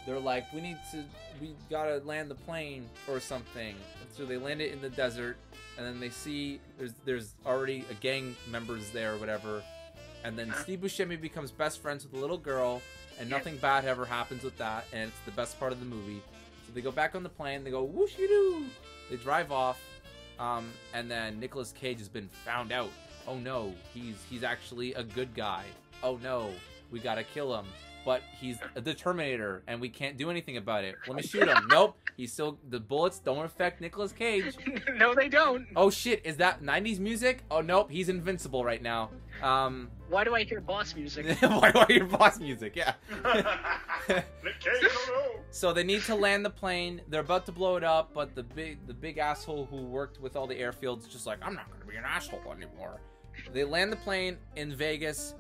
they're like, we gotta land the plane or something. And so they land it in the desert, and then they see there's already a gang members there or whatever. And then Steve Buscemi becomes best friends with a little girl, and nothing bad ever happens with that, and it's the best part of the movie. So they go back on the plane, they go whoosh-doo. They drive off, and then Nicolas Cage has been found out. Oh no, he's actually a good guy. Oh no, we gotta kill him. But he's the Terminator, and we can't do anything about it. Let me shoot him. Nope, the bullets don't affect Nicolas Cage. No, they don't. Oh shit, is that 90s music? Oh nope, he's invincible right now. Why do I hear boss music? Why do I hear boss music? Yeah. Nick Cage, no. So they need to land the plane. They're about to blow it up, but the big asshole who worked with all the airfields is just like, I'm not going to be an asshole anymore. They land the plane in Vegas.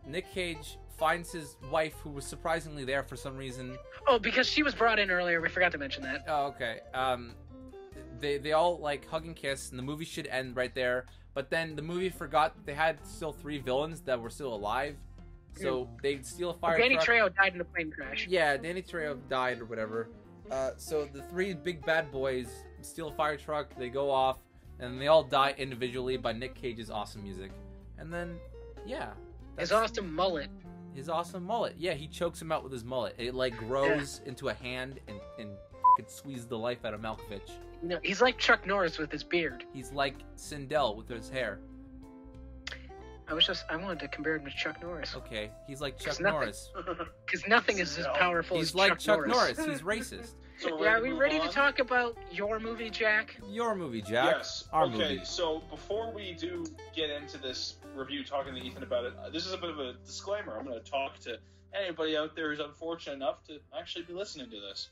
Nick Cage finds his wife, who was surprisingly there for some reason. Oh, because she was brought in earlier. We forgot to mention that. Oh, okay. They all like hug and kiss, and the movie should end right there. But then the movie forgot they had still 3 villains that were still alive. So they steal a fire Danny truck. Trejo died in a plane crash. Yeah, Danny Trejo died or whatever. So the 3 big bad boys steal a fire truck. They go off, and they all die individually by Nick Cage's awesome music. And then, yeah. His awesome mullet. His awesome mullet. Yeah, he chokes him out with his mullet. It like grows into a hand and could squeeze the life out of Malkovich. No, he's like Chuck Norris with his beard. He's like Sindel with his hair. I wanted to compare him to Chuck Norris. Okay, he's like Chuck Norris. Because nothing is as powerful as He's like Chuck Norris. He's racist. So Yeah, are we ready to talk about your movie, Jack? Your movie, Jack. Yes. Our Okay, movie. so before we do get into this review, talking to Ethan about it, this is a bit of a disclaimer. I'm going to talk to anybody out there who's unfortunate enough to actually be listening to this.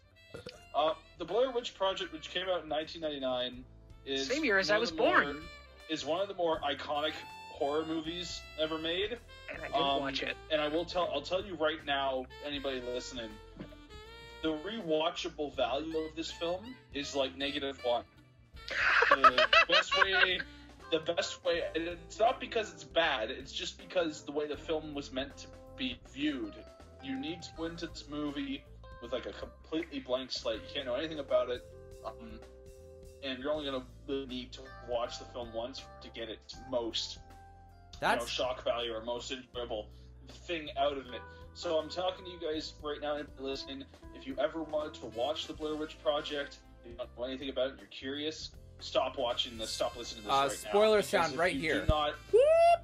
The Blair Witch Project, which came out in 1999, is Same year as I was born. Is one of the more iconic horror movies ever made. And I did watch it. And I'll tell you right now, anybody listening, the rewatchable value of this film is like -1. The best way, and it's not because it's bad, it's just because the way the film was meant to be viewed. You need to go into this movie with like a completely blank slate. You can't know anything about it, and you're only going to need to watch the film once to get its most shock value or most enjoyable thing out of it. So I'm talking to you guys right now and listening. If you ever wanted to watch the Blair Witch Project, you don't know anything about it, and you're curious, stop watching this. Stop listening to this right now. Spoiler sound right here.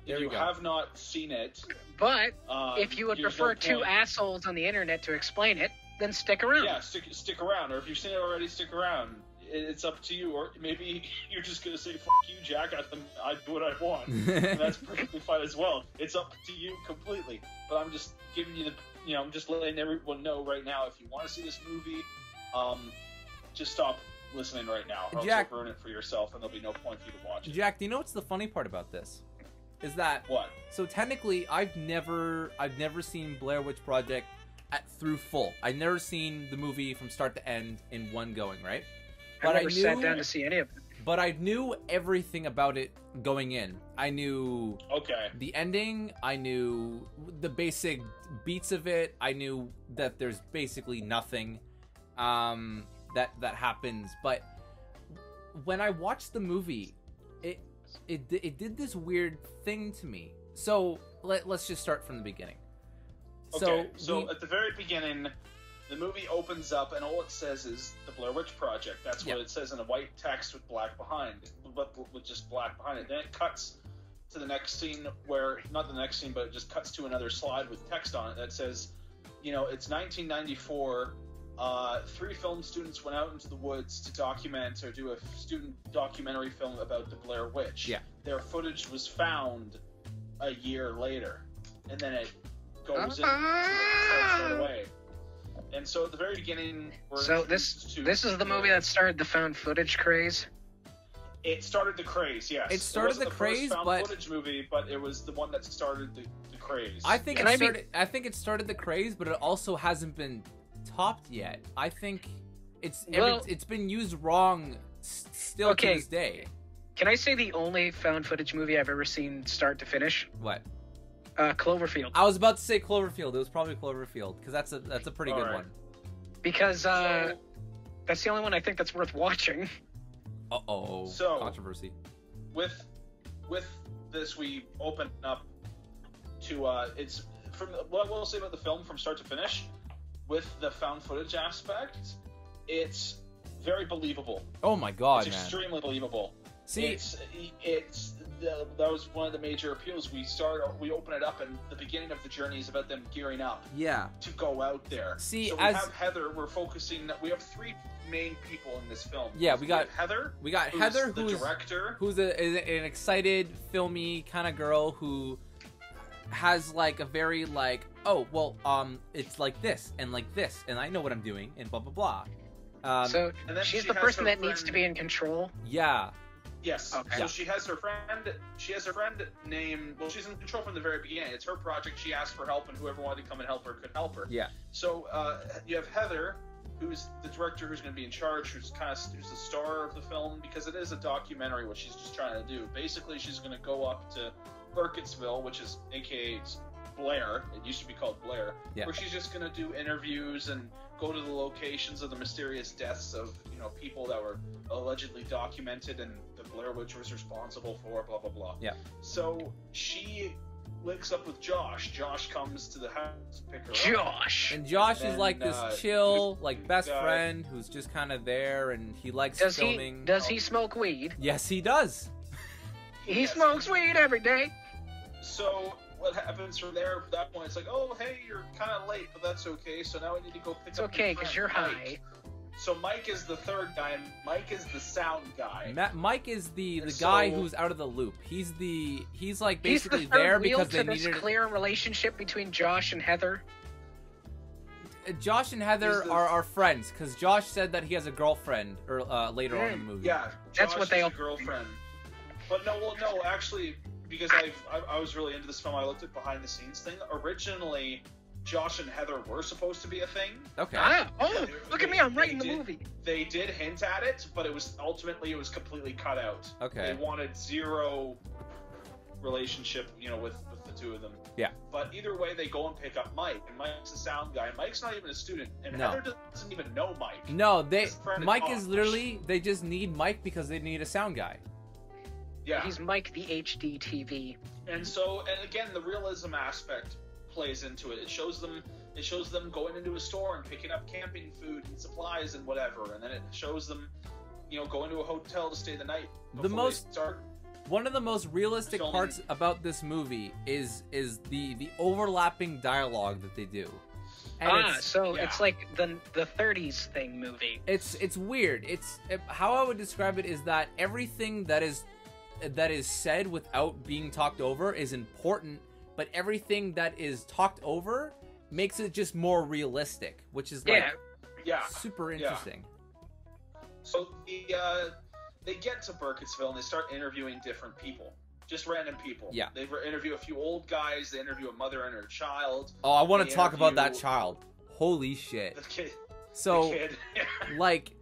If you have not seen it, But if you would prefer no 2 point. assholes on the internet to explain it, then stick around. Yeah, stick around. Or if you've seen it already, stick around. It's up to you. Or maybe you're just going to say, fuck you, Jack, I do what I want. And that's perfectly fine as well. It's up to you completely. But I'm just giving you I'm just letting everyone know right now, if you want to see this movie, just stop listening right now. Or Jack, else you'll ruin it for yourself, and there'll be no point for you to watch it. Jack, do you know what's the funny part about this? Is that What? So technically, I've never seen Blair Witch Project through full. I'd never seen the movie from start to end in one going, right? I never sat down to see any of it. But I knew everything about it going in. I knew the ending. I knew the basic beats of it. I knew that there's basically nothing that happens. But when I watched the movie, it did this weird thing to me. So let's just start from the beginning. Okay, so at the very beginning, the movie opens up, and all it says is the Blair Witch Project. That's what it says in a white text with black behind, with just black behind it. Then it cuts to the next scene where, not the next scene, but it just cuts to another slide with text on it that says, it's 1994. 3 film students went out into the woods to document or do a student documentary film about the Blair Witch. Yeah. Their footage was found a year later, and then it goes right away. And so at the very beginning, this is the movie that started the found footage craze. It started the craze, yes. It started the craze, found footage movie, but it was the one that started the craze. I think it started the craze, but it also hasn't been topped yet. I think it's been used wrong still to this day. Can I say the only found footage movie I've ever seen start to finish? What? Cloverfield. I was about to say Cloverfield. It was probably Cloverfield because that's a pretty good one. Because that's the only one I think that's worth watching. So controversy. With this, we open up to it's from what we'll say about the film from start to finish. With the found footage aspect, it's very believable. Oh my god, it's extremely believable. See, that was one of the major appeals. We open it up, and the beginning of the journey is about them gearing up. To go out there. See, so we have Heather. We have 3 main people in this film. Yeah, we got Heather. We got Heather, who's the director, who's an excited, filmy kind of girl who has like a very it's like this, and I know what I'm doing, and blah blah blah. So she's the person that needs to be in control. Yeah. Yes. Okay. So she has her friend named. Well, she's in control from the very beginning. It's her project. She asked for help, and whoever wanted to come and help her could help her. Yeah. So you have Heather, who's the director, who's going to be in charge, who's the star of the film, because it is a documentary. What she's just trying to do. Basically, she's going to go up to Burkittsville, which is AKA Blair. It used to be called Blair. Yeah. Where she's just going to do interviews and go to the locations of the mysterious deaths of people that were allegedly documented and the Blair Witch was responsible for, blah blah blah. Yeah. So she links up with Josh. Josh comes to the house to pick her up. And Josh is like this chill, best friend who's just kind of there, and he likes filming. Does he smoke weed? Yes, he does. He smokes weed every day. So what happens from there? At that point, it's like, oh, hey, you're kind of late, but that's okay. So now I need to go pick up. It's okay because you're high. So Mike is the third guy, and Mike is the sound guy. Mike is the guy who's out of the loop. He's basically there because they needed this clear relationship between Josh and Heather. Josh and Heather are friends because Josh said that he has a girlfriend later on in the movie. Yeah, that's what they have a girlfriend. But no, actually, because I was really into this film, I looked at behind the scenes thing. Originally, Josh and Heather were supposed to be a thing. Okay. Look at me! I'm writing the movie. They did hint at it, but it was completely cut out. Okay. They wanted zero relationship, with the 2 of them. Yeah. But either way, they go and pick up Mike, and Mike's a sound guy. Mike's not even a student, and Heather doesn't even know Mike. No, Mike is literally. They just need Mike because they need a sound guy. Yeah. He's Mike the HD TV. And again, the realism aspect plays into it. It shows them going into a store and picking up camping food and supplies and whatever, and then it shows them, going to a hotel to stay the night. One of the most realistic parts about this movie is the overlapping dialogue that they do. And it's like the 30s thing movie. It's weird. How I would describe it is that everything that is said without being talked over is important, but everything that is talked over makes it just more realistic, which is super interesting. Yeah. So they get to Burkittsville and they start interviewing different people, just random people. Yeah. They interview a few old guys. They interview a mother and her child. Oh, I want to talk about that child. Holy shit. The kid. So, the kid. like,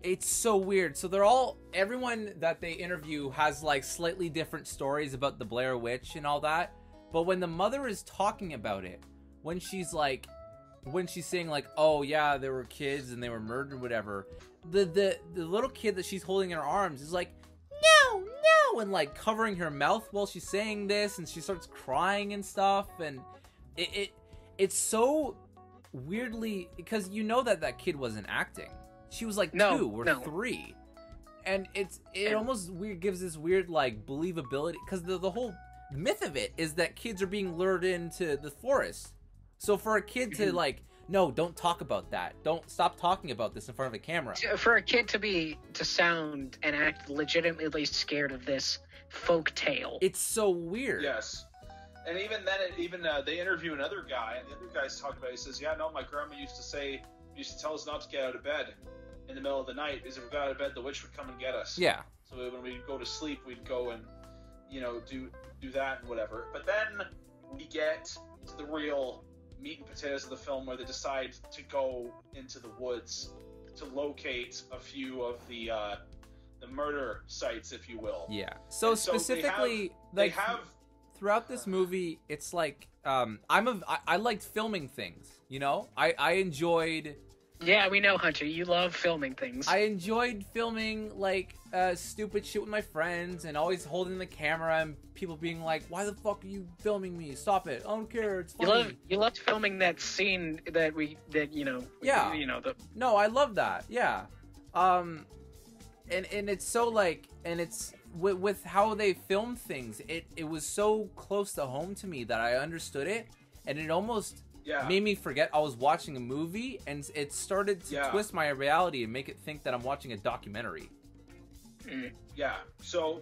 it's so weird. So everyone that they interview has like slightly different stories about the Blair Witch and all that. But when the mother is talking about it, when she's saying like, oh yeah, there were kids and they were murdered, whatever, the little kid that she's holding in her arms is like, no, and like covering her mouth while she's saying this, and she starts crying and stuff, and it's so weirdly, because you know that kid wasn't acting. She was like 2 or 3, and it almost weird, gives this weird like believability, because the whole myth of it is that kids are being lured into the forest. So for a kid to like, no, don't talk about that. Don't stop talking about this in front of a camera. For a kid to sound and act legitimately scared of this folk tale. It's so weird. Yes. And even then, they interview another guy, and the other guy's talking about it. He says, yeah, no, my grandma used to tell us not to get out of bed in the middle of the night, because if we got out of bed, the witch would come and get us. Yeah. So when we'd go to sleep, we'd go and, do that and whatever. But then we get to the real meat and potatoes of the film, where they decide to go into the woods to locate a few of the murder sites, if you will. Yeah. So specifically, throughout this movie, it's like I liked filming things. I enjoyed. Yeah, we know, Hunter. You love filming things. I enjoyed filming like stupid shit with my friends, and always holding the camera, and people being like, "Why the fuck are you filming me? Stop it! I don't care. It's funny." You loved filming that scene that Yeah. No, I love that. Yeah. And it's so like, and it's with how they film things, it was so close to home to me that I understood it, and it almost made me forget I was watching a movie, and it started to twist my reality and make it think that I'm watching a documentary. Yeah. So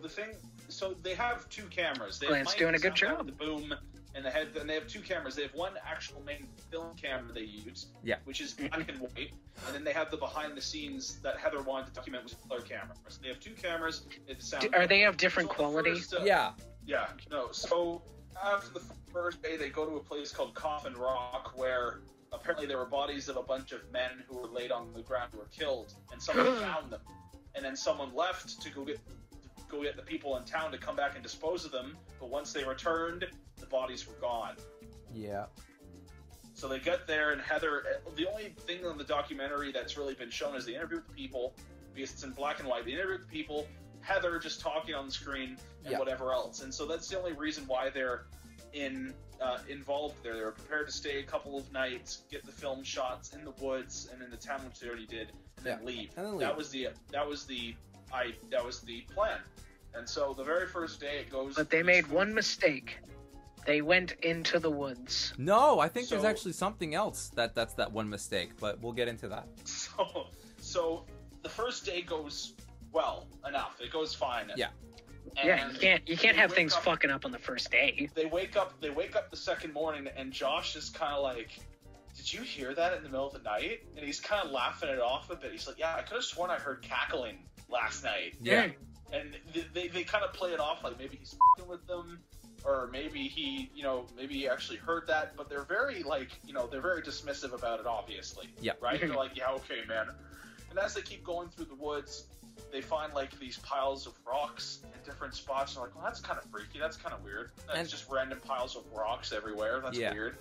they have 2 cameras. They have Glenn's doing a good job. The boom and the head, and they have 2 cameras. They have one actual main film camera they use, which is black and white, and then they have the behind the scenes that Heather wanted to document with color camera. So they have 2 cameras. Are they of different quality? Yeah. No. So after the first day, they go to a place called Coffin Rock, where apparently there were bodies of a bunch of men who were laid on the ground who were killed, and someone found them, and then someone left to go get the people in town to come back and dispose of them. But once they returned, the bodies were gone. Yeah. So they get there, and Heather, the only thing on the documentary that's really been shown is the interview with the people, because it's in black and white. The interview with the people, Heather just talking on the screen, and whatever else. And so that's the only reason why they're involved there. They were prepared to stay a couple of nights, get the film shots in the woods and in the town, which they already did, and then leave. That was the plan. And so the very first day it goes. But they made one mistake. They went into the woods. No, I think there's actually something else that's that one mistake, but we'll get into that. So the first day goes well enough. It goes fine. Yeah. And you can't have things fucking up on the first day. They wake up the second morning, and Josh is kind of like, "Did you hear that in the middle of the night?" And he's kind of laughing it off a bit. He's like, "Yeah, I could have sworn I heard cackling last night." Yeah. And they kind of play it off like maybe he's f***ing with them, or maybe he actually heard that. But they're very they're very dismissive about it, obviously. Yeah. Right? They're like, "Yeah, okay, man." And as they keep going through the woods, they find like these piles of rocks in different spots. And they're like, "Well, that's kind of freaky. That's kind of weird. That's just random piles of rocks everywhere. That's weird."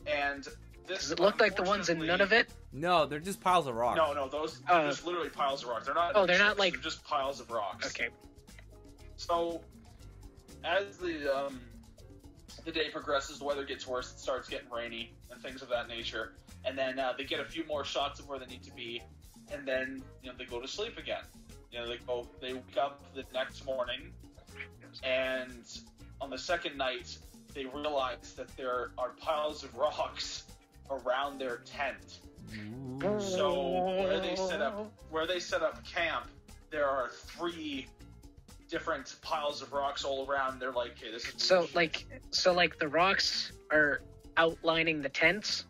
And does it look like the ones in Nunavut? No, they're just piles of rocks. No, those are just literally piles of rocks. They're not. Oh, they're not like. They're just piles of rocks. Okay. So, as the day progresses, the weather gets worse. It starts getting rainy and things of that nature. And then they get a few more shots of where they need to be, and then they go to sleep again. They wake up the next morning, and on the second night, they realize that there are piles of rocks around their tent. Ooh. So where they set up camp, there are 3 different piles of rocks all around. They're like, "Okay, this is so the rocks are outlining the tents."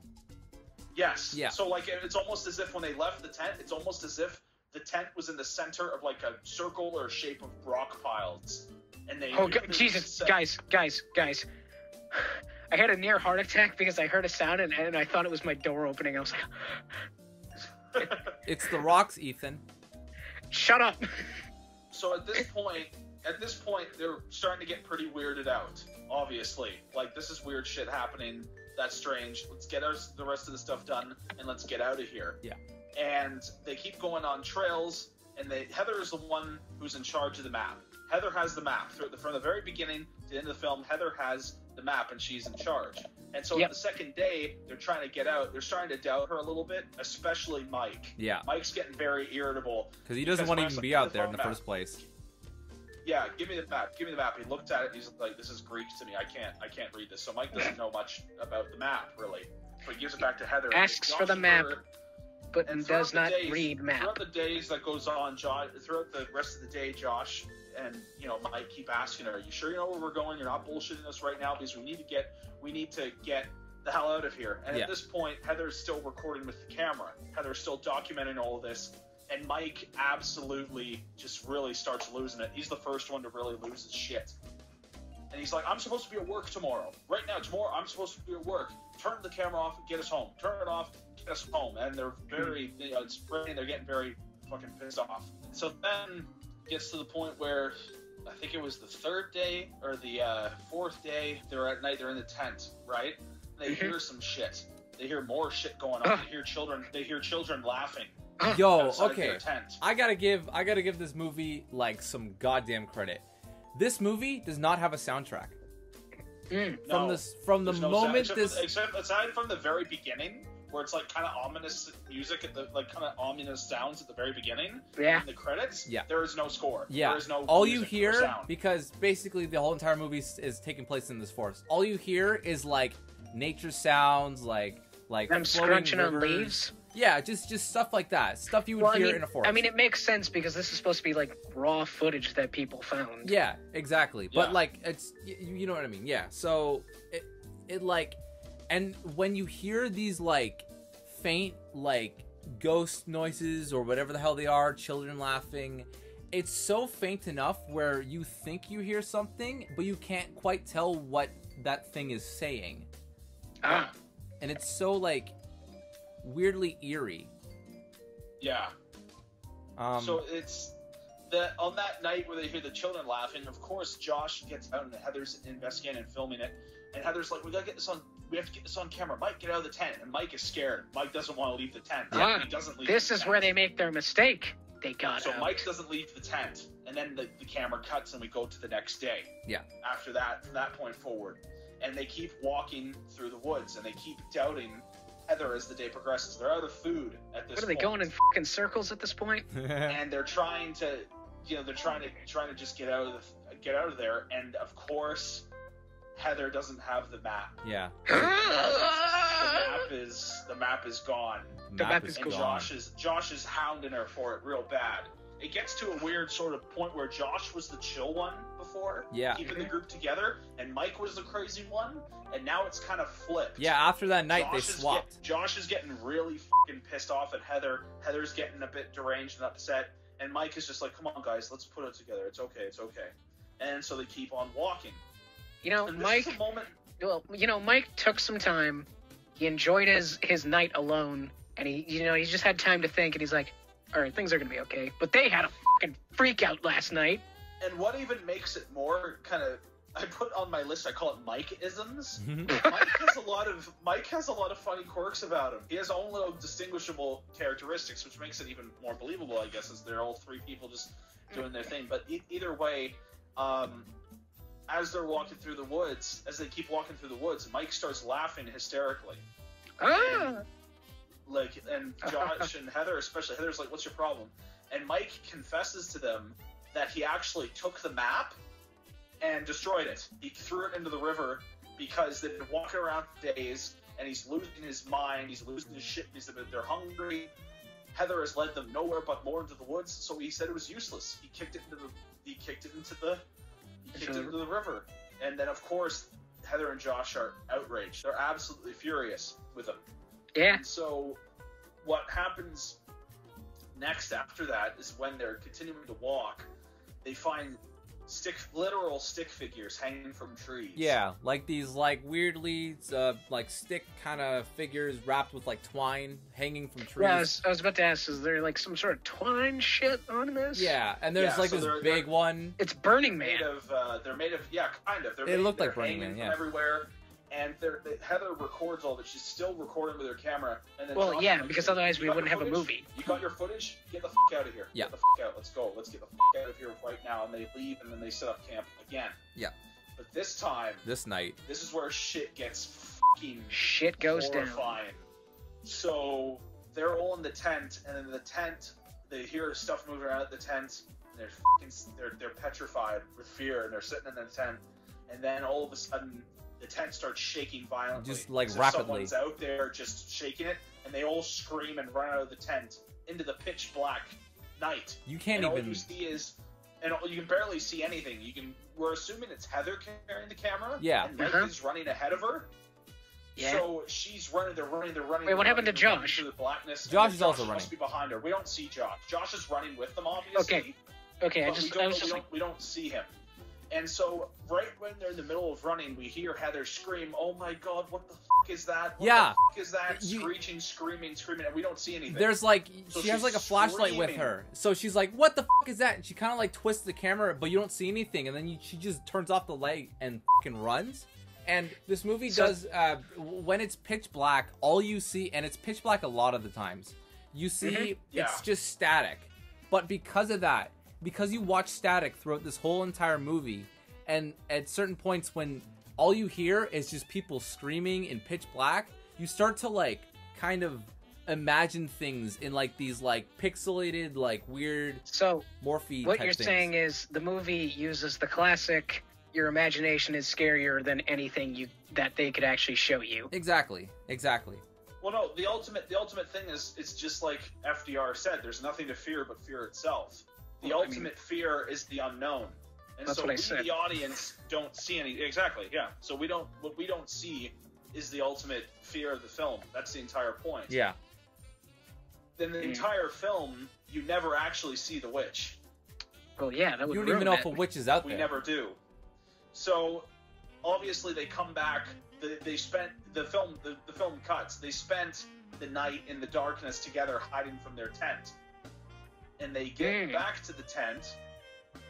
Yes. Yeah. So it's almost as if when they left the tent, it's almost as if the tent was in the center of like a circle or shape of rock piles, and they. Jesus, guys! I had a near heart attack because I heard a sound and I thought it was my door opening. I was like, It's the rocks, Ethan. shut up. So at this point, they're starting to get pretty weirded out. Obviously, like, this is weird shit happening. That's strange. Let's get the rest of the stuff done and let's get out of here. Yeah. And they keep going on trails, and Heather is the one who's in charge of the map. Heather has the map from the very beginning to the end of the film. Heather has the map, and she's in charge. And so the second day, they're trying to get out. They're starting to doubt her a little bit, especially Mike. Yeah. Mike's getting very irritable Because he doesn't want to even be out there in the first place. Yeah, give me the map. Give me the map. He looked at it. He's like, "This is Greek to me. I can't read this." So Mike doesn't know much about the map, really. So he gives it back to Heather. Asks for the map, but does not read map. Throughout the days that goes on, throughout the rest of the day, Josh and Mike keep asking her, "Are you sure you know where we're going? You're not bullshitting us right now, because we need to get the hell out of here." And at this point, Heather's still recording with the camera. Heather's still documenting all of this. And Mike absolutely just really starts losing it. He's the first one to really lose his shit. And he's like, "I'm supposed to be at work tomorrow. Right now, tomorrow, I'm supposed to be at work. Turn the camera off and get us home. Turn it off, get us home." And they're very, it's raining, they're getting very fucking pissed off. So then it gets to the point where I think it was the third day or the fourth day, they're at night, they're in the tent, right? They hear some shit. They hear more shit going on. They hear children laughing. Yo, okay. I gotta give this movie like some goddamn credit. This movie does not have a soundtrack. From the moment except aside from the very beginning, where it's like kind of ominous music at the kind of ominous sounds at the very beginning. Yeah. In the credits. Yeah. There is no score. Yeah. There is no. All you hear, because basically the whole entire movie is taking place in this forest. All you hear is like nature sounds, like them scrunching on leaves. Yeah, just stuff like that. Stuff you would hear in a forest. I mean, it makes sense because this is supposed to be like raw footage that people found. Yeah, exactly. Yeah. But like, it's you know what I mean? Yeah. So it like, and when you hear these like faint like ghost noises or whatever the hell they are, children laughing, it's so faint enough where you think you hear something, but you can't quite tell what that thing is saying. And it's so like weirdly eerie. Yeah. So it's on that night where they hear the children laughing. Of course, Josh gets out and Heather's investigating and filming it. And Heather's like, "We have to get this on camera. Mike, get out of the tent." And Mike is scared. Mike doesn't want to leave the tent. He doesn't leave. This is where they make their mistake. They got out. So Mike doesn't leave the tent, and then the camera cuts, and we go to the next day. Yeah. After that, from that point forward, and they keep walking through the woods, and they keep doubting Heather as the day progresses. They're out of food at this point. What are they going in fucking circles at this point? And they're trying to, they're trying to just get out of there. And of course, Heather doesn't have the map. Yeah. The map is gone. The map is gone. Josh is hounding her for it real bad. It gets to a weird sort of point where Josh was the chill one before, keeping the group together, and Mike was the crazy one, and now it's kind of flipped. Yeah, after that night, they swapped. Josh is getting really fucking pissed off at Heather. Heather's getting a bit deranged and upset, and Mike is just like, "Come on, guys, let's put it together. It's okay, it's okay." And so they keep on walking. Mike. Well, Mike took some time. He enjoyed his night alone, and he just had time to think, and he's like, "All right, things are gonna be okay." But they had a fucking freak out last night. And what even makes it more kind of, I put on my list, I call it Mike-isms. Mike has a lot of funny quirks about him. He has own little distinguishable characteristics, which makes it even more believable, I guess, as they're all three people just doing their thing. But either way, as they're walking through the woods, as they keep walking through the woods, Mike starts laughing hysterically. And Josh and Heather, especially Heather's like, "What's your problem?" And Mike confesses to them that he actually took the map and destroyed it. He threw it into the river because they've been walking around for days, and he's losing his mind. He's losing his shit. They're hungry. Heather has led them nowhere but more into the woods, so he said it was useless. He kicked it into the river. And then, of course, Heather and Josh are outraged. They're absolutely furious with him. Yeah. And so what happens next after that is when they're continuing to walk, they find literal stick figures hanging from trees. Yeah, like these like weirdly like stick kind of figures wrapped with like twine hanging from trees. Yeah, I was about to ask, is there like some sort of twine shit on this? Yeah, and there's like so this big one. It's Burning Man. They're made of kind of. It looked like Burning Man, yeah. From everywhere, and Heather records all that. She's still recording with her camera. And then Well, yeah, because otherwise we wouldn't have a movie. You got your footage? Get the out of here. Yeah. Get the out. Let's go. Let's get the out of here right now. And they leave, and then they set up camp again. Yeah. But this time, this night, this is where shit gets fucking shit goes horrifying. Down. So they're all in the tent, and in the tent, they hear stuff moving around at the tent. And they're petrified with fear, and they're sitting in the tent. And then all of a sudden, the tent starts shaking violently. Just like so rapidly. Someone's out there just shaking it, and they all scream and run out of the tent into the pitch black night. You can't and even. All you see is, and you can barely see anything. We're assuming it's Heather carrying the camera. Yeah. And Mike is running ahead of her. Yeah. So she's running. They're running. Wait, what happened to Josh? Through the blackness. Josh is also running. Must be behind her. We don't see Josh. Josh is running with them, obviously. Okay. We don't see him. And so, right when they're in the middle of running, we hear Heather scream, "Oh my God, what the fuck is that? What the fuck is that?" Screeching, screaming, and we don't see anything. There's like, she has like a flashlight with her. So she's like, "What the fuck is that?" And she kind of like twists the camera, but you don't see anything. And then she just turns off the light and fucking runs. And this movie does, when it's pitch black, all you see, and it's pitch black a lot of the times, you see it's just static. But because of that, because you watch static throughout this whole entire movie, and at certain points when all you hear is just people screaming in pitch black, you start to like kind of imagine things in like these like pixelated, like weird morphe what type you're things. saying is the movie uses the classic, your imagination is scarier than anything that they could actually show you. Exactly. Well, no, the ultimate thing is, it's just like FDR said, there's nothing to fear but fear itself. The ultimate fear is the unknown. And that's so what I said. The audience don't see any. Exactly, yeah. So what we don't see is the ultimate fear of the film. That's the entire point. Yeah. Then the entire film, you never actually see the witch. Well, yeah, that would You don't even know if a witch is out there. We never do. So obviously they come back. They spent the film cuts. They spent the night in the darkness together, hiding from their tent. And they get back to the tent,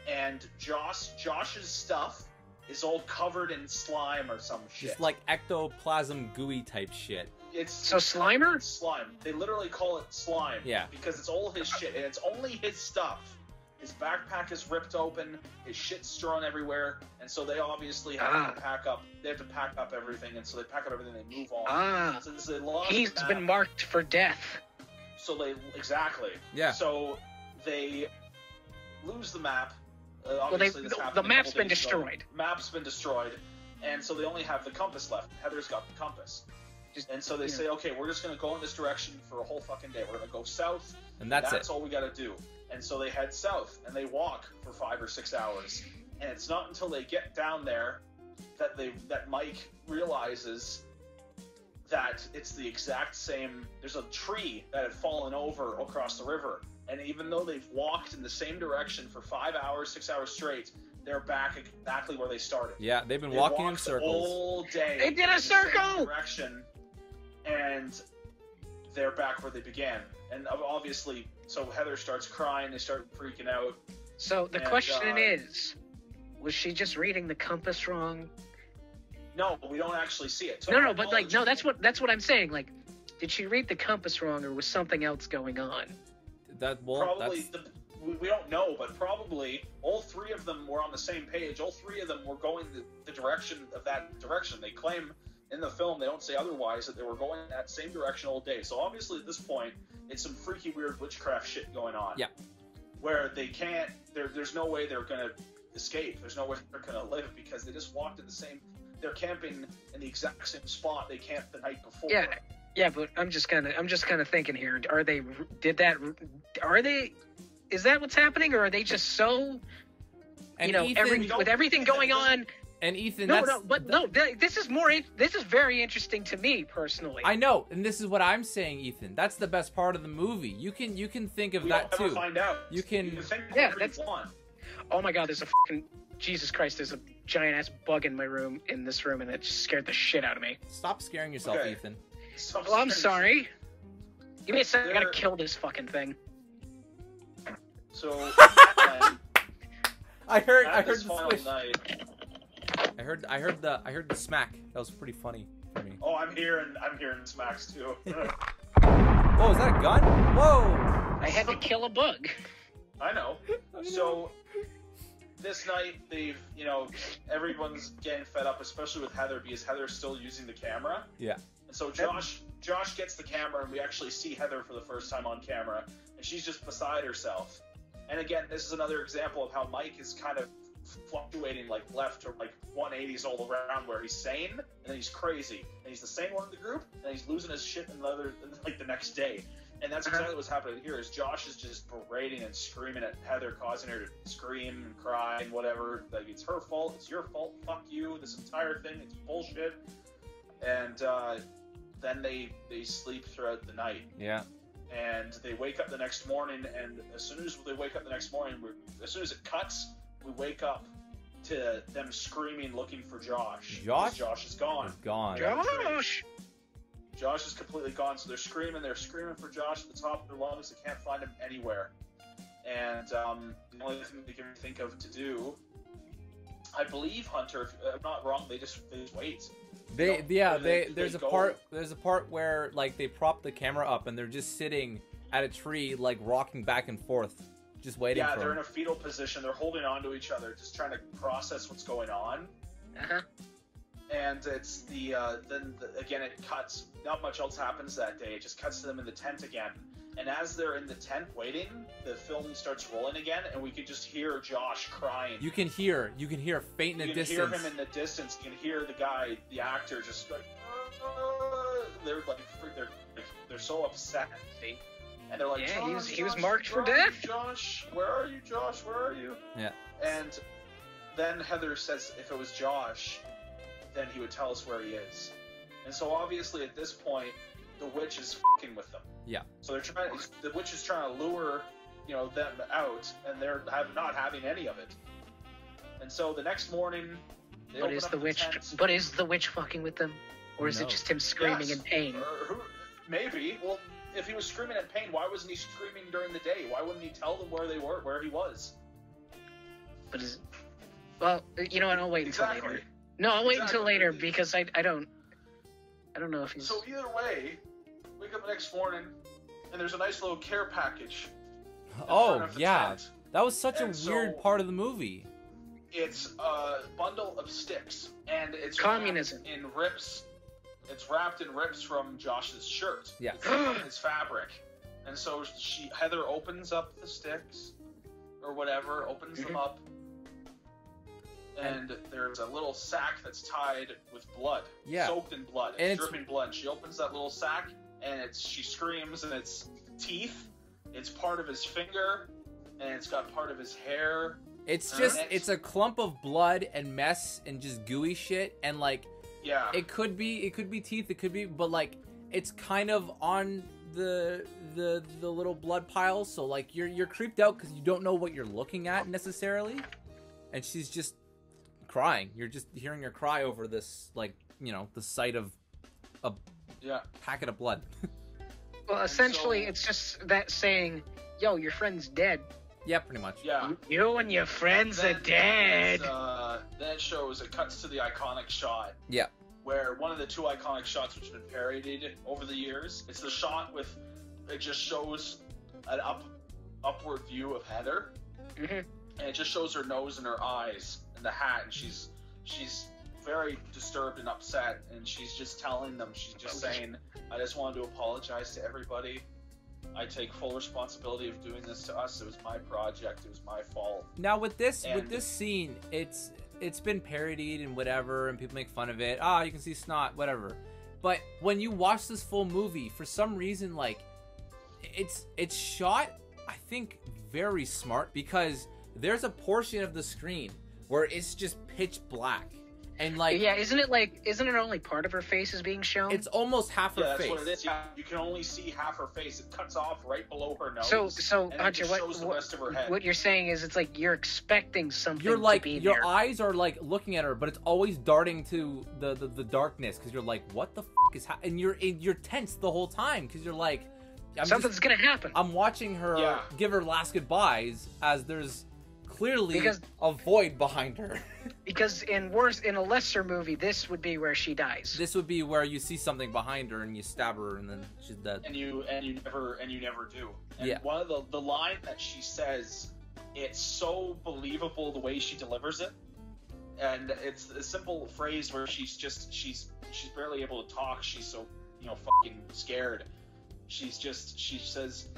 and Josh's stuff is all covered in slime or some shit. Just like ectoplasm gooey type shit. It's Slimer? Slime. They literally call it slime. Yeah. Because it's all his shit, and it's only his stuff. His backpack is ripped open, his shit's strewn everywhere, and so they obviously have to pack up. They have to pack up everything, and so they pack up everything. They move on. So they lost he's been marked for death. So exactly. Yeah. So they lose the map. The map's been destroyed. Map's been destroyed, and so they only have the compass left. Heather's got the compass. And so they say, okay, we're just going to go in this direction for a whole fucking day. We're going to go south, and that's it. All we got to do. And so they head south, and they walk for 5 or 6 hours. And it's not until they get down there that Mike realizes that it's the exact same. There's a tree that had fallen over across the river, and even though they've walked in the same direction for 5 hours, 6 hours straight, they're back exactly where they started. Yeah, they've been walking in circles all day. They did a circle. Direction, and they're back where they began. And obviously, so Heather starts crying. They start freaking out. So the question is, was she just reading the compass wrong? No, we don't actually see it. No, but like, no, that's what I'm saying. Like, did she read the compass wrong, or was something else going on? We don't know, but probably all three of them were on the same page. All three of them were going the direction of that direction. They claim in the film, they don't say otherwise, that they were going that same direction all day. So obviously at this point, it's some freaky, weird witchcraft shit going on. Yeah. Where they can't, there's no way they're going to escape. There's no way they're going to live, because they just walked in the same, they're camping in the exact same spot they camped the night before. Yeah, but I'm just kind of thinking here. Is that what's happening, or are they just so, and Ethan, with everything going on? And Ethan, this is very interesting to me personally. I know, and this is what I'm saying, Ethan. That's the best part of the movie. You can think of that too. Find out. You can think that's one. Oh my God, there's a fucking Jesus Christ, there's a giant ass bug in my room, in this room, and it just scared the shit out of me. Stop scaring yourself, Okay. Ethan. Well, I'm sorry. You may say I gotta kill this fucking thing. So, I heard this the final swish. night. I heard the smack. That was pretty funny for me. Oh, I'm hearing smacks too. Whoa, is that a gun? Whoa! I had to kill a bug. I know. So this night, everyone's getting fed up, especially with Heather, because Heather's still using the camera. Yeah. And so Josh gets the camera, and we actually see Heather for the first time on camera, and she's just beside herself. And again, this is another example of how Mike is kind of fluctuating like left or like 180s all around, where he's sane and then he's crazy, and he's the sane one in the group, and he's losing his shit the next day. And that's exactly what's happening here. Is Josh is just berating and screaming at Heather, causing her to scream and cry and whatever. Like, it's her fault. It's your fault. Fuck you. This entire thing. It's bullshit. And then they sleep throughout the night. Yeah. And they wake up the next morning, and as soon as they wake up the next morning, as soon as it cuts, we wake up to them screaming, looking for Josh. Josh? Josh is gone. He's gone. Josh! Is completely gone, so they're screaming for Josh at the top of their lungs. They can't find him anywhere. And the only thing they can think of to do, I believe, Hunter, if I'm not wrong, they just wait. There's a part where like they prop the camera up and they're just sitting at a tree, like rocking back and forth, just waiting for they're him. in a fetal position. They're holding on to each other, just trying to process what's going on. And it's again it cuts. Not much else happens that day. It just cuts to them in the tent again. And as they're in the tent waiting, the film starts rolling again, and we can just hear Josh crying. You can hear a faint in the distance. You can hear him in the distance. You can hear the guy, the actor, just like they're so upset. See? And they're like, yeah, Josh, he was marked for death. Josh, where are you, Josh? Where are you? Yeah. And then Heather says, if it was Josh, then he would tell us where he is. And so obviously at this point, the witch is fucking with them. Yeah. So the witch is trying to lure, them out, and they're not having any of it. And so the next morning, they open up the tent. But is the witch fucking with them, or is it just him screaming in pain? Maybe. Well, if he was screaming in pain, why wasn't he screaming during the day? Why wouldn't he tell them where they were, where he was? But well, I'll wait until later. No, I'll wait until later because I don't know if he's. So either way, wake up the next morning, and there's a nice little care package. Oh yeah, that was such a weird part of the movie. It's a bundle of sticks, and it's communism wrapped in rips. It's wrapped in rips from Josh's shirt. Yeah, it's from his fabric, and so Heather opens up the sticks, or whatever, opens them up. And there's a little sack that's tied with blood, soaked in blood, it's dripping blood. She opens that little sack, and she screams, and it's teeth. It's part of his finger, and it's got part of his hair. It's a clump of blood and mess and just gooey shit, and like, it could be teeth, it could be, but like, it's kind of on the little blood pile, so like you're creeped out because you don't know what you're looking at necessarily, and she's just crying. You're just hearing her cry over this, like, the sight of a packet of blood. Well, essentially, it's just that saying, yo, your friend's dead. Yeah, pretty much. Yeah. You and your friends are dead. Then it cuts to the iconic shot. Yeah. Where one of the two iconic shots which have been parodied over the years, it's the shot it just shows an upward view of Heather. Mm-hmm. And it just shows her nose and her eyes and the hat, and she's very disturbed and upset, and she's just telling them, she's just saying, I just wanted to apologize to everybody. I take full responsibility of doing this to us. It was my project. It was my fault. Now with this scene, it's been parodied and whatever, and people make fun of it. You can see snot, whatever. But when you watch this full movie, for some reason, like, it's shot, I think, very smart, because there's a portion of the screen where it's just pitch black, And like, Yeah, isn't it only part of her face is being shown? it's almost half her That's face. what it is. Yeah, you can only see half her face. It cuts off right below her nose. So and Hunter, it just shows the rest of her head. what you're saying is it's like you're expecting something You're like, to be your there. eyes are like looking at her, but it's always darting to the darkness because you're like, what the is happening? And you're tense the whole time because you're like, Something's gonna happen. I'm watching her give her last goodbyes as there's clearly a void behind her. Because in a lesser movie, this would be where she dies. This would be where you see something behind her and you stab her and then she's dead. And you never do. And Yeah. one of the line that she says, it's so believable the way she delivers it. And it's a simple phrase where she's barely able to talk. She's so fucking scared. She says,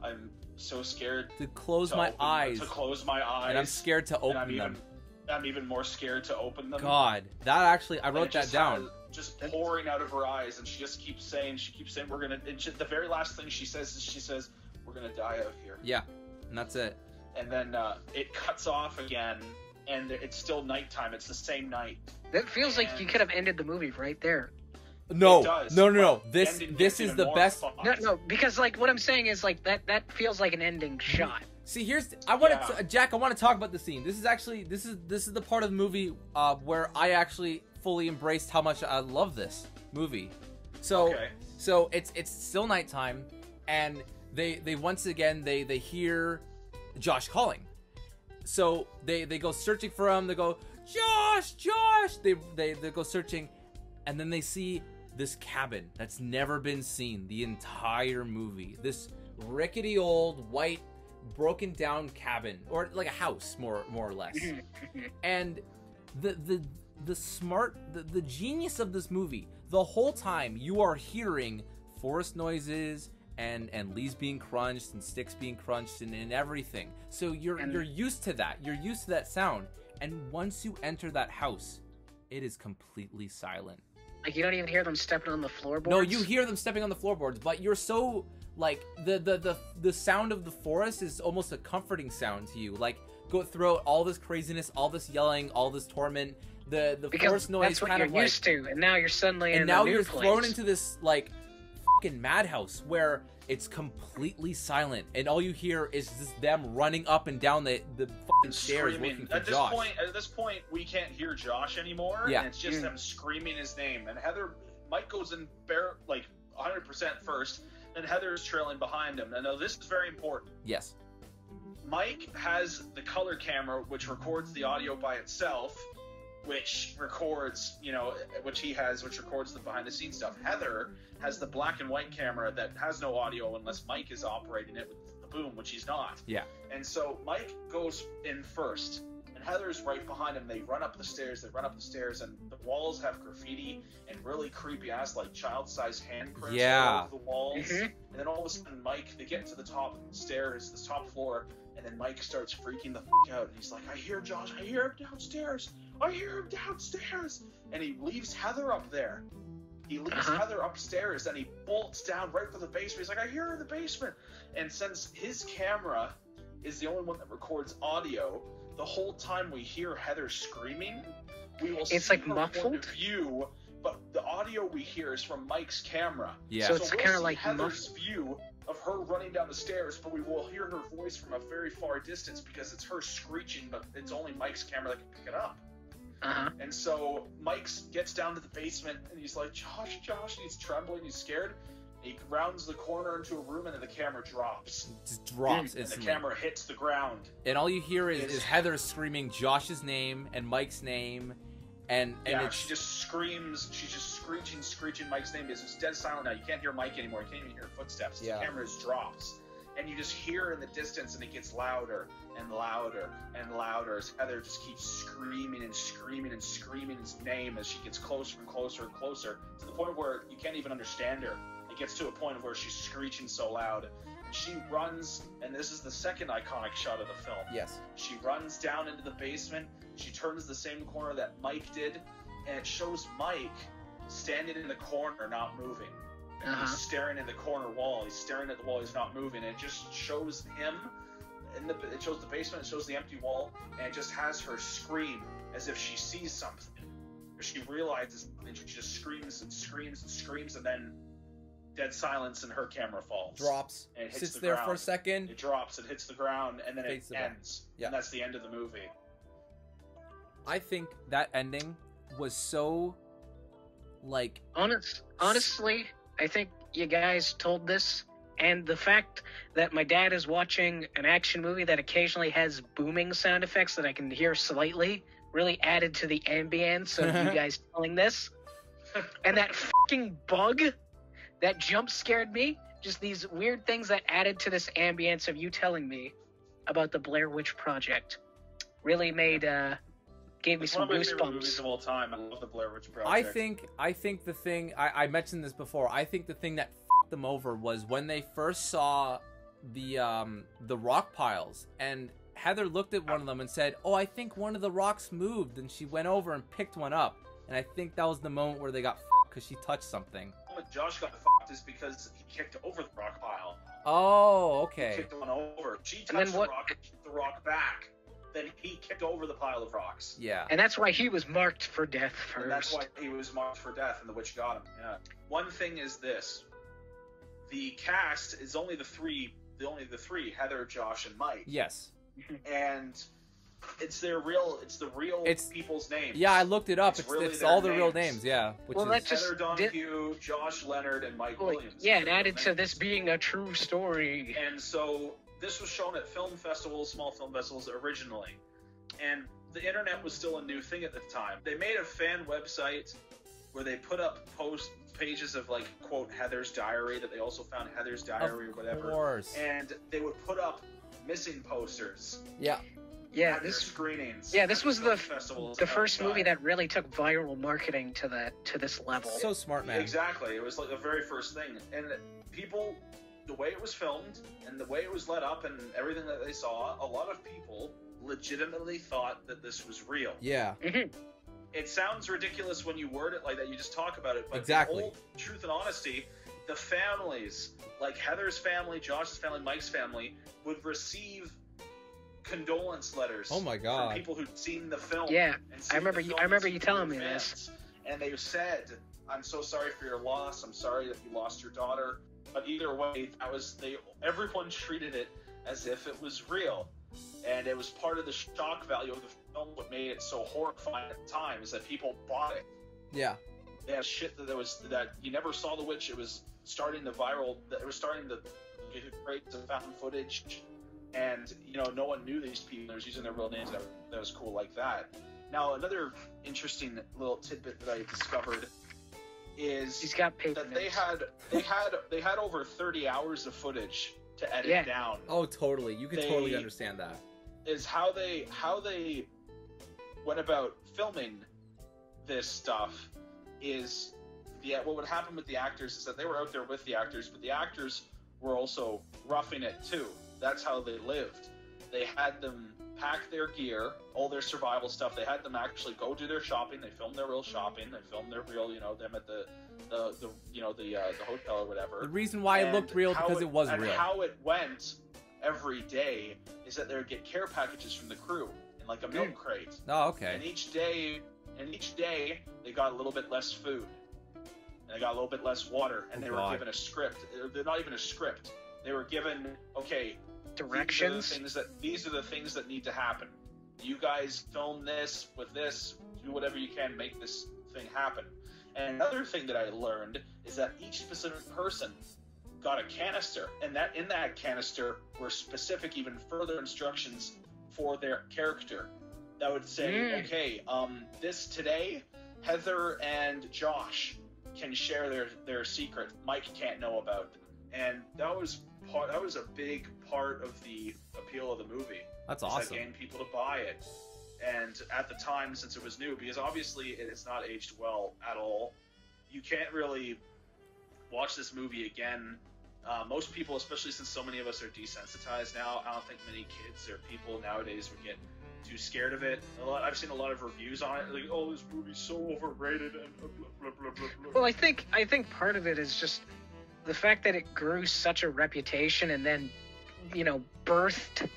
I'm so scared To close my eyes. To close my eyes. And I'm scared to open them. I'm even more scared to open them. God, that actually, I wrote that down. Just pouring out of her eyes, and she keeps saying, we're gonna. The very last thing she says, we're gonna die out here. Yeah, and that's it. And then it cuts off again, and it's still nighttime. It's the same night. That feels like you could have ended the movie right there. No, It does, no. but This ending this gets is even the more best. fucked. No, because like what I'm saying is like that feels like an ending shot. See, I want to, Jack. I want to talk about the scene. This is the part of the movie where I actually fully embraced how much I love this movie. So, so it's still nighttime, and they once again they hear Josh calling. So they go searching for him. They go, Josh. They go searching, and then they see this cabin that's never been seen the entire movie. This rickety old white broken down cabin, or like a house more or less. And the genius of this movie, the whole time you are hearing forest noises and leaves being crunched and sticks being crunched and everything. So you're used to that. You're used to that sound. And once you enter that house, it is completely silent. Like you don't even hear them stepping on the floorboards. No, you hear them stepping on the floorboards, but you're so like the sound of the forest is almost a comforting sound to you. Like go throughout all this craziness, all this yelling, all this torment, the forest noise that's what kind you're of like, used to, and now you're suddenly in and now a new you're place. thrown into this like fucking madhouse where it's completely silent, and all you hear is just them running up and down the fucking stairs looking for Josh. At this point, we can't hear Josh anymore. Yeah. And it's just them screaming his name. And Mike goes in like 100% first, and Heather's trailing behind him. And now this is very important. Yes. Mike has the color camera, which records the audio by itself, which records, which records the behind the scenes stuff. Heather has the black and white camera that has no audio unless Mike is operating it with the boom, which he's not. Yeah. And so Mike goes in first, and Heather's right behind him. They run up the stairs, and the walls have graffiti and really creepy ass, like child-sized handprints all over the walls. Mm-hmm. And then all of a sudden, they get to the top stairs, this top floor, and then Mike starts freaking the fuck out. And he's like, I hear Josh, I hear him downstairs. And he leaves Heather up there. He leaves Heather upstairs, and he bolts down right for the basement. He's like, I hear her in the basement. And since his camera is the only one that records audio, the whole time we hear Heather screaming, we will see like her muffled point of view, but the audio we hear is from Mike's camera. Yeah. So it's we'll kind of see like Heather's view of her running down the stairs, but we will hear her voice from a very far distance because it's her screeching, but it's only Mike's camera that can pick it up. And so Mike gets down to the basement, and he's like, Josh, and he's trembling, he's scared. He rounds the corner into a room, and then the camera drops. It just drops And instantly. the camera hits the ground. And all you hear is Heather screaming Josh's name and Mike's name, and she just screams. She's just screeching Mike's name because it's dead silent now. You can't hear Mike anymore. You can't even hear footsteps. The camera just drops, and you just hear in the distance, and it gets louder and louder and louder as Heather just keeps screaming his name as she gets closer and closer and closer to the point where you can't even understand her. It gets to a point of where she's screeching so loud. And she runs, and this is the second iconic shot of the film. Yes. She runs down into the basement. She turns the same corner that Mike did, and it shows Mike standing in the corner, not moving. And he's staring at the corner wall. He's staring at the wall. He's not moving. And it just shows him. It shows the basement. It shows the empty wall, and it just has her scream as if she sees something. She realizes, and she just screams and screams and screams, and then dead silence, and her camera falls. Drops. And it hits Sits the there ground. for a second. It drops, it hits the ground, and then Fades it to black. ends. Yeah. And that's the end of the movie. I think that ending was so, like... Honestly, I think you guys told this, and the fact that my dad is watching an action movie that occasionally has booming sound effects that I can hear slightly really added to the ambience of you guys telling this. And that fucking bug that jump scared me, just these weird things that added to this ambience of you telling me about the Blair Witch Project really made gave me It's some one of my favorite movies goosebumps. of all time. I love the Blair Witch Project. I think the thing I mentioned this before. I think the thing that f***ed them over was when they first saw the rock piles, and Heather looked at one of them and said, "Oh, I think one of the rocks moved," and she went over and picked one up, and I think that was the moment where they got f***ed because she touched something. When Josh got fucked is because he kicked over the rock pile. Oh, He okay. kicked one over. She And then touched the what- rock, kicked the rock back. Then he kicked over the pile of rocks. Yeah. And that's why he was marked for death And that's first. why he was marked for death, and the witch got him. Yeah. One thing is this: the cast is only the three, Heather, Josh, and Mike, Yes. and it's the real It's- people's names. Yeah, I looked it up. It's It's, really it's their all the real names. names. Yeah. Which Well, is that's just Heather Donahue, Josh Leonard, and Mike Williams. Yeah, it They're added their to names. this being a true story. And so this was shown at film festivals, small film festivals originally. And the internet was still a new thing at the time. They made a fan website where they put up pages of, like, quote, Heather's diary, that they also found Heather's diary or whatever. Of course. And they would put up missing posters Yeah. Yeah, at their this screenings. yeah, this at was film the festivals the first outside. movie that really took viral marketing to this level. So smart, man. Exactly. It was like the very first thing. And people, the way it was filmed and the way it was let up and everything that they saw, a lot of people legitimately thought that this was real. Yeah. Mhm. It sounds ridiculous when you word it like that, you just talk about it, but Exactly. in whole truth and honesty, the families, like Heather's family, Josh's family, Mike's family, would receive condolence letters Oh my from God. people who'd seen the film. Yeah, and I remember you telling me this. And they said, "I'm so sorry for your loss. I'm sorry that you lost your daughter." But either way, everyone treated it as if it was real. And it was part of the shock value of the film. What made it so horrifying at the time is that people bought it. Yeah. They had shit that you never saw the witch. It was starting the viral. It was starting to create some found footage, and no one knew these people. They was using their real names. That was cool like that. Now another interesting little tidbit that I discovered is He's got paper that notes. they had over 30 hours of footage to edit Yeah. down. Oh, totally. You can They- totally understand that. Is how they went about filming this stuff. Is what would happen with the actors is that they were out there with the actors, but the actors were also roughing it too. That's how they lived. They had them pack their gear, all their survival stuff. They had them actually go do their shopping. They filmed their real shopping. They filmed their real, them at the hotel or whatever. The reason why it And looked real how because it was and real. how it went every day is that they would get care packages from the crew in like a milk crate. Oh, okay. And each day they got a little bit less food. And they got a little bit less water, and Oh, they were God. given a script. They're not even a script. They were given, okay, Directions. these are the things that need to happen. You guys film this with this, do whatever you can, make this thing happen. And another thing that I learned is that each specific person got a canister, and that in that canister were specific, even further instructions for their character. That would say, okay, this today, Heather and Josh can share their secret. Mike can't know about them. And that was a big part of the appeal of the movie. That's Is awesome. that getting people to buy it. And at the time, since it was new, because obviously it has not aged well at all, you can't really watch this movie again. Most people, especially since so many of us are desensitized now, I don't think many kids or people nowadays would get too scared of it. I've seen a lot of reviews on it, like, "Oh, this movie's so overrated," and blah blah blah blah blah. Well, I think part of it is just the fact that it grew such a reputation and then, birthed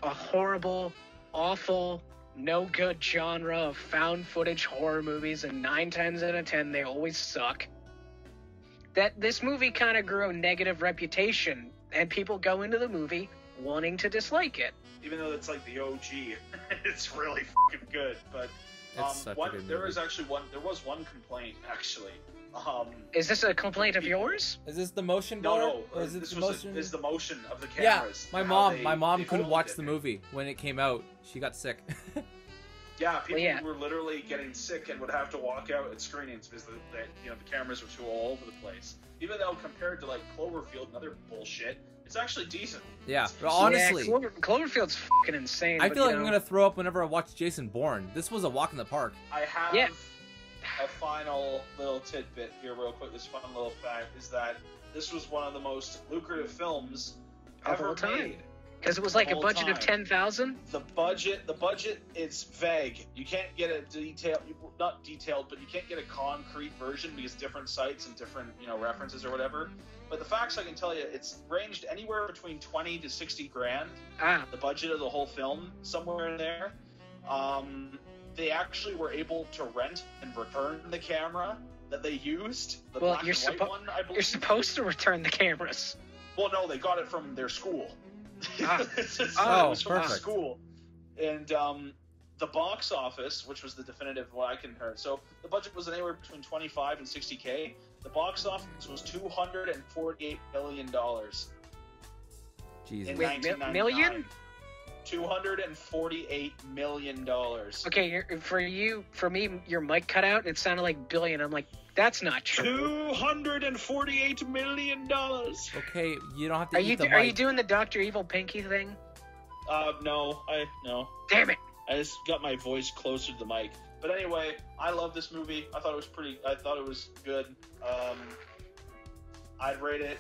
a horrible, awful, no good genre of found footage horror movies, and 9 times out of 10 they always suck. That this movie kind of grew a negative reputation, and people go into the movie wanting to dislike it. Even though it's like the OG, it's really fucking good. But there was one complaint actually. Is this a complaint of yours? Is this the motion blur? No. Or is it This the was motion? is the motion of the Yeah, cameras. my How mom they couldn't filmed watch it. the movie when it came out. She got sick. Yeah, people yeah. were literally getting sick and would have to walk out at screenings because the cameras were too all over the place. Even though compared to like Cloverfield and other bullshit, it's actually decent. Yeah, but honestly, yeah, Cloverfield's fucking insane. I but, feel like I'm gonna throw up whenever I watch Jason Bourne. This was a walk in the park. I have a final little tidbit here real quick. This fun little fact is that this was one of the most lucrative films Of ever all time. made. Because it was like a whole budget of time. 10,000. The budget is vague. You can't get a not detailed, but you can't get a concrete version because different sites and different references or whatever. But the facts I can tell you, it's ranged anywhere between 20 to 60 grand. Ah, The budget of the whole film, somewhere in there. They actually were able to rent and return the camera that they used. The well, black and white one, I believe. you're supposed to return the cameras. Well, no, they got it from their school. Ah. It was from perfect. school. And the box office, which was the definitive what I can hear. So the budget was anywhere between 25 and 60K. The box office was $248 million Jesus. in Wait, 1999. million? $248 million. Okay, for me, your mic cut out. It sounded like billion. I'm like, that's not true. $248 million. Okay, you don't have to Are eat you the are you mic. doing the Dr. Evil Pinky thing? No. Damn it! I just got my voice closer to the mic. But anyway, I love this movie. I thought it was good. I'd rate it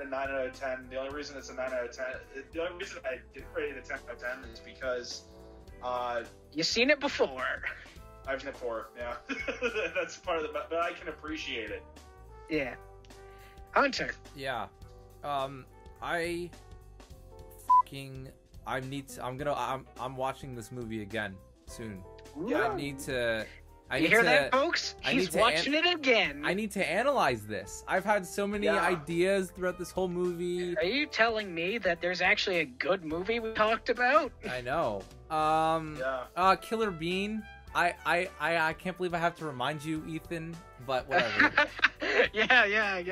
a 9 out of 10. The only reason it's a 9 out of 10, the only reason I didn't rate it a 10 out of 10 is because You seen it before. I've seen it before. Yeah, that's part of but I can appreciate it. Yeah. Hunter. Yeah. I'm watching this movie again soon. Yeah. I need to. You hear that, folks? I He's need to watching it again. I need to analyze this. I've had so many ideas throughout this whole movie. Are you telling me that there's actually a good movie we talked about? I know. Yeah. Killer Bean. I can't believe I have to remind you, Ethan, but whatever. Yeah.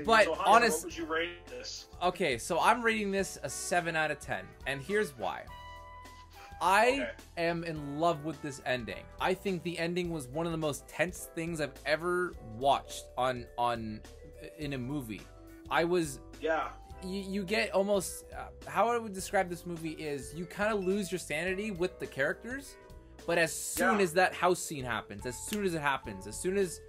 But So, Hunter, honest, what would you rate this? okay, so I'm rating this a 7 out of 10, and here's why. I am in love with this ending. I think the ending was one of the most tense things I've ever watched in a movie. You get almost how I would describe this movie is you kind of lose your sanity with the characters, but as soon as that house scene happens, as soon as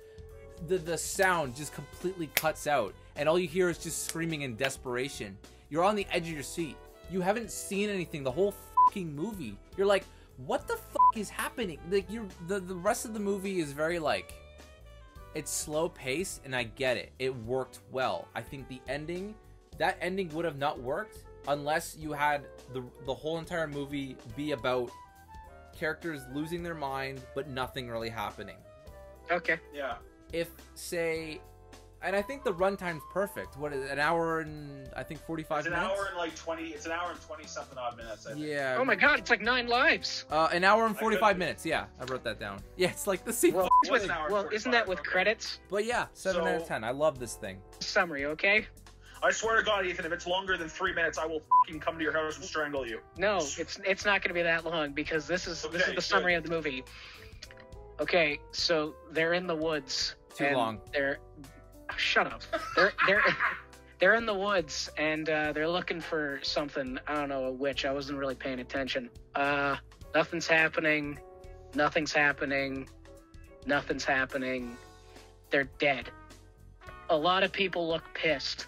the sound just completely cuts out and all you hear is just screaming in desperation, you're on the edge of your seat. You haven't seen anything the whole fucking movie. You're like, what the fuck is happening? Like the rest of the movie is very like, it's slow paced, and I get it. It worked well. I think that ending would have not worked unless you had the whole entire movie be about characters losing their mind but nothing really happening. Okay. Yeah. If say, and I think the runtime's perfect. What is it, an hour and I think 45 minutes? It's an hour and 20 something odd minutes. I think. Yeah. Oh my god, it's like 9 lives. An hour and 45 minutes. Yeah, I wrote that down. Yeah, it's like the same. Well, It was an hour and isn't that 45, with okay. credits? But yeah, 7 out of 10. I love this thing. Summary, okay? I swear to God, Ethan, if it's longer than 3 minutes, I will fucking come to your house and strangle you. No, it's not going to be that long because this is the summary of the movie. Okay, so they're in the woods. Too long. Shut up. They're in the woods and they're looking for something. I don't know, a witch. I wasn't really paying attention. Nothing's happening. Nothing's happening. Nothing's happening. They're dead. A lot of people look pissed.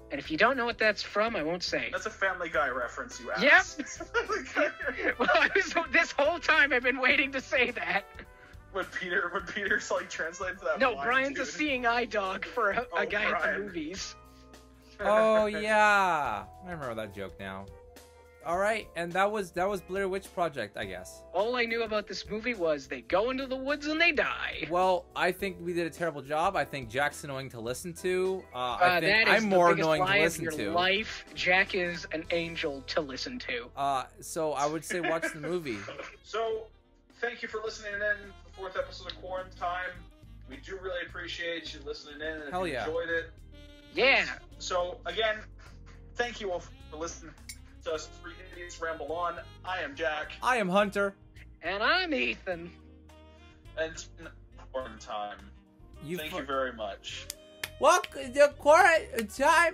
And if you don't know what that's from, I won't say. That's a Family Guy reference, you ass. Yep. Well, this whole time I've been waiting to say that. When Peter's like translated to that. No, line, Brian's dude. a seeing eye dog for a guy at Brian. the movies. Oh yeah, I remember that joke now. All right, and that was Blair Witch Project, I guess. All I knew about this movie was they go into the woods and they die. Well, I think we did a terrible job. I think Jack's annoying to listen to. I think that is I'm more the biggest annoying lie to of listen your to. life. Jack is an angel to listen to. So I would say watch the movie. So, thank you for listening in to the 4th episode of QuarinTime. We do really appreciate you listening in, and if Hell you yeah. enjoyed it. Yeah. So, again, thank you all for listening to us 3 idiots ramble on. I am Jack. I am Hunter. And I'm Ethan. And it's been QuarinTime. Thank you very much. Welcome to QuarinTime.